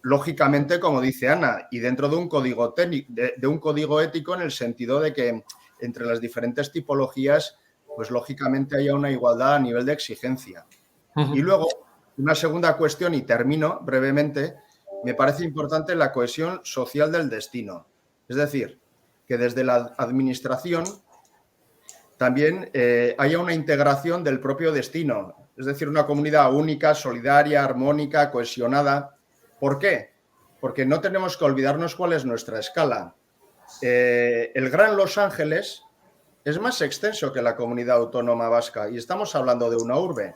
Lógicamente, como dice Ana, y dentro de un código de un código ético en el sentido de que entre las diferentes tipologías, pues lógicamente haya una igualdad a nivel de exigencia. Y luego, una segunda cuestión, y termino brevemente, me parece importante la cohesión social del destino. Es decir, que desde la administración también haya una integración del propio destino. Es decir, una comunidad única, solidaria, armónica, cohesionada. ¿Por qué? Porque no tenemos que olvidarnos cuál es nuestra escala. El Gran Los Ángeles es más extenso que la comunidad autónoma vasca y estamos hablando de una urbe.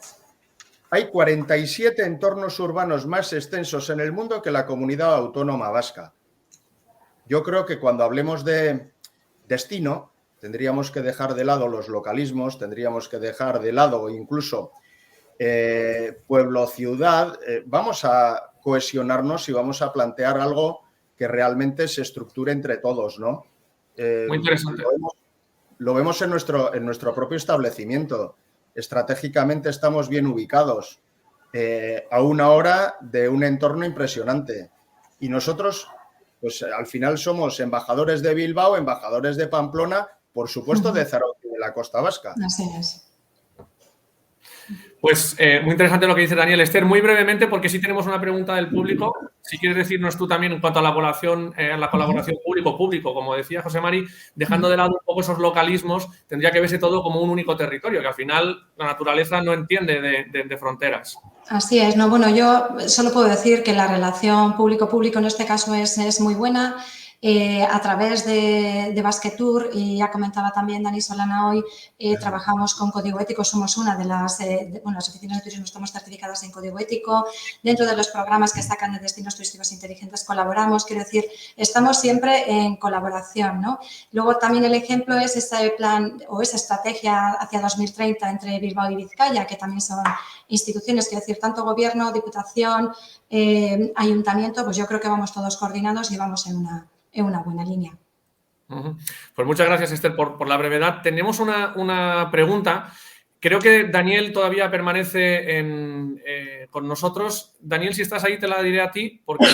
Hay 47 entornos urbanos más extensos en el mundo que la comunidad autónoma vasca. Yo creo que cuando hablemos de destino tendríamos que dejar de lado los localismos, tendríamos que dejar de lado incluso pueblo-ciudad. Vamos a cohesionarnos y vamos a plantear algo que realmente se estructure entre todos, ¿no? Muy interesante. Lo vemos en nuestro propio establecimiento. Estratégicamente estamos bien ubicados, a una hora de un entorno impresionante. Y nosotros, pues al final somos embajadores de Bilbao, embajadores de Pamplona, por supuesto de Zarautz y de la Costa Vasca. Así es. Pues muy interesante lo que dice Daniel. Esther, muy brevemente, porque sí tenemos una pregunta del público. Si quieres decirnos tú también en cuanto a la colaboración público-público, como decía José Mari, dejando de lado un poco esos localismos, tendría que verse todo como un único territorio, que al final la naturaleza no entiende de fronteras. Así es. No, bueno, yo solo puedo decir que la relación público-público en este caso es muy buena. A través de Basquetour, y ya comentaba también Dani Solana hoy, trabajamos con Código Ético, somos una de las oficinas de turismo, estamos certificadas en Código Ético. Dentro de los programas que sacan de destinos turísticos inteligentes colaboramos, quiero decir, estamos siempre en colaboración, ¿no? Luego también el ejemplo es ese plan o esa estrategia hacia 2030 entre Bilbao y Vizcaya, que también son instituciones, quiero decir, tanto gobierno, diputación, ayuntamiento, pues yo creo que vamos todos coordinados y vamos en una buena línea. Pues muchas gracias, Esther, por la brevedad. Tenemos una pregunta. Creo que Daniel todavía permanece con nosotros. Daniel, si estás ahí, te la diré a ti, porque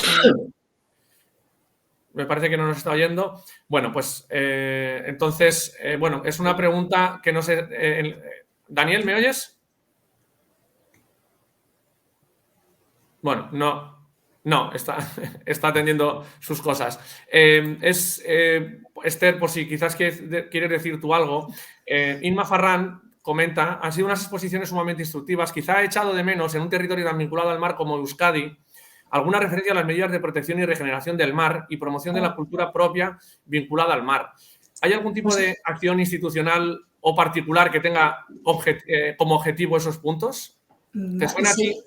me parece que no nos está oyendo. Bueno, pues entonces, bueno, es una pregunta que no sé. Daniel, ¿me oyes? Bueno, no, está atendiendo sus cosas. Esther, por si quizás quieres decir tú algo, Inma Farrán comenta, han sido unas exposiciones sumamente instructivas, quizá ha echado de menos en un territorio tan vinculado al mar como Euskadi alguna referencia a las medidas de protección y regeneración del mar y promoción de la cultura propia vinculada al mar. ¿Hay algún tipo de acción institucional o particular que tenga como objetivo esos puntos? ¿Te suena Sí. a ti?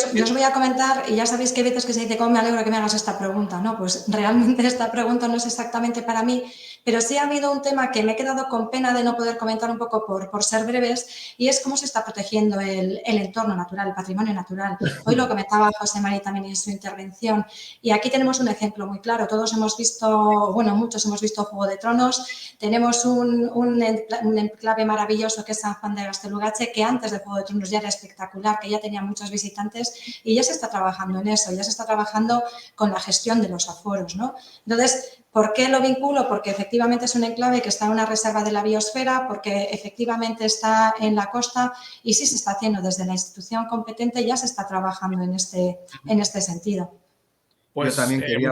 Yo os voy a comentar, y ya sabéis que hay veces que se dice, ¿cómo me alegro que me hagas esta pregunta? No, pues realmente esta pregunta no es exactamente para mí, pero sí ha habido un tema que me he quedado con pena de no poder comentar un poco por ser breves, y es cómo se está protegiendo el entorno natural, el patrimonio natural. Hoy lo comentaba José Mari también en su intervención, y aquí tenemos un ejemplo muy claro. Todos hemos visto, bueno, muchos hemos visto Juego de Tronos, tenemos un enclave maravilloso que es San Juan de Gaztelugatxe, que antes de Juego de Tronos ya era espectacular, que ya tenía muchos visitantes, y ya se está trabajando en eso, ya se está trabajando con la gestión de los aforos, ¿no? Entonces, ¿por qué lo vinculo? Porque efectivamente es un enclave que está en una reserva de la biosfera, porque efectivamente está en la costa y sí se está haciendo desde la institución competente, ya se está trabajando en este sentido. Pues, yo también quería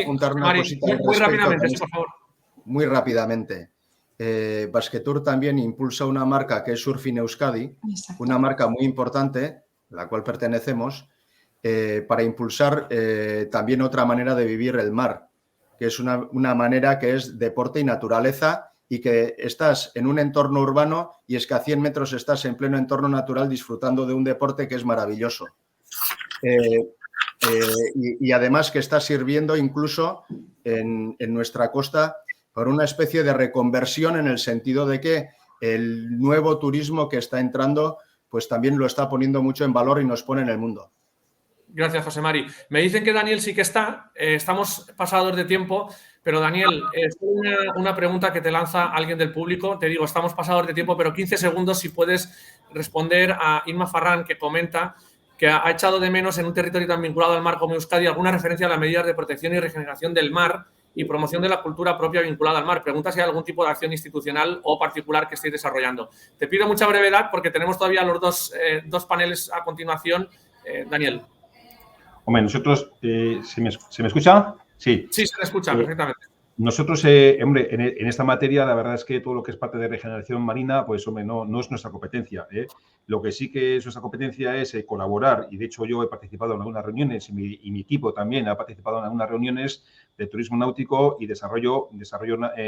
apuntar una cosita muy rápidamente, sí, por favor. Muy rápidamente. Basquetour también impulsa una marca que es Surfing Euskadi, una marca muy importante, a la cual pertenecemos, para impulsar también otra manera de vivir el mar, que es una manera que es deporte y naturaleza, y que estás en un entorno urbano y es que a 100 metros estás en pleno entorno natural disfrutando de un deporte que es maravilloso. Y además que está sirviendo incluso en nuestra costa por una especie de reconversión, en el sentido de que el nuevo turismo que está entrando pues también lo está poniendo mucho en valor y nos pone en el mundo. Gracias, José Mari. Me dicen que Daniel sí que está. Estamos pasados de tiempo, pero Daniel, una pregunta que te lanza alguien del público. Te digo, estamos pasados de tiempo, pero 15 segundos si puedes responder a Inma Farrán, que comenta que ha echado de menos en un territorio tan vinculado al mar como Euskadi alguna referencia a las medidas de protección y regeneración del mar y promoción de la cultura propia vinculada al mar. Pregunta si hay algún tipo de acción institucional o particular que estéis desarrollando. Te pido mucha brevedad porque tenemos todavía los dos paneles a continuación. Daniel. Hombre, nosotros, ¿se me escucha? Sí. Sí, se le escucha perfectamente. Nosotros, hombre, en esta materia, la verdad es que todo lo que es parte de regeneración marina, pues, hombre, no es nuestra competencia. Lo que sí que es nuestra competencia es colaborar, y de hecho yo he participado en algunas reuniones y mi equipo también ha participado en algunas reuniones de turismo náutico y desarrollo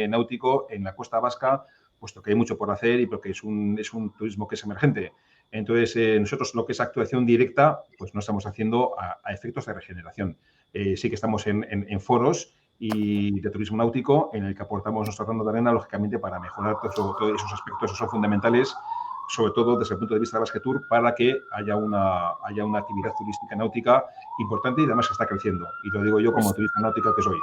náutico en la costa vasca, puesto que hay mucho por hacer y porque es un turismo que es emergente. Entonces, nosotros lo que es actuación directa, pues no estamos haciendo a efectos de regeneración. Sí que estamos en foros y de turismo náutico, en el que aportamos nuestro grano de arena, lógicamente, para mejorar todos esos aspectos que son fundamentales, sobre todo desde el punto de vista de Basquetour, para que haya una actividad turística náutica importante y además que está creciendo. Y lo digo yo como turista náutica que soy.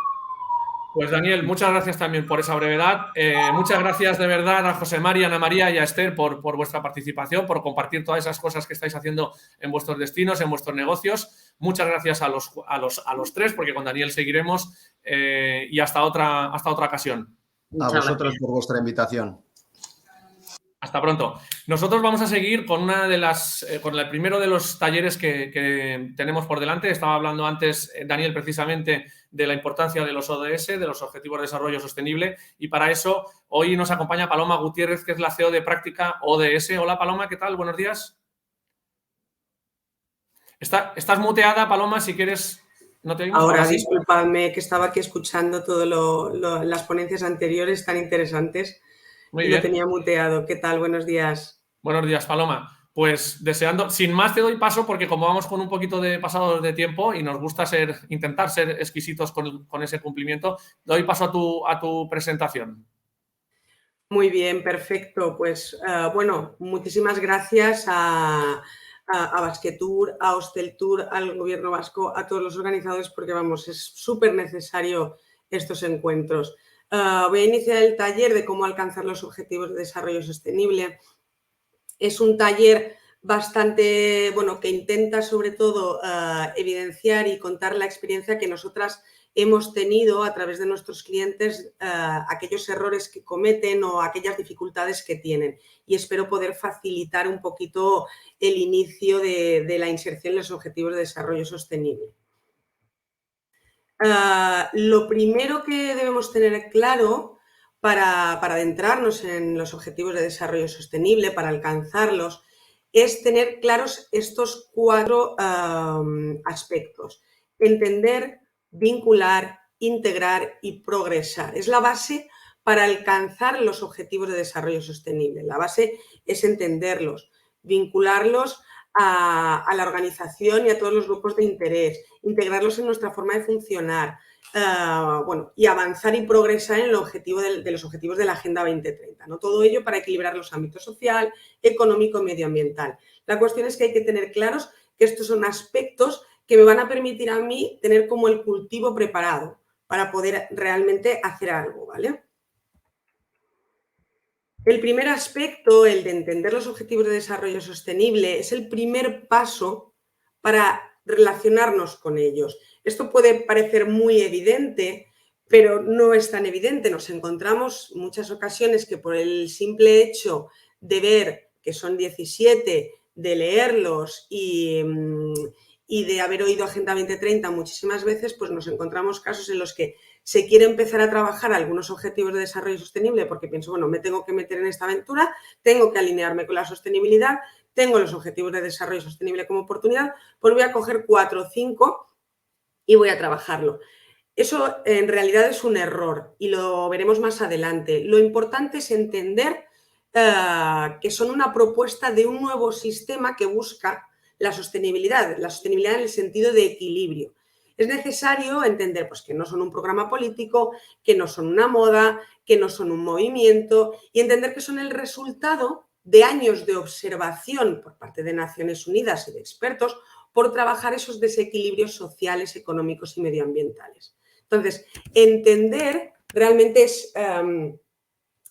Pues Daniel, muchas gracias también por esa brevedad. Muchas gracias de verdad a José Mari, Ana María y a Esther por vuestra participación, por compartir todas esas cosas que estáis haciendo en vuestros destinos, en vuestros negocios. Muchas gracias a los tres, porque con Daniel seguiremos y hasta otra ocasión. A vosotros por vuestra invitación. Hasta pronto. Nosotros vamos a seguir con con el primero de los talleres que tenemos por delante. Estaba hablando antes, Daniel, precisamente de la importancia de los ODS, de los Objetivos de Desarrollo Sostenible, y para eso hoy nos acompaña Paloma Gutiérrez, que es la CEO de Práctica ODS. Hola, Paloma, ¿qué tal? Buenos días. Estás muteada, Paloma, si quieres ¿No te oímos? Ahora sí. Disculpadme, que estaba aquí escuchando todas las ponencias anteriores tan interesantes. Muy y bien. Lo tenía muteado. ¿Qué tal? Buenos días. Buenos días, Paloma. Pues deseando, sin más te doy paso porque como vamos con un poquito de pasado de tiempo y nos gusta intentar ser exquisitos con ese cumplimiento, doy paso a tu presentación. Muy bien, perfecto. Pues bueno, muchísimas gracias a Basquetour, a Hosteltour, al Gobierno vasco, a todos los organizadores, porque vamos, es súper necesario estos encuentros. Voy a iniciar el taller de cómo alcanzar los objetivos de desarrollo sostenible. Es un taller bastante, bueno, que intenta sobre todo evidenciar y contar la experiencia que nosotras hemos tenido a través de nuestros clientes, aquellos errores que cometen o aquellas dificultades que tienen. Y espero poder facilitar un poquito el inicio de la inserción en los objetivos de desarrollo sostenible. Lo primero que debemos tener claro para adentrarnos en los objetivos de desarrollo sostenible, para alcanzarlos, es tener claros estos 4 aspectos. Entender, vincular, integrar y progresar. Es la base para alcanzar los objetivos de desarrollo sostenible. La base es entenderlos, vincularlos a la organización y a todos los grupos de interés, integrarlos en nuestra forma de funcionar, bueno, y avanzar y progresar en el objetivo de los objetivos de la Agenda 2030, ¿no? Todo ello para equilibrar los ámbitos social, económico y medioambiental. La cuestión es que hay que tener claros que estos son aspectos que me van a permitir a mí tener como el cultivo preparado para poder realmente hacer algo, ¿vale? El primer aspecto, el de entender los objetivos de desarrollo sostenible, es el primer paso para relacionarnos con ellos. Esto puede parecer muy evidente, pero no es tan evidente. Nos encontramos en muchas ocasiones que por el simple hecho de ver que son 17, de leerlos y de haber oído Agenda 2030 muchísimas veces, pues nos encontramos casos en los que se quiere empezar a trabajar algunos objetivos de desarrollo sostenible porque pienso, bueno, me tengo que meter en esta aventura, tengo que alinearme con la sostenibilidad, tengo los objetivos de desarrollo sostenible como oportunidad, pues voy a coger 4 o 5 y voy a trabajarlo. Eso en realidad es un error y lo veremos más adelante. Lo importante es entender que son una propuesta de un nuevo sistema que busca la sostenibilidad en el sentido de equilibrio. Es necesario entender pues, que no son un programa político, que no son una moda, que no son un movimiento y entender que son el resultado de años de observación por parte de Naciones Unidas y de expertos por trabajar esos desequilibrios sociales, económicos y medioambientales. Entonces, entender realmente es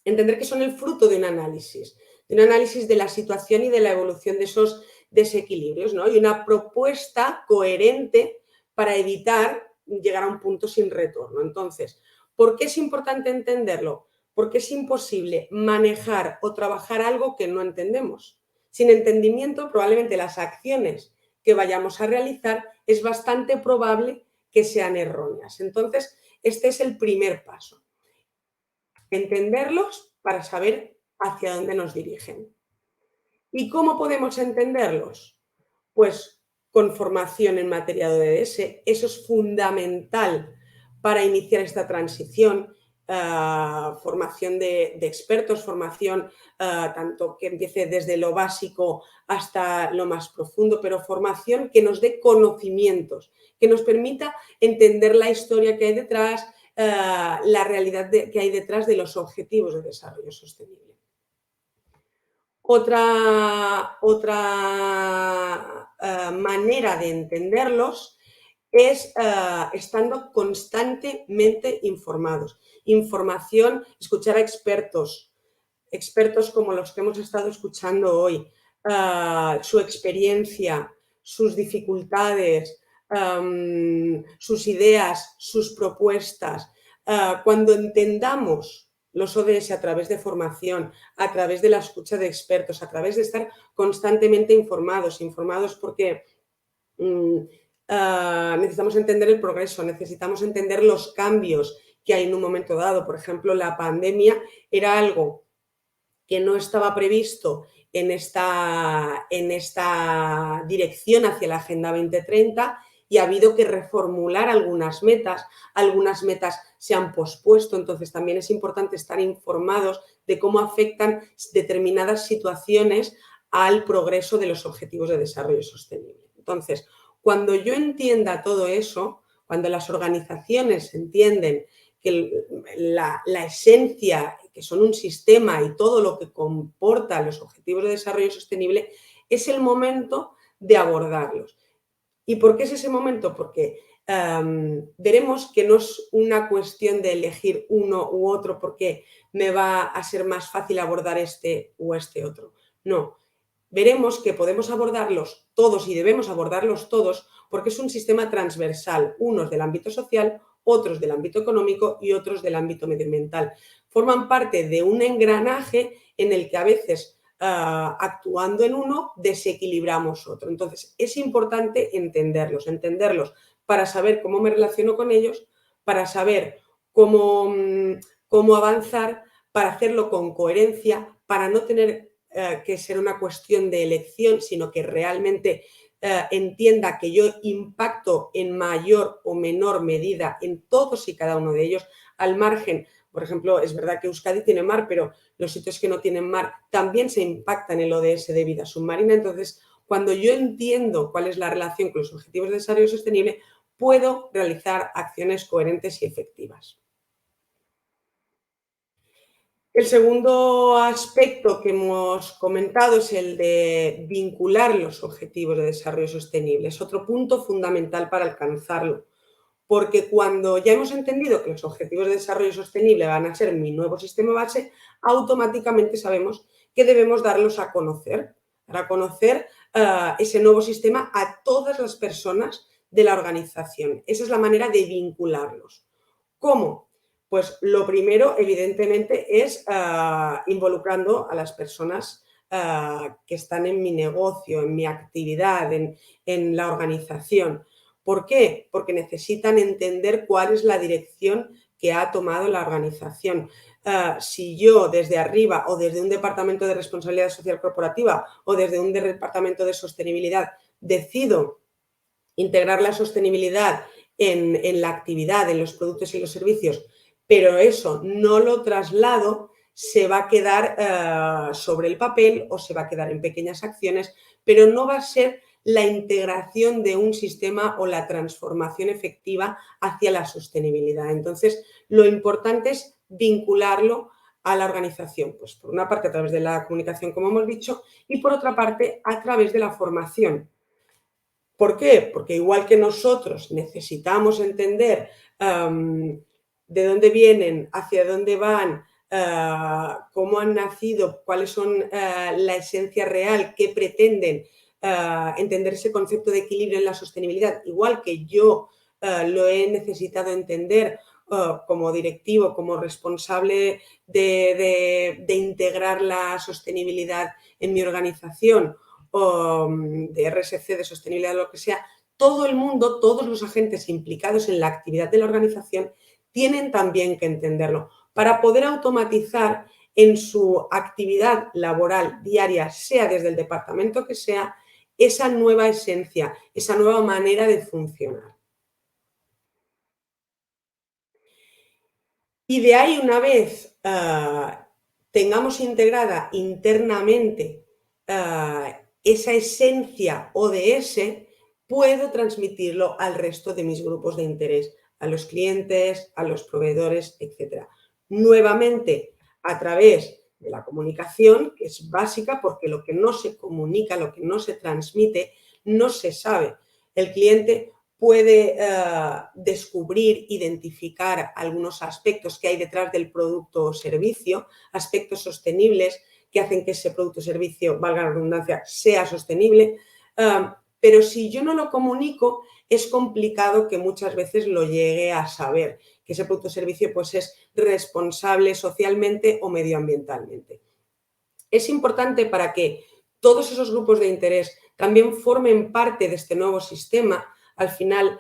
entender que son el fruto de un análisis de la situación y de la evolución de esos desequilibrios, ¿no? Y una propuesta coherente para evitar llegar a un punto sin retorno. Entonces, ¿por qué es importante entenderlo? Porque es imposible manejar o trabajar algo que no entendemos. Sin entendimiento, probablemente las acciones que vayamos a realizar es bastante probable que sean erróneas. Entonces, este es el primer paso. Entenderlos para saber hacia dónde nos dirigen. ¿Y cómo podemos entenderlos? Pues con formación en materia de ODS, eso es fundamental para iniciar esta transición, formación de expertos, formación tanto que empiece desde lo básico hasta lo más profundo, pero formación que nos dé conocimientos, que nos permita entender la historia que hay detrás, la realidad que hay detrás de los objetivos de desarrollo sostenible. Otra manera de entenderlos es estando constantemente informados. Información, escuchar a expertos como los que hemos estado escuchando hoy, su experiencia, sus dificultades, sus ideas, sus propuestas. Cuando entendamos los ODS a través de formación, a través de la escucha de expertos, a través de estar constantemente informados porque necesitamos entender el progreso, necesitamos entender los cambios que hay en un momento dado. Por ejemplo, la pandemia era algo que no estaba previsto en esta dirección hacia la Agenda 2030 y ha habido que reformular algunas metas se han pospuesto, entonces también es importante estar informados de cómo afectan determinadas situaciones al progreso de los objetivos de desarrollo sostenible. Entonces, cuando yo entienda todo eso, cuando las organizaciones entienden que la esencia, que son un sistema y todo lo que comporta los objetivos de desarrollo sostenible, es el momento de abordarlos. ¿Y por qué es ese momento? Porque veremos que no es una cuestión de elegir uno u otro porque me va a ser más fácil abordar este o este otro. No, veremos que podemos abordarlos todos y debemos abordarlos todos porque es un sistema transversal, unos del ámbito social, otros del ámbito económico y otros del ámbito medioambiental. Forman parte de un engranaje en el que a veces actuando en uno desequilibramos otro. Entonces es importante entenderlos para saber cómo me relaciono con ellos, para saber cómo avanzar, para hacerlo con coherencia, para no tener que ser una cuestión de elección, sino que realmente entienda que yo impacto en mayor o menor medida en todos y cada uno de ellos, al margen. Por ejemplo, es verdad que Euskadi tiene mar, pero los sitios que no tienen mar también se impactan en el ODS de vida submarina. Entonces, cuando yo entiendo cuál es la relación con los objetivos de desarrollo sostenible, puedo realizar acciones coherentes y efectivas. El segundo aspecto que hemos comentado es el de vincular los objetivos de desarrollo sostenible. Es otro punto fundamental para alcanzarlo, porque cuando ya hemos entendido que los objetivos de desarrollo sostenible van a ser mi nuevo sistema base, automáticamente sabemos que debemos darlos a conocer, para conocer ese nuevo sistema a todas las personas de la organización. Esa es la manera de vincularlos. ¿Cómo? Pues lo primero, evidentemente, es involucrando a las personas que están en mi negocio, en mi actividad, en la organización. ¿Por qué? Porque necesitan entender cuál es la dirección que ha tomado la organización. Si yo desde arriba o desde un departamento de responsabilidad social corporativa o desde un departamento de sostenibilidad decido integrar la sostenibilidad en la actividad, en los productos y los servicios, pero eso no lo traslado, se va a quedar sobre el papel o se va a quedar en pequeñas acciones, pero no va a ser la integración de un sistema o la transformación efectiva hacia la sostenibilidad. Entonces, lo importante es vincularlo a la organización, pues por una parte a través de la comunicación, como hemos dicho, y por otra parte a través de la formación. ¿Por qué? Porque igual que nosotros necesitamos entender de dónde vienen, hacia dónde van, cómo han nacido, cuáles son la esencia real, qué pretenden, entender ese concepto de equilibrio en la sostenibilidad, igual que yo lo he necesitado entender como directivo, como responsable de integrar la sostenibilidad en mi organización, o de RSC, de sostenibilidad, lo que sea, todo el mundo, todos los agentes implicados en la actividad de la organización tienen también que entenderlo para poder automatizar en su actividad laboral diaria, sea desde el departamento que sea, esa nueva esencia, esa nueva manera de funcionar. Y de ahí, una vez tengamos integrada internamente esa esencia ODS, puedo transmitirlo al resto de mis grupos de interés, a los clientes, a los proveedores, etc. Nuevamente, a través de la comunicación, que es básica porque lo que no se comunica, lo que no se transmite, no se sabe. El cliente puede descubrir, identificar algunos aspectos que hay detrás del producto o servicio, aspectos sostenibles que hacen que ese producto o servicio, valga la redundancia, sea sostenible, pero si yo no lo comunico, es complicado que muchas veces lo llegue a saber, que ese producto o servicio pues, es responsable socialmente o medioambientalmente. Es importante para que todos esos grupos de interés también formen parte de este nuevo sistema. Al final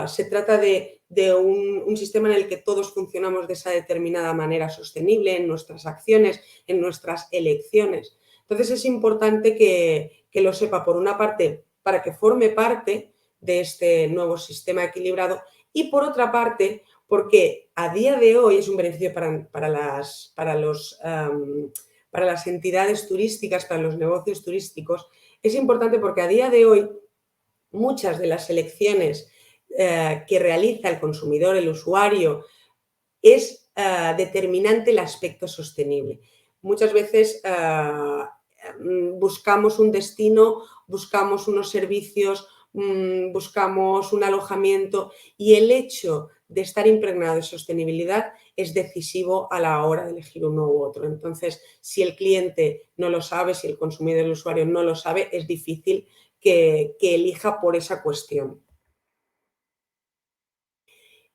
se trata de un sistema en el que todos funcionamos de esa determinada manera sostenible en nuestras acciones, en nuestras elecciones. Entonces es importante que lo sepa, por una parte, para que forme parte de este nuevo sistema equilibrado y, por otra parte, porque a día de hoy es un beneficio para las entidades turísticas, para los negocios turísticos. Es importante porque a día de hoy muchas de las elecciones que realiza el consumidor, el usuario, es determinante el aspecto sostenible. Muchas veces buscamos un destino, buscamos unos servicios, buscamos un alojamiento y el hecho de estar impregnado de sostenibilidad es decisivo a la hora de elegir uno u otro. Entonces, si el cliente no lo sabe, si el consumidor, el usuario no lo sabe, es difícil que elija por esa cuestión.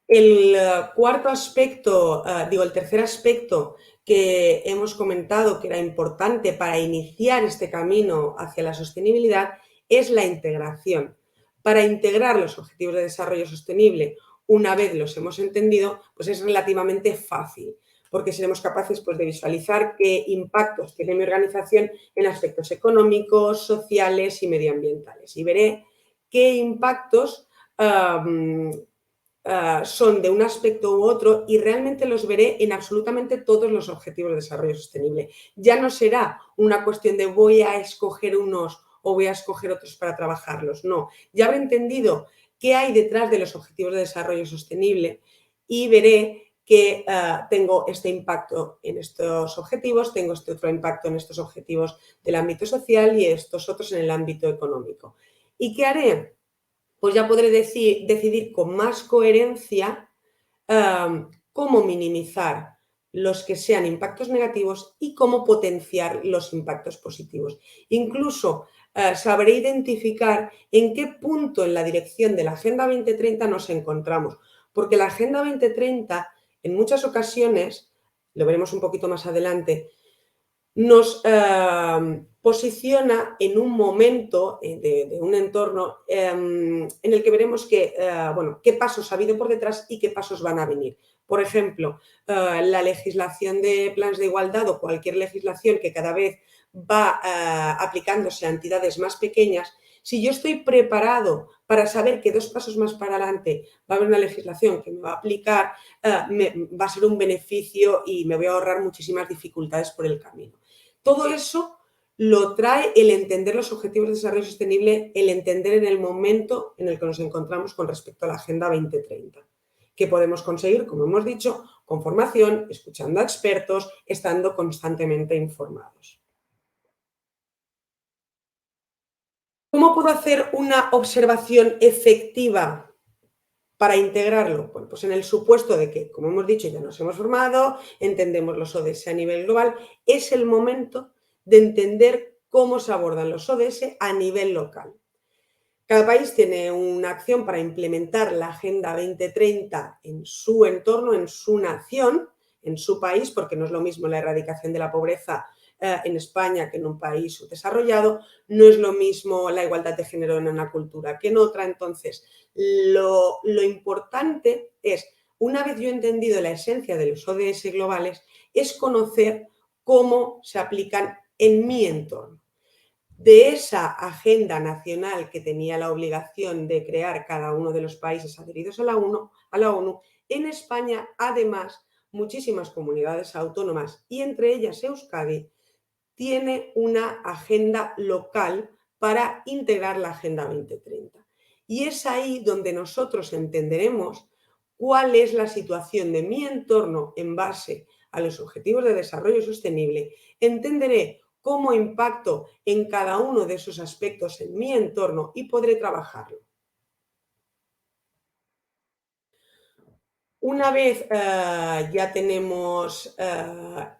El cuarto aspecto, el tercer aspecto que hemos comentado que era importante para iniciar este camino hacia la sostenibilidad es la integración. Para integrar los objetivos de desarrollo sostenible, una vez los hemos entendido, pues es relativamente fácil, porque seremos capaces pues, de visualizar qué impactos tiene mi organización en aspectos económicos, sociales y medioambientales. Y veré qué impactos son de un aspecto u otro y realmente los veré en absolutamente todos los objetivos de desarrollo sostenible. Ya no será una cuestión de voy a escoger unos o voy a escoger otros para trabajarlos, no. Ya habré entendido qué hay detrás de los objetivos de desarrollo sostenible y veré que tengo este impacto en estos objetivos, tengo este otro impacto en estos objetivos del ámbito social y estos otros en el ámbito económico. ¿Y qué haré? Pues ya podré decidir con más coherencia cómo minimizar los que sean impactos negativos y cómo potenciar los impactos positivos. Incluso sabré identificar en qué punto en la dirección de la Agenda 2030 nos encontramos, porque la Agenda 2030 en muchas ocasiones, lo veremos un poquito más adelante, nos posiciona en un momento de un entorno en el que veremos qué pasos ha habido por detrás y qué pasos van a venir. Por ejemplo, la legislación de planes de igualdad o cualquier legislación que cada vez va aplicándose a entidades más pequeñas. Si yo estoy preparado para saber que 2 pasos más para adelante va a haber una legislación que me va a aplicar, va a ser un beneficio y me voy a ahorrar muchísimas dificultades por el camino. Todo eso lo trae el entender los objetivos de desarrollo sostenible, el entender en el momento en el que nos encontramos con respecto a la Agenda 2030, que podemos conseguir, como hemos dicho, con formación, escuchando a expertos, estando constantemente informados. ¿Cómo puedo hacer una observación efectiva para integrarlo? Bueno, pues en el supuesto de que, como hemos dicho, ya nos hemos formado, entendemos los ODS a nivel global, es el momento de entender cómo se abordan los ODS a nivel local. Cada país tiene una acción para implementar la Agenda 2030 en su entorno, en su nación, en su país, porque no es lo mismo la erradicación de la pobreza en España que en un país subdesarrollado, no es lo mismo la igualdad de género en una cultura que en otra. Entonces, lo importante es, una vez yo he entendido la esencia de los ODS globales, es conocer cómo se aplican en mi entorno. De esa agenda nacional que tenía la obligación de crear cada uno de los países adheridos a la ONU, en España, además, muchísimas comunidades autónomas y entre ellas Euskadi, tiene una agenda local para integrar la Agenda 2030. Y es ahí donde nosotros entenderemos cuál es la situación de mi entorno en base a los objetivos de desarrollo sostenible. Entenderé cómo impacto en cada uno de esos aspectos en mi entorno y podré trabajarlo. Una vez ya tenemos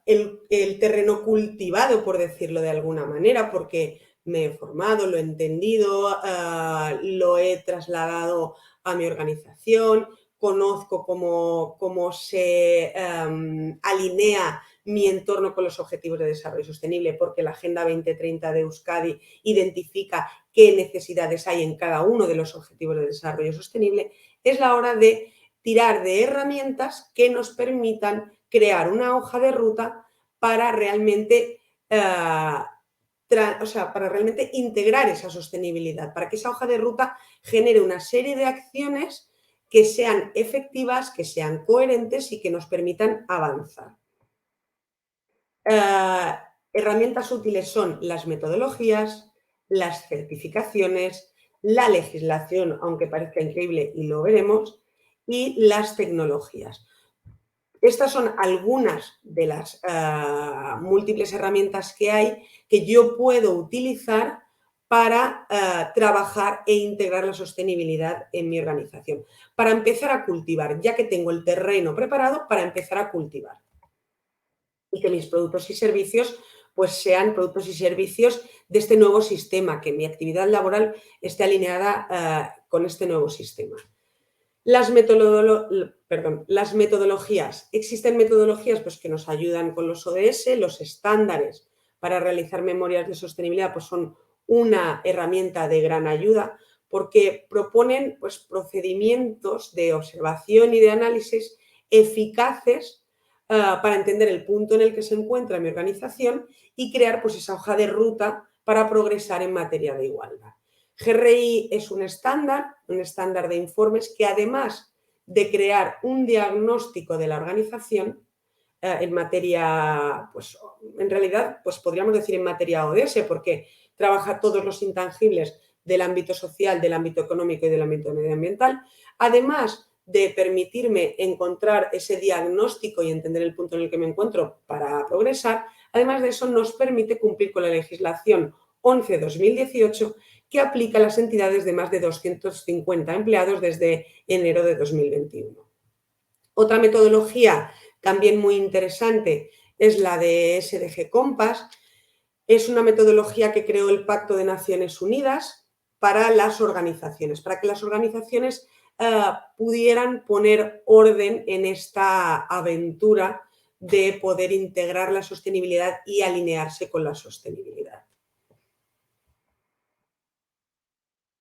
el terreno cultivado, por decirlo de alguna manera, porque me he formado, lo he entendido, lo he trasladado a mi organización, conozco cómo se alinea mi entorno con los objetivos de desarrollo sostenible, porque la Agenda 2030 de Euskadi identifica qué necesidades hay en cada uno de los objetivos de desarrollo sostenible, es la hora de tirar de herramientas que nos permitan crear una hoja de ruta para realmente para realmente integrar esa sostenibilidad, para que esa hoja de ruta genere una serie de acciones que sean efectivas, que sean coherentes y que nos permitan avanzar. Herramientas útiles son las metodologías, las certificaciones, la legislación, aunque parezca increíble y lo veremos, y las tecnologías. Estas son algunas de las múltiples herramientas que hay que yo puedo utilizar para trabajar e integrar la sostenibilidad en mi organización. Para empezar a cultivar, ya que tengo el terreno preparado para empezar a cultivar. Y que mis productos y servicios pues sean productos y servicios de este nuevo sistema, que mi actividad laboral esté alineada con este nuevo sistema. Las metodologías. Existen metodologías pues, que nos ayudan con los ODS, los estándares para realizar memorias de sostenibilidad pues, son una herramienta de gran ayuda porque proponen pues, procedimientos de observación y de análisis eficaces para entender el punto en el que se encuentra mi organización y crear pues, esa hoja de ruta para progresar en materia de igualdad. GRI es un estándar de informes que además de crear un diagnóstico de la organización en materia, pues en realidad pues podríamos decir en materia ODS porque trabaja todos los intangibles del ámbito social, del ámbito económico y del ámbito medioambiental, además de permitirme encontrar ese diagnóstico y entender el punto en el que me encuentro para progresar, además de eso nos permite cumplir con la legislación 11/2018 que aplica a las entidades de más de 250 empleados desde enero de 2021. Otra metodología también muy interesante es la de SDG Compass. Es una metodología que creó el Pacto de Naciones Unidas para las organizaciones, para que las organizaciones pudieran poner orden en esta aventura de poder integrar la sostenibilidad y alinearse con la sostenibilidad.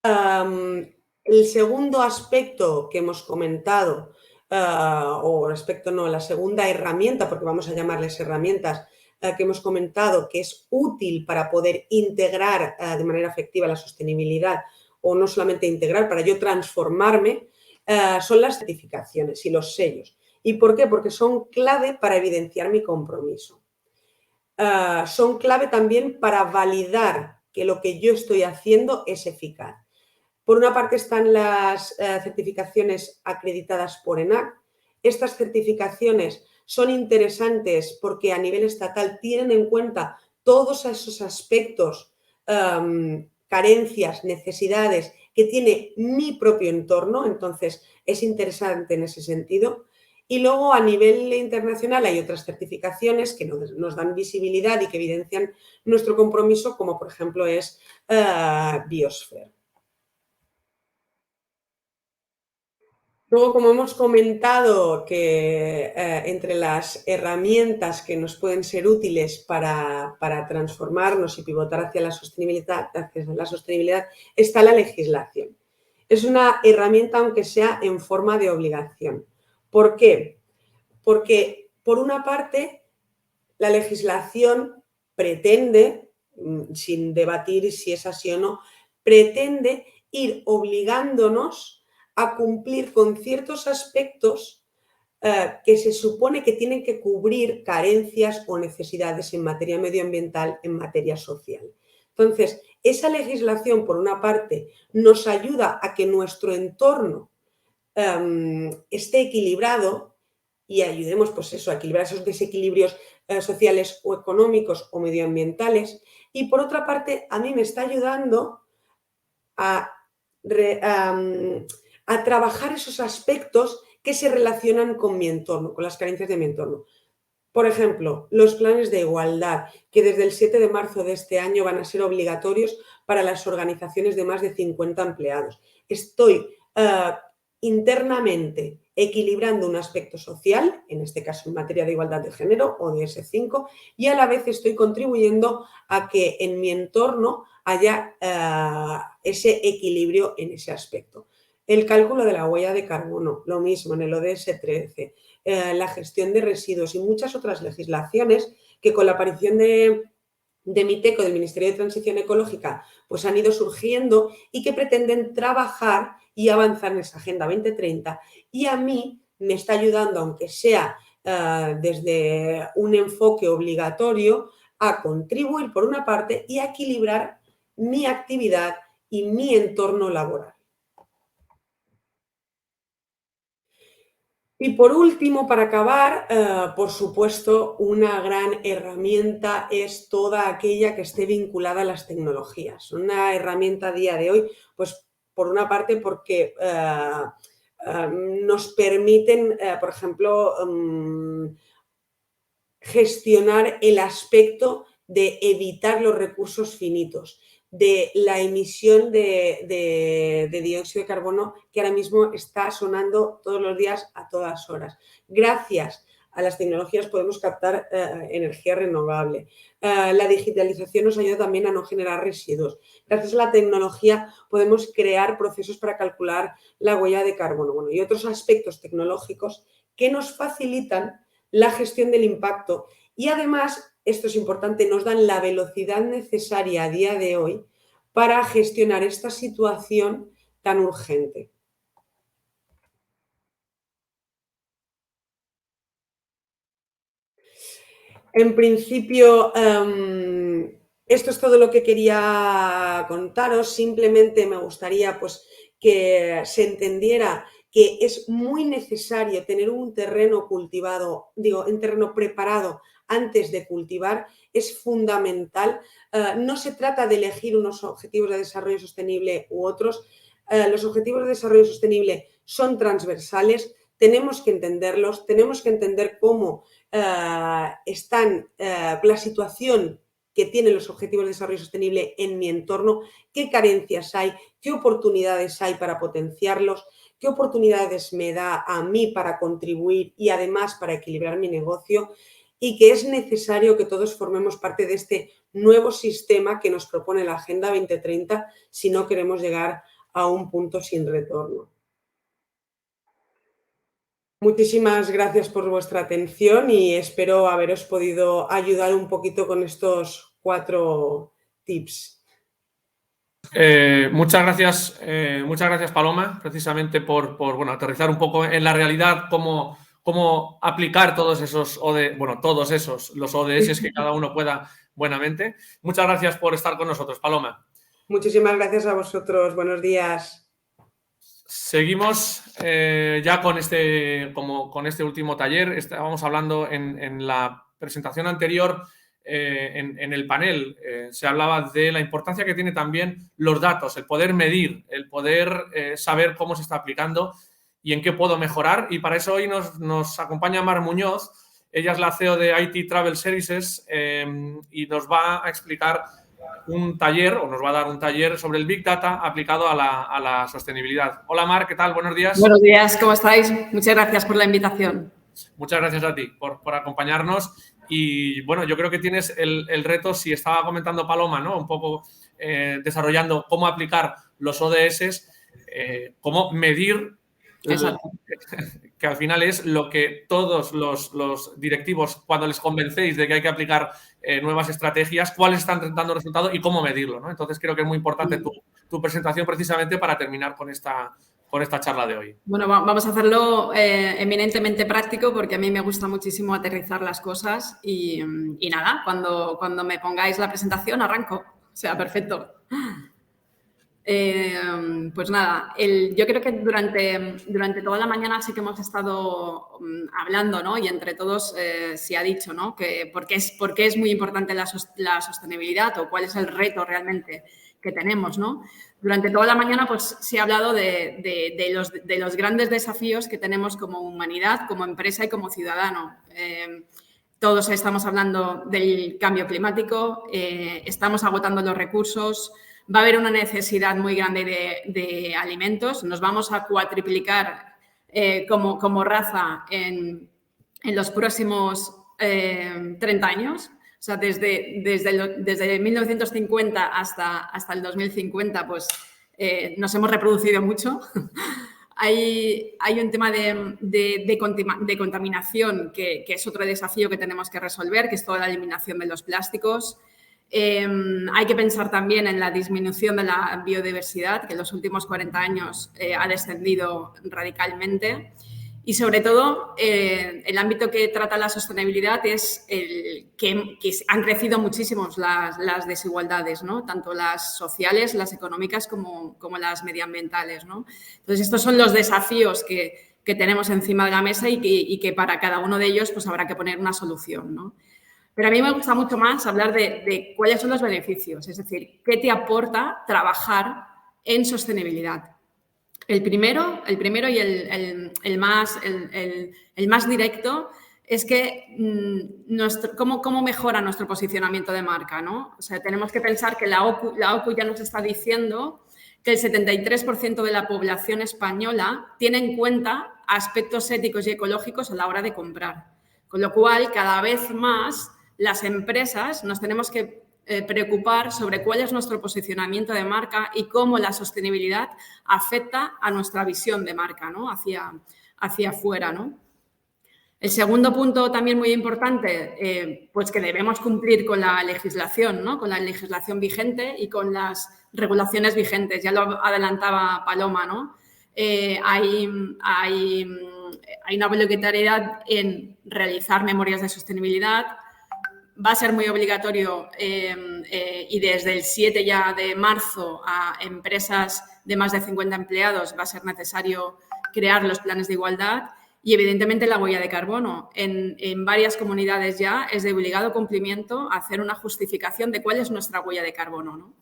El segundo aspecto que hemos comentado, la segunda herramienta, porque vamos a llamarles herramientas, que hemos comentado que es útil para poder integrar de manera efectiva la sostenibilidad o no solamente integrar, para yo transformarme, son las certificaciones y los sellos. ¿Y por qué? Porque son clave para evidenciar mi compromiso. Son clave también para validar que lo que yo estoy haciendo es eficaz. Por una parte están las certificaciones acreditadas por ENAC. Estas certificaciones son interesantes porque a nivel estatal tienen en cuenta todos esos aspectos, carencias, necesidades que tiene mi propio entorno, entonces es interesante en ese sentido. Y luego a nivel internacional hay otras certificaciones que nos dan visibilidad y que evidencian nuestro compromiso, como por ejemplo es Biosphere. Luego, como hemos comentado, que entre las herramientas que nos pueden ser útiles para transformarnos y pivotar hacia la sostenibilidad está la legislación. Es una herramienta, aunque sea en forma de obligación. ¿Por qué? Porque, por una parte, la legislación pretende, sin debatir si es así o no, pretende ir obligándonos a cumplir con ciertos aspectos que se supone que tienen que cubrir carencias o necesidades en materia medioambiental, en materia social. Entonces, esa legislación, por una parte, nos ayuda a que nuestro entorno esté equilibrado y ayudemos pues eso, a equilibrar esos desequilibrios sociales o económicos o medioambientales. Y por otra parte, a mí me está ayudando a trabajar esos aspectos que se relacionan con mi entorno, con las carencias de mi entorno. Por ejemplo, los planes de igualdad, que desde el 7 de marzo de este año van a ser obligatorios para las organizaciones de más de 50 empleados. Estoy internamente equilibrando un aspecto social, en este caso en materia de igualdad de género, ODS5, y a la vez estoy contribuyendo a que en mi entorno haya ese equilibrio en ese aspecto. El cálculo de la huella de carbono, lo mismo en el ODS 13, la gestión de residuos y muchas otras legislaciones que con la aparición de de MITECO, del Ministerio de Transición Ecológica, pues han ido surgiendo y que pretenden trabajar y avanzar en esa Agenda 2030. Y a mí me está ayudando, aunque sea desde un enfoque obligatorio, a contribuir por una parte y a equilibrar mi actividad y mi entorno laboral. Y por último, para acabar, por supuesto, una gran herramienta es toda aquella que esté vinculada a las tecnologías. Una herramienta a día de hoy, pues por una parte porque nos permiten, por ejemplo, gestionar el aspecto de evitar los recursos finitos, de la emisión de dióxido de carbono que ahora mismo está sonando todos los días a todas horas. Gracias a las tecnologías podemos captar energía renovable. La digitalización nos ayuda también a no generar residuos. Gracias a la tecnología podemos crear procesos para calcular la huella de carbono, bueno, y otros aspectos tecnológicos que nos facilitan la gestión del impacto y además, esto es importante, nos dan la velocidad necesaria a día de hoy para gestionar esta situación tan urgente. En principio, esto es todo lo que quería contaros. Simplemente me gustaría pues, que se entendiera que es muy necesario tener un terreno cultivado, un terreno preparado antes de cultivar, es fundamental. No se trata de elegir unos objetivos de desarrollo sostenible u otros. Los objetivos de desarrollo sostenible son transversales, tenemos que entenderlos, tenemos que entender cómo están la situación que tienen los objetivos de desarrollo sostenible en mi entorno, qué carencias hay, qué oportunidades hay para potenciarlos, qué oportunidades me da a mí para contribuir y además para equilibrar mi negocio, y que es necesario que todos formemos parte de este nuevo sistema que nos propone la Agenda 2030 si no queremos llegar a un punto sin retorno. Muchísimas gracias por vuestra atención y espero haberos podido ayudar un poquito con estos 4 tips. Muchas gracias, Paloma, precisamente por aterrizar un poco en la realidad, cómo aplicar todos esos los ODS que cada uno pueda buenamente. Muchas gracias por estar con nosotros, Paloma. Muchísimas gracias a vosotros. Buenos días. Seguimos ya con este último taller. Estábamos hablando en la presentación anterior, en el panel, se hablaba de la importancia que tiene también los datos, el poder medir, el poder saber cómo se está aplicando y en qué puedo mejorar. Y para eso hoy nos acompaña Mar Muñoz. Ella es la CEO de IT Travel Services y nos va a explicar un taller, o nos va a dar un taller sobre el Big Data aplicado a la sostenibilidad. Hola Mar, ¿qué tal? Buenos días. Buenos días, ¿cómo estáis? Muchas gracias por la invitación. Muchas gracias a ti por acompañarnos. Y bueno, yo creo que tienes el reto, si estaba comentando Paloma, ¿no? Un poco desarrollando cómo aplicar los ODS, cómo medir, que al final es lo que todos los directivos, cuando les convencéis de que hay que aplicar nuevas estrategias, cuáles están dando resultado y cómo medirlo, ¿no? Entonces creo que es muy importante tu presentación precisamente para terminar con esta charla de hoy. Bueno, vamos a hacerlo eminentemente práctico porque a mí me gusta muchísimo aterrizar las cosas y nada, cuando me pongáis la presentación arranco. O sea, perfecto. Pues nada, yo creo que durante toda la mañana sí que hemos estado hablando, ¿no? Y entre todos se ha dicho, ¿no? Que por qué es muy importante la sostenibilidad o cuál es el reto realmente que tenemos, ¿no? Durante toda la mañana pues se ha hablado de los grandes desafíos que tenemos como humanidad, como empresa y como ciudadano. Todos estamos hablando del cambio climático, estamos agotando los recursos. Va a haber una necesidad muy grande de alimentos. Nos vamos a cuatriplicar como raza en los próximos 30 años. O sea, desde 1950 hasta el 2050, pues nos hemos reproducido mucho. Hay un tema de contaminación que es otro desafío que tenemos que resolver, que es toda la eliminación de los plásticos. Hay que pensar también en la disminución de la biodiversidad, que en los últimos 40 años ha descendido radicalmente. Y sobre todo, el ámbito que trata la sostenibilidad es el que han crecido muchísimo las desigualdades, ¿no? Tanto las sociales, las económicas como las medioambientales, ¿no? Entonces, estos son los desafíos que tenemos encima de la mesa y que para cada uno de ellos pues, habrá que poner una solución, ¿no? Pero a mí me gusta mucho más hablar de cuáles son los beneficios, es decir, qué te aporta trabajar en sostenibilidad. El primero y el más directo es que cómo mejora nuestro posicionamiento de marca, ¿no? O sea, tenemos que pensar que la OCU ya nos está diciendo que el 73% de la población española tiene en cuenta aspectos éticos y ecológicos a la hora de comprar. Con lo cual, cada vez más las empresas nos tenemos que preocupar sobre cuál es nuestro posicionamiento de marca y cómo la sostenibilidad afecta a nuestra visión de marca, ¿no? hacia afuera, ¿no? El segundo punto también muy importante, pues que debemos cumplir con la legislación, ¿no? Con la legislación vigente y con las regulaciones vigentes. Ya lo adelantaba Paloma, ¿no? Hay una obligatoriedad en realizar memorias de sostenibilidad. Va a ser muy obligatorio y desde el 7 ya de marzo a empresas de más de 50 empleados va a ser necesario crear los planes de igualdad y, evidentemente, la huella de carbono. En varias comunidades ya es de obligado cumplimiento hacer una justificación de cuál es nuestra huella de carbono, ¿no?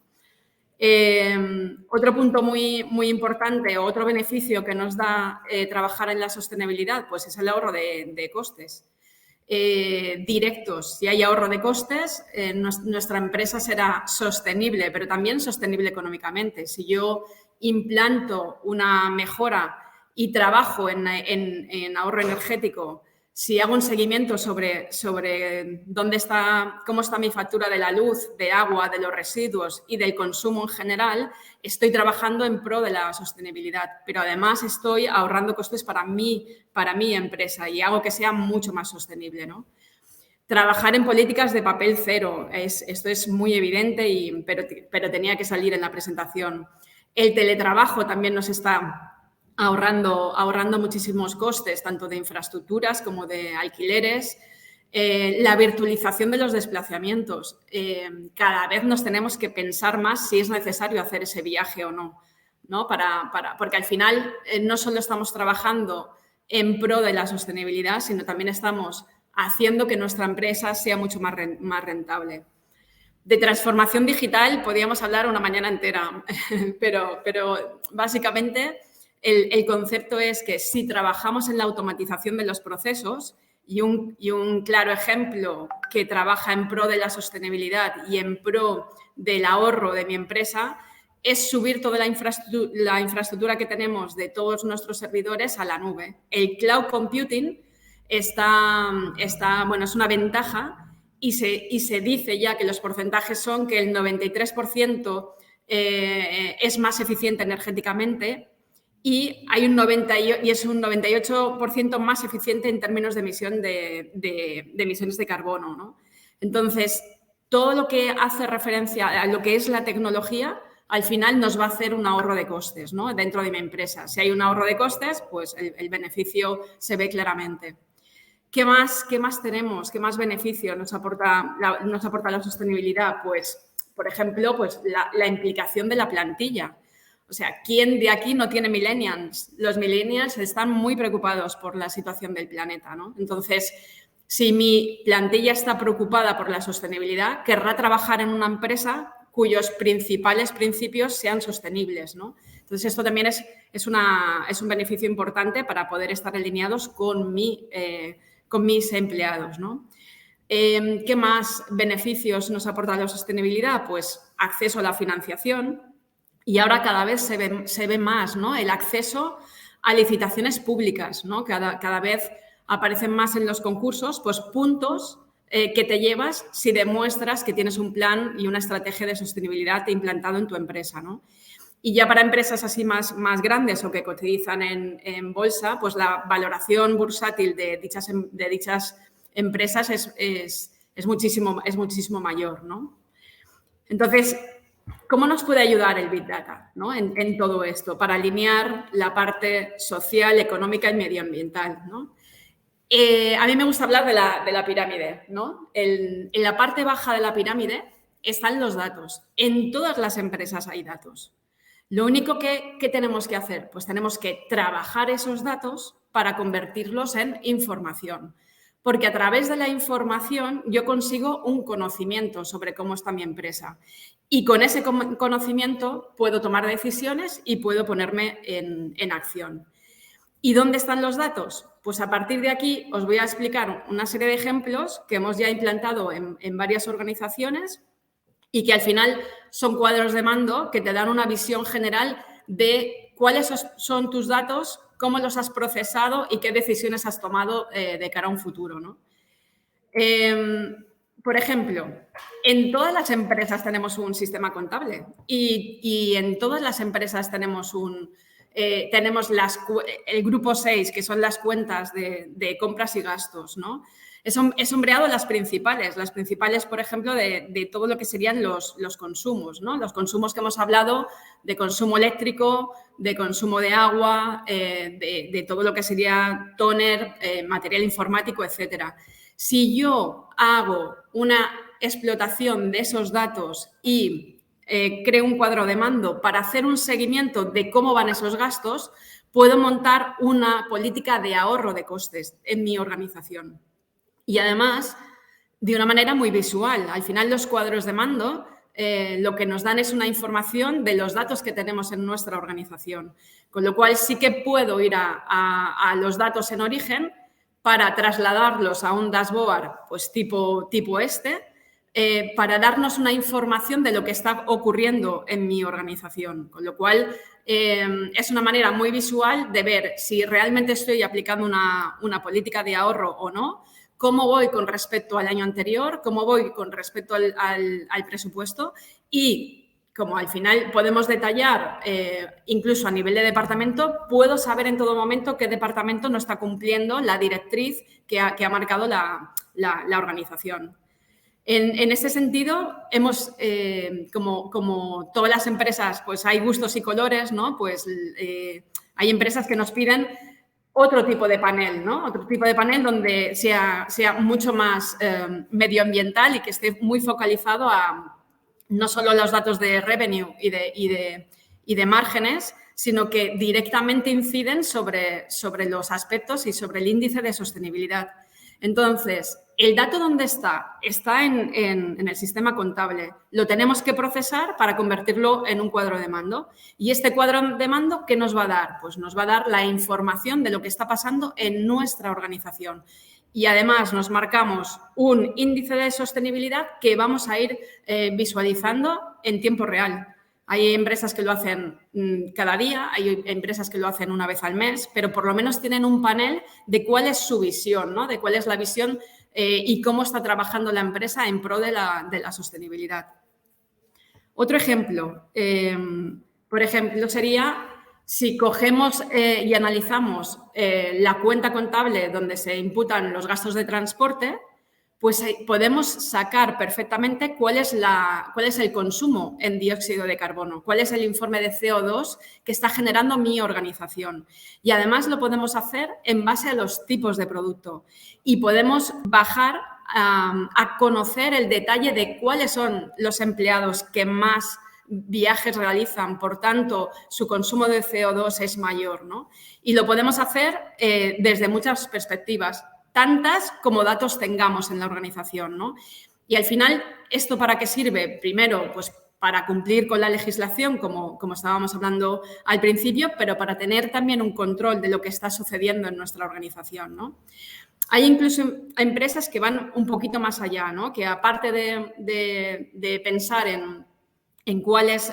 Otro punto muy, muy importante, o otro beneficio que nos da trabajar en la sostenibilidad, pues es el ahorro de costes. Directos. Si hay ahorro de costes, nuestra empresa será sostenible, pero también sostenible económicamente. Si yo implanto una mejora y trabajo en ahorro energético, si hago un seguimiento sobre cómo está mi factura de la luz, de agua, de los residuos y del consumo en general, estoy trabajando en pro de la sostenibilidad, pero además estoy ahorrando costes para mi empresa y hago que sea mucho más sostenible, ¿no? Trabajar en políticas de papel cero, esto es muy evidente, pero tenía que salir en la presentación. El teletrabajo también nos está ahorrando muchísimos costes, tanto de infraestructuras como de alquileres. La virtualización de los desplazamientos. Cada vez nos tenemos que pensar más si es necesario hacer ese viaje o no, ¿no? Porque al final no solo estamos trabajando en pro de la sostenibilidad, sino también estamos haciendo que nuestra empresa sea mucho más rentable. De transformación digital podríamos hablar una mañana entera, pero básicamente el concepto es que si trabajamos en la automatización de los procesos, y un claro ejemplo que trabaja en pro de la sostenibilidad y en pro del ahorro de mi empresa es subir toda la infraestructura que tenemos de todos nuestros servidores a la nube. El cloud computing es una ventaja y se dice ya que los porcentajes son que el 93% es más eficiente energéticamente y es un 98% más eficiente en términos de emisión de emisiones de carbono, ¿no? Entonces, todo lo que hace referencia a lo que es la tecnología, al final nos va a hacer un ahorro de costes, ¿no? Dentro de mi empresa. Si hay un ahorro de costes, pues el beneficio se ve claramente. ¿Qué más tenemos? ¿Qué más beneficio nos aporta la sostenibilidad? Pues, por ejemplo, pues la implicación de la plantilla. O sea, ¿quién de aquí no tiene millennials? Los millennials están muy preocupados por la situación del planeta, ¿no? Entonces, si mi plantilla está preocupada por la sostenibilidad, querrá trabajar en una empresa cuyos principales principios sean sostenibles, ¿no? Entonces, esto también es un beneficio importante para poder estar alineados con mis empleados, ¿no? ¿Qué más beneficios nos aporta la sostenibilidad? Pues acceso a la financiación. Y ahora cada vez se ve más, ¿no? El acceso a licitaciones públicas, ¿no? Cada vez aparecen más en los concursos, pues puntos que te llevas si demuestras que tienes un plan y una estrategia de sostenibilidad implantado en tu empresa, ¿no? Y ya para empresas así más grandes o que cotizan en bolsa, pues la valoración bursátil de dichas empresas es muchísimo mayor, ¿no? Entonces, ¿cómo nos puede ayudar el Big Data, ¿no? en todo esto para alinear la parte social, económica y medioambiental, ¿no? A mí me gusta hablar de la pirámide, ¿no? En la parte baja de la pirámide están los datos. En todas las empresas hay datos. Lo único que tenemos que hacer, pues tenemos que trabajar esos datos para convertirlos en información. Porque a través de la información yo consigo un conocimiento sobre cómo está mi empresa. Y con ese conocimiento puedo tomar decisiones y puedo ponerme en acción. ¿Y dónde están los datos? Pues a partir de aquí os voy a explicar una serie de ejemplos que hemos ya implantado en varias organizaciones y que al final son cuadros de mando que te dan una visión general de cuáles son tus datos, cómo los has procesado y qué decisiones has tomado de cara a un futuro, ¿no? Por ejemplo, en todas las empresas tenemos un sistema contable y en todas las empresas tenemos el grupo 6, que son las cuentas de compras y gastos, ¿no? He sombreado las principales, por ejemplo, de todo lo que serían los consumos, ¿no? Los consumos que hemos hablado de consumo eléctrico, de consumo de agua, de todo lo que sería tóner, material informático, etcétera. Si yo hago una explotación de esos datos y creo un cuadro de mando para hacer un seguimiento de cómo van esos gastos, puedo montar una política de ahorro de costes en mi organización. Y además, de una manera muy visual. Al final, los cuadros de mando lo que nos dan es una información de los datos que tenemos en nuestra organización. Con lo cual, sí que puedo ir a los datos en origen para trasladarlos a un dashboard pues, tipo para darnos una información de lo que está ocurriendo en mi organización. Con lo cual, es una manera muy visual de ver si realmente estoy aplicando una política de ahorro o no, cómo voy con respecto al año anterior, cómo voy con respecto al presupuesto y, como al final podemos detallar, incluso a nivel de departamento, puedo saber en todo momento qué departamento no está cumpliendo la directriz que ha marcado la organización. En ese sentido, hemos, como todas las empresas, pues hay gustos y colores, ¿no? Pues hay empresas que nos piden otro tipo de panel, ¿no? Otro tipo de panel donde sea mucho más medioambiental y que esté muy focalizado a no solo los datos de revenue y de márgenes, sino que directamente inciden sobre los aspectos y sobre el índice de sostenibilidad. Entonces, ¿el dato dónde está? Está en el sistema contable. Lo tenemos que procesar para convertirlo en un cuadro de mando. ¿Y este cuadro de mando qué nos va a dar? Pues nos va a dar la información de lo que está pasando en nuestra organización. Y además nos marcamos un índice de sostenibilidad que vamos a ir visualizando en tiempo real. Hay empresas que lo hacen cada día, hay empresas que lo hacen una vez al mes, pero por lo menos tienen un panel de cuál es su visión, ¿no? De cuál es la visión y cómo está trabajando la empresa en pro de la sostenibilidad. Otro ejemplo, por ejemplo, sería si cogemos y analizamos la cuenta contable donde se imputan los gastos de transporte, pues podemos sacar perfectamente cuál es el consumo en dióxido de carbono, cuál es el informe de CO2 que está generando mi organización. Y además lo podemos hacer en base a los tipos de producto y podemos bajar a conocer el detalle de cuáles son los empleados que más viajes realizan, por tanto, su consumo de CO2 es mayor, ¿no? Y lo podemos hacer desde muchas perspectivas, tantas como datos tengamos en la organización, ¿no? Y al final, ¿esto para qué sirve? Primero, pues para cumplir con la legislación, como estábamos hablando al principio, pero para tener también un control de lo que está sucediendo en nuestra organización, ¿no? Hay incluso empresas que van un poquito más allá, ¿no? Que aparte de pensar en cuál es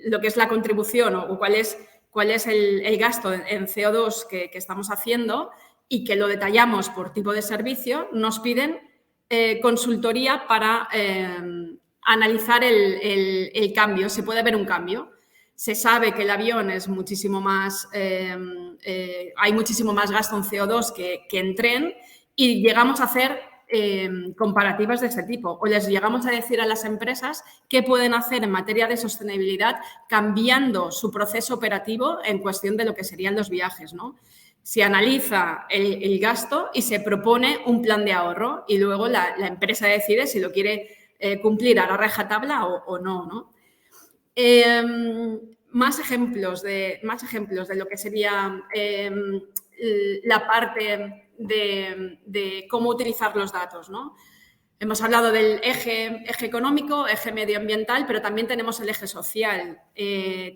lo que es la contribución o cuál es el gasto en CO2 que estamos haciendo y que lo detallamos por tipo de servicio, nos piden consultoría para analizar el cambio. Se puede ver un cambio. Se sabe que el avión es muchísimo más, hay muchísimo más gasto en CO2 que en tren y llegamos a hacer comparativas de ese tipo, o les llegamos a decir a las empresas qué pueden hacer en materia de sostenibilidad cambiando su proceso operativo en cuestión de lo que serían los viajes, ¿no? Se analiza el gasto y se propone un plan de ahorro y luego la empresa decide si lo quiere cumplir a la rajatabla o no, ¿no? Más ejemplos de lo que sería la parte de cómo utilizar los datos, ¿no? Hemos hablado del eje económico, eje medioambiental, pero también tenemos el eje social.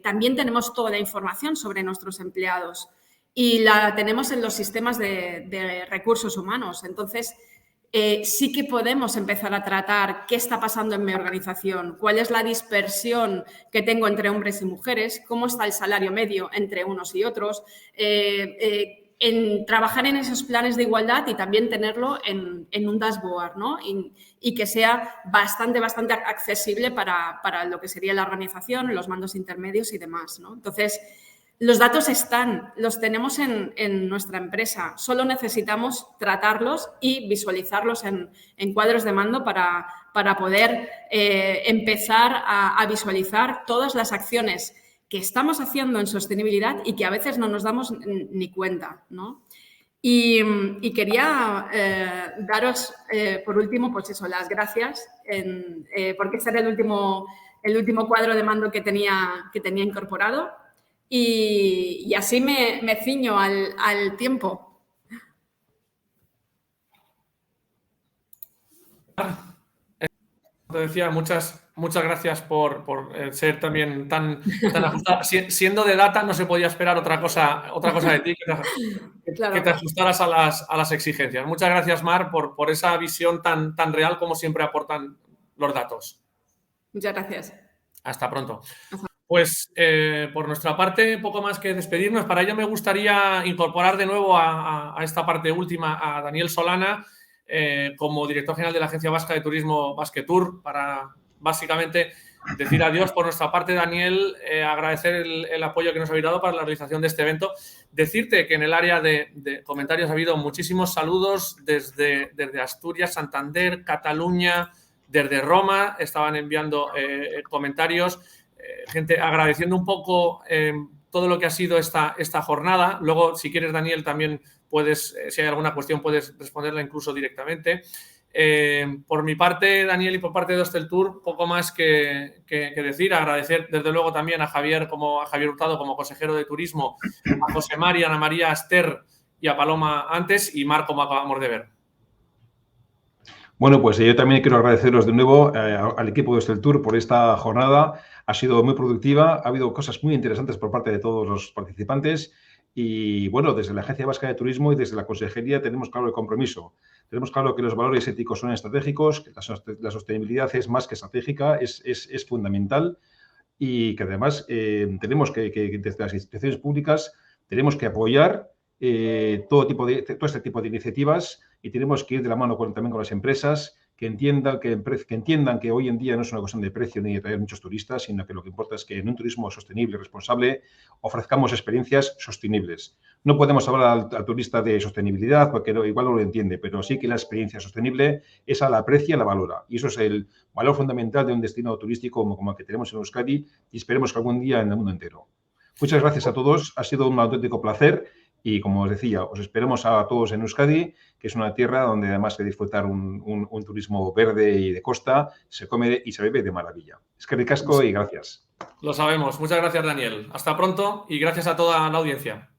También tenemos toda la información sobre nuestros empleados y la tenemos en los sistemas de recursos humanos. Entonces, sí que podemos empezar a tratar qué está pasando en mi organización, cuál es la dispersión que tengo entre hombres y mujeres, cómo está el salario medio entre unos y otros, en trabajar en esos planes de igualdad y también tenerlo en un dashboard, ¿no? Y que sea bastante accesible para lo que sería la organización, los mandos intermedios y demás, ¿no? Entonces, los datos los tenemos en nuestra empresa, solo necesitamos tratarlos y visualizarlos en cuadros de mando para poder empezar a visualizar todas las acciones que estamos haciendo en sostenibilidad y que a veces no nos damos ni cuenta, ¿no? Y quería daros, por último, pues eso, las gracias, porque este era el último cuadro de mando que tenía incorporado. Y así me ciño al tiempo. Te decía, muchas gracias por ser también tan ajustada. Siendo de data, no se podía esperar otra cosa de ti que te ajustaras a las exigencias. Muchas gracias, Mar, por esa visión tan real como siempre aportan los datos. Muchas gracias. Hasta pronto. Pues por nuestra parte, poco más que despedirnos. Para ello me gustaría incorporar de nuevo a esta parte última a Daniel Solana como director general de la Agencia Vasca de Turismo Basquetour, para básicamente decir adiós por nuestra parte, Daniel, agradecer el apoyo que nos habéis dado para la realización de este evento. Decirte que en el área de comentarios ha habido muchísimos saludos desde Asturias, Santander, Cataluña, desde Roma, estaban enviando comentarios. Gente agradeciendo un poco todo lo que ha sido esta jornada. Luego, si quieres, Daniel, también puedes, si hay alguna cuestión, puedes responderla incluso directamente. Por mi parte, Daniel, y por parte de Hosteltour, poco más que decir. Agradecer, desde luego, también a Javier Hurtado como consejero de turismo, a José María, Ana María, a Esther y a Paloma antes, y Mar, como acabamos de ver. Bueno, pues yo también quiero agradeceros de nuevo al equipo de Hosteltour por esta jornada. Ha sido muy productiva, ha habido cosas muy interesantes por parte de todos los participantes y, bueno, desde la Agencia Vasca de Turismo y desde la Consejería tenemos claro el compromiso. Tenemos claro que los valores éticos son estratégicos, que la sostenibilidad es más que estratégica, es fundamental y que además tenemos que desde las instituciones públicas tenemos que apoyar todo este tipo de iniciativas y tenemos que ir de la mano también con las empresas que entiendan que hoy en día no es una cuestión de precio ni de traer muchos turistas, sino que lo que importa es que en un turismo sostenible y responsable ofrezcamos experiencias sostenibles. No podemos hablar al turista de sostenibilidad porque igual no lo entiende, pero sí que la experiencia sostenible esa la aprecia, la valora. Y eso es el valor fundamental de un destino turístico como el que tenemos en Euskadi y esperemos que algún día en el mundo entero. Muchas gracias a todos, ha sido un auténtico placer. Y como os decía, os esperemos a todos en Euskadi, que es una tierra donde además de disfrutar un turismo verde y de costa, se come y se bebe de maravilla. Es que ricasco y gracias. Lo sabemos. Muchas gracias, Daniel. Hasta pronto y gracias a toda la audiencia.